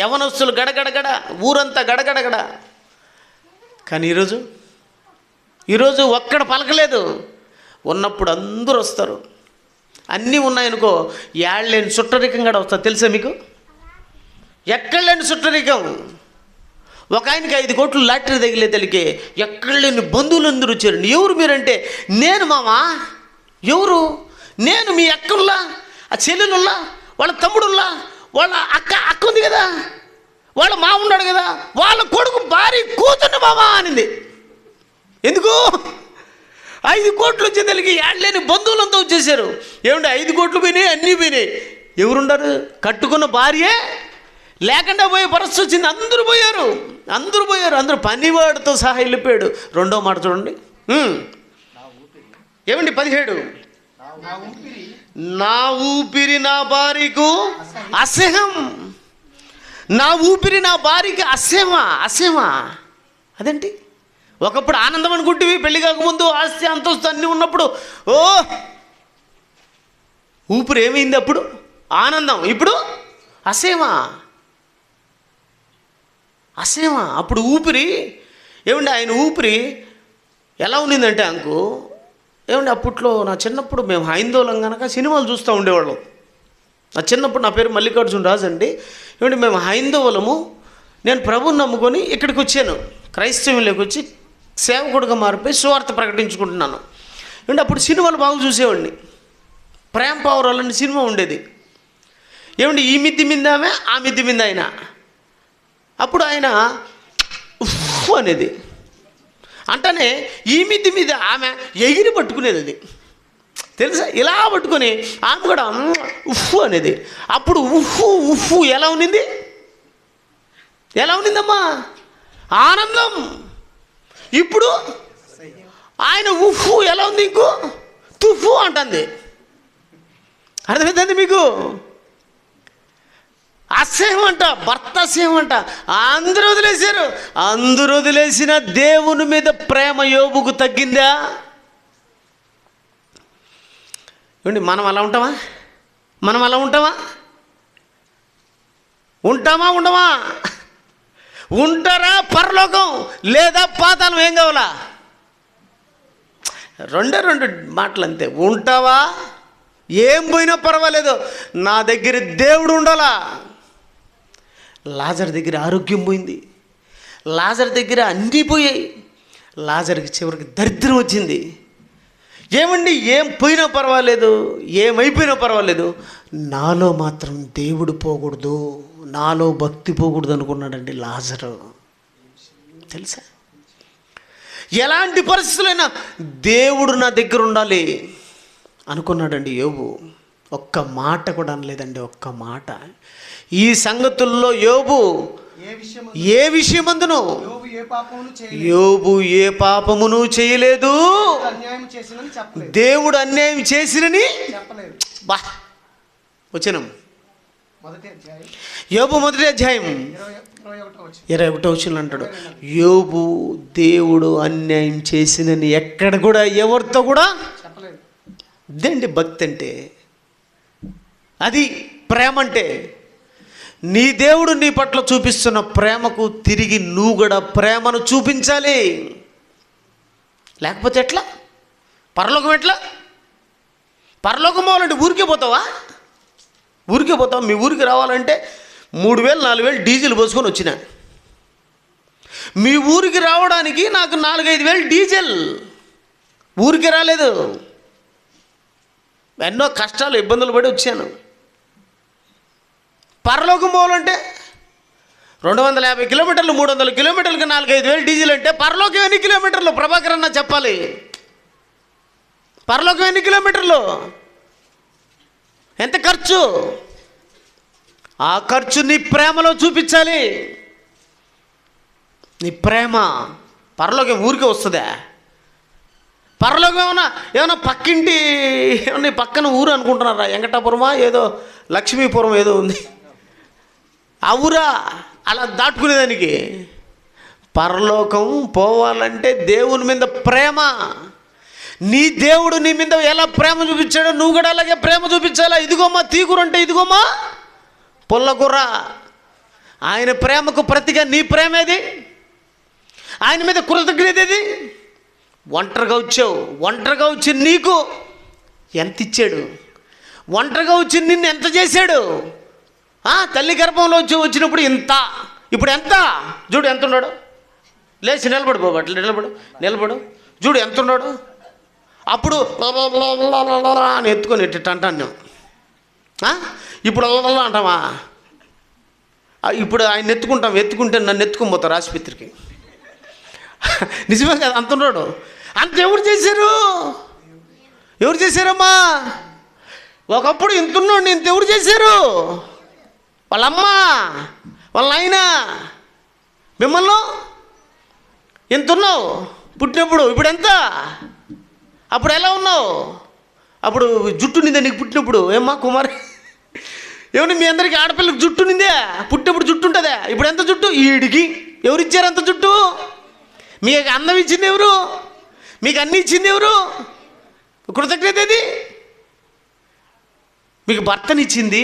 S8: యవనస్తులు గడగడగడ, ఊరంతా గడగడగడ. కానీ ఈరోజు ఒక్కడ పలకలేదు. ఉన్నప్పుడు అందరూ వస్తారు. అన్నీ ఉన్నాయనుకో, ఏళ్ళలేని చుట్టరికం కూడా వస్తారు. తెలుసా మీకు? ఎక్కడ లేని చుట్టరికం. ఒక ఆయనకి 5 కోట్లు లాటరీ తగిలే తెలికే ఎక్కడ లేని బంధువులు అందరూ వచ్చారు. ఎవరు మీరంటే, నేను మామా. ఎవరు? నేను మీ అక్కల్లా, ఆ చెల్లెలుల్లా, వాళ్ళ తమ్ముడుల్లా, వాళ్ళ అక్క ఉంది కదా, వాళ్ళ మా ఉన్నాడు కదా, వాళ్ళ కొడుకు భారీ కూతుర్ని మామా అనింది. ఎందుకు? 5 కోట్లు వచ్చే తెలికి ఏళ్ళలేని బంధువులంతా వచ్చేసారు. ఏమంటే 5 కోట్లు పోయినాయి, అన్నీ పోయినాయి. ఎవరుండారు? కట్టుకున్న భార్యే లేకుండా పోయే పరిస్థితి వచ్చింది. అందరూ పోయారు. అందరూ పనివాడితో సహా వెళ్ళిపోయాడు. రెండో మాట చూడండి. ఏమండి 17, నా ఊపిరి నా భార్యకు అసహ్యం. నా ఊపిరి నా భార్యకి అసహ్యమా? అదేంటి? ఒకప్పుడు ఆనందం అనుకుంటేవి, పెళ్లి కాకముందు ఆస్తి అంతస్తు అన్నీ ఉన్నప్పుడు ఓ ఊపిరి ఏమైంది? అప్పుడు ఆనందం, ఇప్పుడు అసహ్యమా? అప్పుడు ఊపిరి. ఏమండి ఆయన ఊపిరి ఎలా ఉన్నిందంటే ఏమండి అప్పట్లో నా చిన్నప్పుడు మేము హైందవులం కనుక సినిమాలు చూస్తూ ఉండేవాళ్ళం. నా చిన్నప్పుడు నా పేరు మల్లికార్జున రాజు అండి. ఏమండి మేము హైందవులము. నేను ప్రభువుని నమ్ముకొని ఇక్కడికి వచ్చాను. క్రైస్తవంలోకి వచ్చి సేవకుడుగా మారిపోయి సువార్త ప్రకటించుకుంటున్నాను. ఏమంటే అప్పుడు సినిమాలు బాగా చూసేవాడిని. ప్రేమ పావురాలని సినిమా ఉండేది. ఏమండి ఈ మిద్ది మీద ఆమె, ఆ మిద్ది మీద ఆయన. అప్పుడు ఆయన ఉఫ్ అనేది అంటనే ఈ మిద్ది మీద ఆమె ఎగిరి పట్టుకునేది. అది తెలుసా? ఇలా పట్టుకొని ఆమె కూడా ఉఫ్ అనేది. అప్పుడు ఉఫ్ ఎలా ఉన్నిందమ్మా? ఆనందం. ఇప్పుడు ఆయన ఉఫ్ ఎలా ఉంది? ఇంకో తుఫు అంటుంది. అర్థమైందండి మీకు? అసహ్యం అంట, భర్త అసహ్యం అంట. అందరూ వదిలేసిన దేవుని మీద ప్రేమ యోబుకు తగ్గిందా? ఏమండి మనం అలా ఉంటామా? ఉండమా? ఉంటారా పరలోకం లేదా పాతాళం? ఏం కావాలా? రెండు మాటలు అంతే. ఉంటావా? ఏం పోయినా పర్వాలేదు, నా దగ్గర దేవుడు ఉండాలా. లాజర్ దగ్గర ఆరోగ్యం పోయింది. లాజర్ దగ్గర అన్నీ పోయాయి. లాజర్కి చివరికి దరిద్రం వచ్చింది. ఏమండి ఏం పోయినా పర్వాలేదు, ఏమైపోయినా పర్వాలేదు, నాలో మాత్రం దేవుడు పోకూడదు, నాలో భక్తి పోకూడదు అనుకున్నాడండి లాజరు. తెలుసా? ఎలాంటి పరిస్థితులైనా దేవుడు నా దగ్గర ఉండాలి అనుకున్నాడండి యోబు. ఒక్క మాట కూడా అనలేదండి, ఒక్క మాట. ఈ సంగతుల్లో యోబు ఏ విషయమందును యోబు ఏ పాపమును చేయలేదు, దేవుడు అన్యాయం చేసినని బా వచనం. యోబు 1వ అధ్యాయం 21వ వచనం అంటాడు, యోబు దేవుడు అన్యాయం చేసినని ఎక్కడ కూడా ఎవరితో కూడా చెప్పలేదు. ఇదేంటి భక్తి అంటే, అది ప్రేమ అంటే. నీ దేవుడు నీ పట్ల చూపిస్తున్న ప్రేమకు తిరిగి నువ్వు కూడా ప్రేమను చూపించాలి. లేకపోతే ఎట్లా? పరలోకం ఎట్లా? పరలోకం పోవాలంటే ఊరికే పోతావా? మీ ఊరికి రావాలంటే 3000 4000 డీజిల్ పోసుకొని వచ్చిన. మీ ఊరికి రావడానికి నాకు 4-5 వేలు డీజిల్. ఊరికి రాలేదు, ఎన్నో కష్టాలు ఇబ్బందులు పడి వచ్చాను. పరలోకం పోవాలంటే 250 కిలోమీటర్లు 300 కిలోమీటర్లకి 4-5 వేలు డీజిల్ అంటే పరలోకం ఎన్ని కిలోమీటర్లు? ప్రభాకర్ అన్న చెప్పాలి. పరలోకం ఎన్ని కిలోమీటర్లు? ఎంత ఖర్చు? ఆ ఖర్చు నీ ప్రేమలో చూపించాలి. నీ ప్రేమ పరలోకం ఊరికే వస్తుందా? పరలోకం ఏమైనా పక్కింటి ఏమన్నా పక్కన ఊరు అనుకుంటున్నారా? వెంకటాపురమా ఏదో లక్ష్మీపురం ఏదో ఉంది, ఆ ఊరా అలా దాటుకునేదానికి? పరలోకం పోవాలంటే దేవుని మీద ప్రేమ. నీ దేవుడు నీ మీద ఎలా ప్రేమ చూపించాడో నువ్వు కూడా అలాగే ప్రేమ చూపించాలా. ఇదిగోమ్మా తీకూర అంటే ఇదిగోమ్మా పుల్లకూర. ఆయన ప్రేమకు ప్రతిగా నీ ప్రేమేది? ఆయన మీద కృతజ్ఞత ఏది? ఒంటరిగా వచ్చావు, ఒంటరిగా వచ్చి నీకు ఎంత ఇచ్చాడు? ఒంటరిగా వచ్చి నిన్ను ఎంత చేశాడు? తల్లి గర్భంలో వచ్చినప్పుడు ఇంత, ఇప్పుడు ఎంత? చూడు ఎంత ఉన్నాడు. లేచి నిలబడు బాబు, అట్లా నిలబడు చూడు ఎంత ఉన్నాడు. అప్పుడు అని ఎత్తుకొని ఎట్టు అంటాను. ఇప్పుడు అంటావా? ఇప్పుడు ఆయన ఎత్తుకుంటే నన్ను ఎత్తుకొని ఆసుపత్రికి. నిజమే కదా? అంత ఉన్నాడు. అంత ఎవరు చేశారమ్మా? ఒకప్పుడు ఇంతున్నాడు, ఇంత ఎవరు చేశారు? వాళ్ళమ్మ, వాళ్ళ ఆయన. మిమ్మల్ని ఎంత ఉన్నావు పుట్టినప్పుడు? ఇప్పుడు ఎంత? అప్పుడు ఎలా ఉన్నావు? అప్పుడు జుట్టు నిందా నీకు పుట్టినప్పుడు? ఏమ్మా కుమార్, ఏమన్నా మీ అందరికీ ఆడపిల్లకి జుట్టు నిందే? పుట్టినప్పుడు జుట్టు ఉంటుందా? ఇప్పుడు ఎంత జుట్టు? ఈడికి ఎవరు ఇచ్చారు అంత జుట్టు? మీకు అందం ఇచ్చింది ఎవరు? మీకు అన్నీ ఇచ్చింది ఎవరు? కృతజ్ఞత ఏది? మీకు భర్తనిచ్చింది,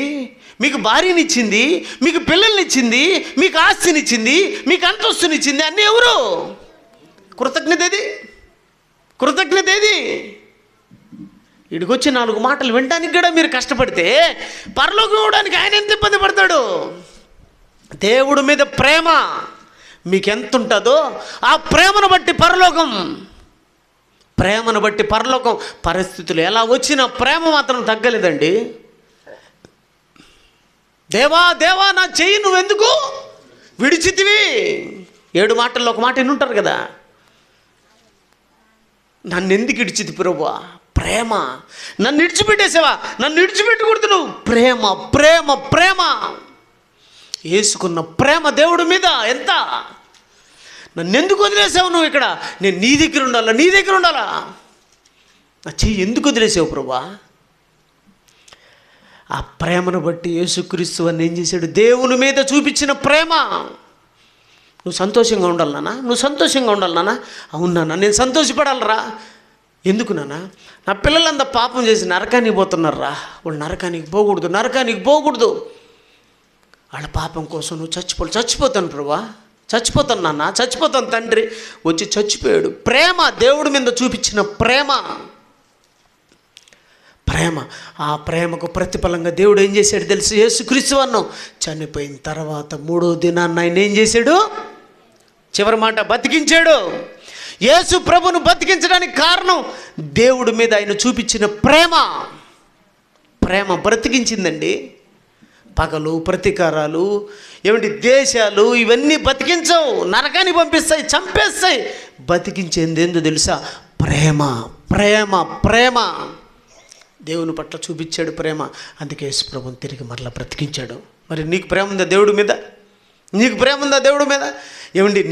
S8: మీకు భార్యనిచ్చింది, మీకు పిల్లల్నిచ్చింది, మీకు ఆస్తినిచ్చింది, మీకు అంతస్తునిచ్చింది, అన్నీ ఎవరు? కృతజ్ఞత ఏది? కృతజ్ఞత ఏది? ఇడికొచ్చి 4 మాటలు వినడానికి కూడా మీరు కష్టపడితే పరలోకం ఇవ్వడానికి ఆయన ఎంత ఇబ్బంది పడతాడు? దేవుడి మీద ప్రేమ మీకు ఎంత ఉంటుందో ఆ ప్రేమను బట్టి పరలోకం పరిస్థితులు ఎలా వచ్చినా ప్రేమ మాత్రం తగ్గలేదండి. దేవా నా చెయ్యి నువ్వెందుకు విడిచితివి? 7 మాటల్లో ఒక మాట వినుంటారు కదా. నన్ను ఎందుకు ఇడిచితి ప్రభువా? ప్రేమ. నన్ను విడిచిపెట్టేసావా? నన్ను విడిచిపెట్టకూడదు నువ్వు. ప్రేమ వేసుకున్న ప్రేమ దేవుడి మీద ఎంత? నన్ను ఎందుకు వదిలేసావు నువ్వు? ఇక్కడ నేను నీ దగ్గర ఉండాలా. నా చెయ్యి ఎందుకు వదిలేసావు ప్రభువా? ఆ ప్రేమను బట్టి యేసుక్రీస్తు అని ఏం చేశాడు? దేవుని మీద చూపించిన ప్రేమ. నువ్వు సంతోషంగా ఉండాలి నాన్న. అవును నాన్న, నేను సంతోషపడాలరా. ఎందుకు నాన్న? నా పిల్లలంతా పాపం చేసి నరకానికి పోతున్నారా. వాళ్ళు నరకానికి పోకూడదు. వాళ్ళ పాపం కోసం నువ్వు చచ్చిపోతాను ప్రభువా, చచ్చిపోతాను నాన్న, చచ్చిపోతాను తండ్రి. వచ్చి చచ్చిపోయాడు. ప్రేమ, దేవుడి మీద చూపించిన ప్రేమ. ఆ ప్రేమకు ప్రతిఫలంగా దేవుడు ఏం చేశాడు తెలుసు? యేసుక్రీస్తు అన్నాం చనిపోయిన తర్వాత 3వ దినాన్ని ఆయన ఏం చేశాడు? చివరి మాట బతికించాడు. యేసు ప్రభును బతికించడానికి కారణం దేవుడి మీద ఆయన చూపించిన ప్రేమ బ్రతికించిందండి. పగలు, ప్రతీకారాలు, దేశాలు ఇవన్నీ బతికించవు, నరకాన్ని పంపిస్తాయి, చంపేస్తాయి. బతికించేది ఏందో తెలుసా? ప్రేమ. దేవుని పట్ల చూపించాడు ప్రేమ. అందుకే యేసు ప్రభుని తిరిగి మరలా బ్రతికించాడు. మరి నీకు ప్రేమ ఉందా దేవుడి మీద?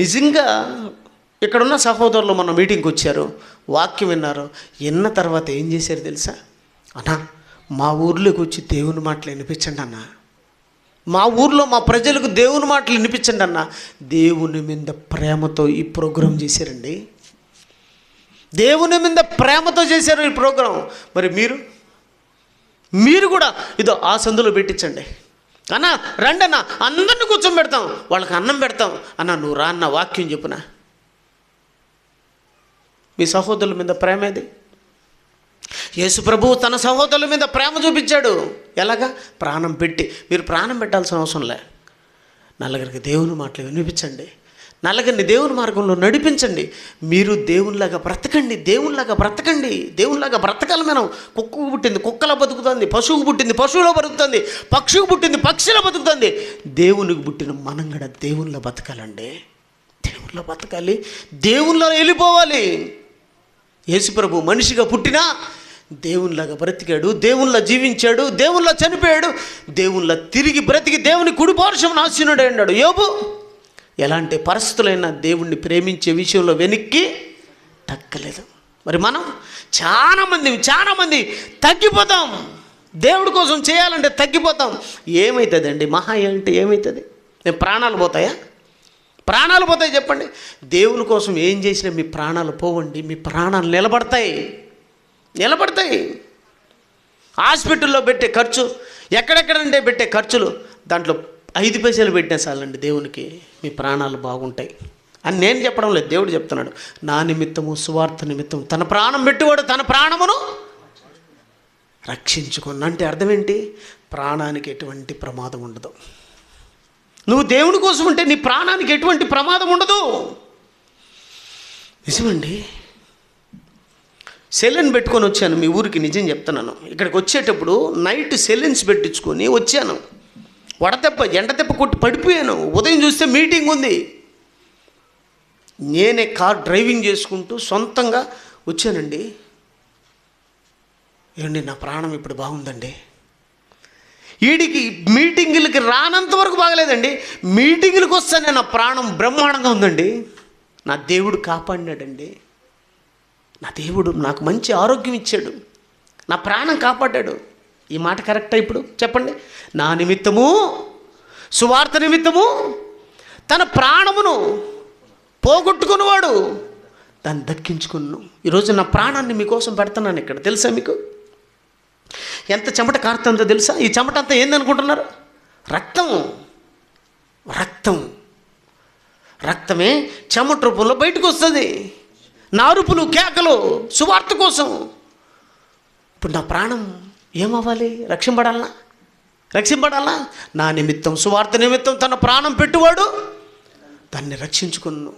S8: నిజంగా ఇక్కడున్న సహోదరులు మన మీటింగ్కి వచ్చారు, వాక్యం విన్నారు. విన్న తర్వాత ఏం చేశారు తెలుసా? అన్నా మా ఊర్లోకి వచ్చి దేవుని మాటలు వినిపించండి అన్న, మా ఊర్లో మా ప్రజలకు దేవుని మాటలు వినిపించండి అన్న. దేవుని మీద ప్రేమతో ఈ ప్రోగ్రాం చేశారండి. దేవుని మీద ప్రేమతో చేశారు ఈ ప్రోగ్రాం. మరి మీరు కూడా ఇదో ఆ సందులో పెట్టించండి అన్న. రండి అన్న, అందరిని కూర్చోబెడతాం, వాళ్ళకి అన్నం పెడతాం అన్న. నువ్వు రా అన్న, వాక్యం చెప్పున. మీ సహోదరుల మీద ప్రేమ ఏది? యేసు ప్రభువు తన సహోదరుల మీద ప్రేమ చూపించాడు. ఎలాగా? ప్రాణం పెట్టి. మీరు ప్రాణం పెట్టాల్సిన అవసరం లే. నలుగురికి దేవుని మాటలు వినిపించండి, నలుగురిని దేవుని మార్గంలో నడిపించండి. మీరు దేవునిలాగా బ్రతకండి. దేవునిలాగా బ్రతకాలి మనం. కుక్కకు పుట్టింది కుక్కలా బతుకుతుంది, పశువుకు పుట్టింది పశువులో బతుకుతుంది, పక్షికి పుట్టింది పక్షిలో బతుకుతుంది. దేవునికి పుట్టిన మనం కూడా దేవునిలో బతకాలండి. దేవునిలో బతకాలి, దేవునిలో వెళ్ళిపోవాలి. యేసుప్రభు మనిషిగా పుట్టినా దేవునిలాగా బ్రతికాడు, దేవునిలా జీవించాడు, దేవునిలా చనిపోయాడు, దేవునిలా తిరిగి బ్రతికి దేవుని కుడి పార్శ్వమున ఆసీనుడై ఉన్నాడు. యోబు ఎలాంటి పరిస్థితులైనా దేవుణ్ణి ప్రేమించే విషయంలో వెనక్కి తగ్గలేదు. మరి మనం చాలామంది తగ్గిపోతాం. దేవుడి కోసం చేయాలంటే తగ్గిపోతాం. ఏమవుతుందండి? మహా అంటే ఏమవుతుంది? ప్రాణాలు పోతాయా? ప్రాణాలు పోతాయి చెప్పండి. దేవుని కోసం ఏం చేసినా మీ ప్రాణాలు పోవండి, మీ ప్రాణాలు నిలబడతాయి. హాస్పిటల్లో పెట్టే ఖర్చు, ఎక్కడెక్కడంటే పెట్టే ఖర్చులు, దాంట్లో 5 పైసలు పెట్టినా చాలండి, దేవునికి మీ ప్రాణాలు బాగుంటాయి అని నేను చెప్పడం లేదు, దేవుడు చెప్తున్నాడు. నా నిమిత్తము, సువార్త నిమిత్తం తన ప్రాణం పెట్టేవాడు తన ప్రాణమును రక్షించుకున్న అంటే అర్థం ఏంటి? ప్రాణానికి ఎటువంటి ప్రమాదం ఉండదు. నువ్వు దేవుని కోసం ఉంటే నీ ప్రాణానికి ఎటువంటి ప్రమాదం ఉండదు. నిజమండి. సెలెన్ పెట్టుకొని వచ్చాను మీ ఊరికి, నిజం చెప్తున్నాను. ఇక్కడికి వచ్చేటప్పుడు నైట్ సెలెన్స్ పెట్టించుకొని వచ్చాను. ఎండ దెబ్బ కొట్టి పడిపోయాను. ఉదయం చూస్తే మీటింగ్ ఉంది. నేనే కార్ డ్రైవింగ్ చేసుకుంటూ సొంతంగా వచ్చానండి. ఏమండి, నా ప్రాణం ఇప్పుడు బాగుందండి. వీడికి మీటింగులకి రానంత వరకు బాగలేదండి, మీటింగులకు వస్తానే నా ప్రాణం బ్రహ్మాండంగా ఉందండి. నా దేవుడు కాపాడినాడండి. నా దేవుడు నాకు మంచి ఆరోగ్యం ఇచ్చాడు, నా ప్రాణం కాపాడాడు. ఈ మాట కరెక్టా ఇప్పుడు చెప్పండి? నా నిమిత్తము, సువార్త నిమిత్తము తన ప్రాణమును పోగొట్టుకున్నవాడు దాన్ని దక్కించుకున్నాను. ఈరోజు నా ప్రాణాన్ని మీకోసం పెడుతున్నాను ఇక్కడ. తెలుసా మీకు ఎంత చెమట కారుతుందో తెలుసా? ఈ చెమట అంతా ఏందనుకుంటున్నారు? రక్తమే చెమట రూపంలో బయటకు వస్తుంది. నా అరుపులు, కేకలు సువార్త కోసం. ఇప్పుడు నా ప్రాణం ఏమవ్వాలి? రక్షింపడాలా? నా నిమిత్తం, సువార్త నిమిత్తం తన ప్రాణం పెట్టువాడు దాన్ని రక్షించుకున్నాను.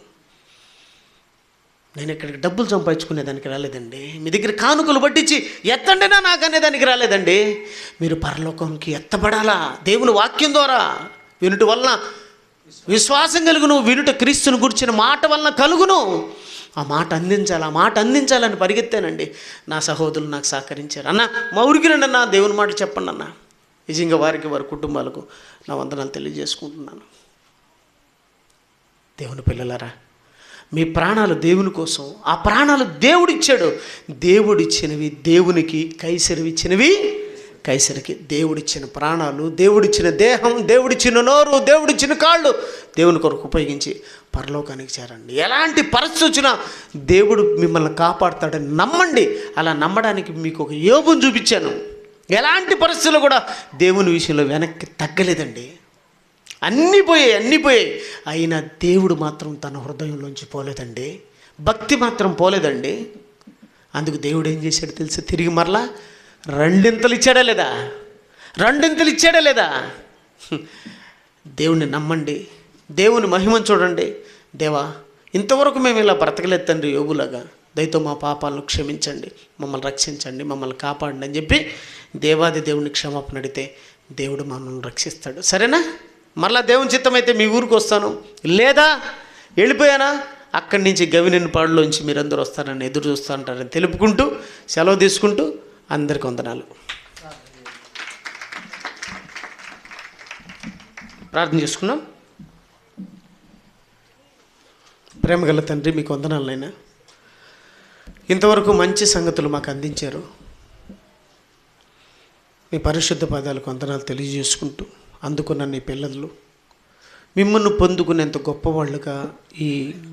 S8: నేను ఇక్కడికి డబ్బులు సంపాదించుకునేదానికి రాలేదండి. మీ దగ్గర కానుకలు పట్టించి ఎత్తండినా నాకు అనేదానికి రాలేదండి. మీరు పరలోకంకి ఎత్తబడాలా దేవుని వాక్యం ద్వారా. వినుట వలన విశ్వాసం కలుగును, వినుట క్రీస్తుని గురించిన మాట వలన కలుగును. ఆ మాట అందించాలని పరిగెత్తానండి. నా సహోదరులు నాకు సహకరించారు. అన్న మా ఊరికి రండి అన్న, దేవుని మాట చెప్పండి అన్న. నిజంగా వారికి, వారి కుటుంబాలకు నా వందనాలు తెలియజేసుకుంటున్నాను. దేవుని పిల్లలారా, మీ ప్రాణాలు దేవుని కోసం, ఆ ప్రాణాలు దేవుడిచ్చాడు. దేవుడిచ్చినవి దేవునికి, కైసరివిచ్చినవి కైసరికి. దేవుడిచ్చిన ప్రాణాలు, దేవుడిచ్చిన దేహం, దేవుడిచ్చిన నోరు, దేవుడిచ్చిన కాళ్ళు దేవుని కొరకు ఉపయోగించి పరలోకానికి చేరండి. ఎలాంటి పరిస్థితి వచ్చినా దేవుడు మిమ్మల్ని కాపాడుతాడని నమ్మండి. అలా నమ్మడానికి మీకు ఒక యోబును చూపించాను. ఎలాంటి పరిస్థితుల్లో కూడా దేవుని విషయంలో వెనక్కి తగ్గలేదండి. అన్నీ పోయాయి. అయినా దేవుడు మాత్రం తన హృదయంలోంచి పోలేదండి. భక్తి మాత్రం పోలేదండి. అందుకు దేవుడు ఏం చేశాడు తెలుసు? తిరిగి మరలా రెండింతలు ఇచ్చాడా లేదా? దేవుణ్ణి నమ్మండి, దేవుని మహిమను చూడండి. దేవా, ఇంతవరకు మేము ఇలా బ్రతకలేదు తండ్రి, యోగులాగా. దయతో మా పాపాలను క్షమించండి, మమ్మల్ని రక్షించండి, మమ్మల్ని కాపాడండి అని చెప్పి దేవాది దేవుని క్షమాపణ అడిగితే దేవుడు మమ్మల్ని రక్షిస్తాడు. సరేనా? మరలా దేవుని చిత్తమైతే మీ ఊరికి వస్తాను, లేదా వెళ్ళిపోయానా అక్కడి నుంచి గవినెన్నిపాడులోంచి మీరందరూ వస్తారని ఎదురు చూస్తారంటారని తెలుపుకుంటూ సెలవు తీసుకుంటూ అందరికీ వందనాలు. ప్రార్థన చేసుకున్నాం. ప్రేమగల తండ్రి, మీకు వందనాలైనా ఇంతవరకు మంచి సంగతులు మాకు అందించారు. మీ పరిశుద్ధ పదాలకు వందనాలు తెలియజేసుకుంటూ అందుకున్న నీ పిల్లలు మిమ్మల్ని పొందుకునేంత గొప్పవాళ్ళుగా ఈ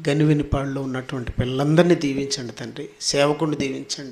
S8: గనివినిపాడులో ఉన్నటువంటి పిల్లలందరినీ దీవించండి తండ్రి. సేవకుని దీవించండి.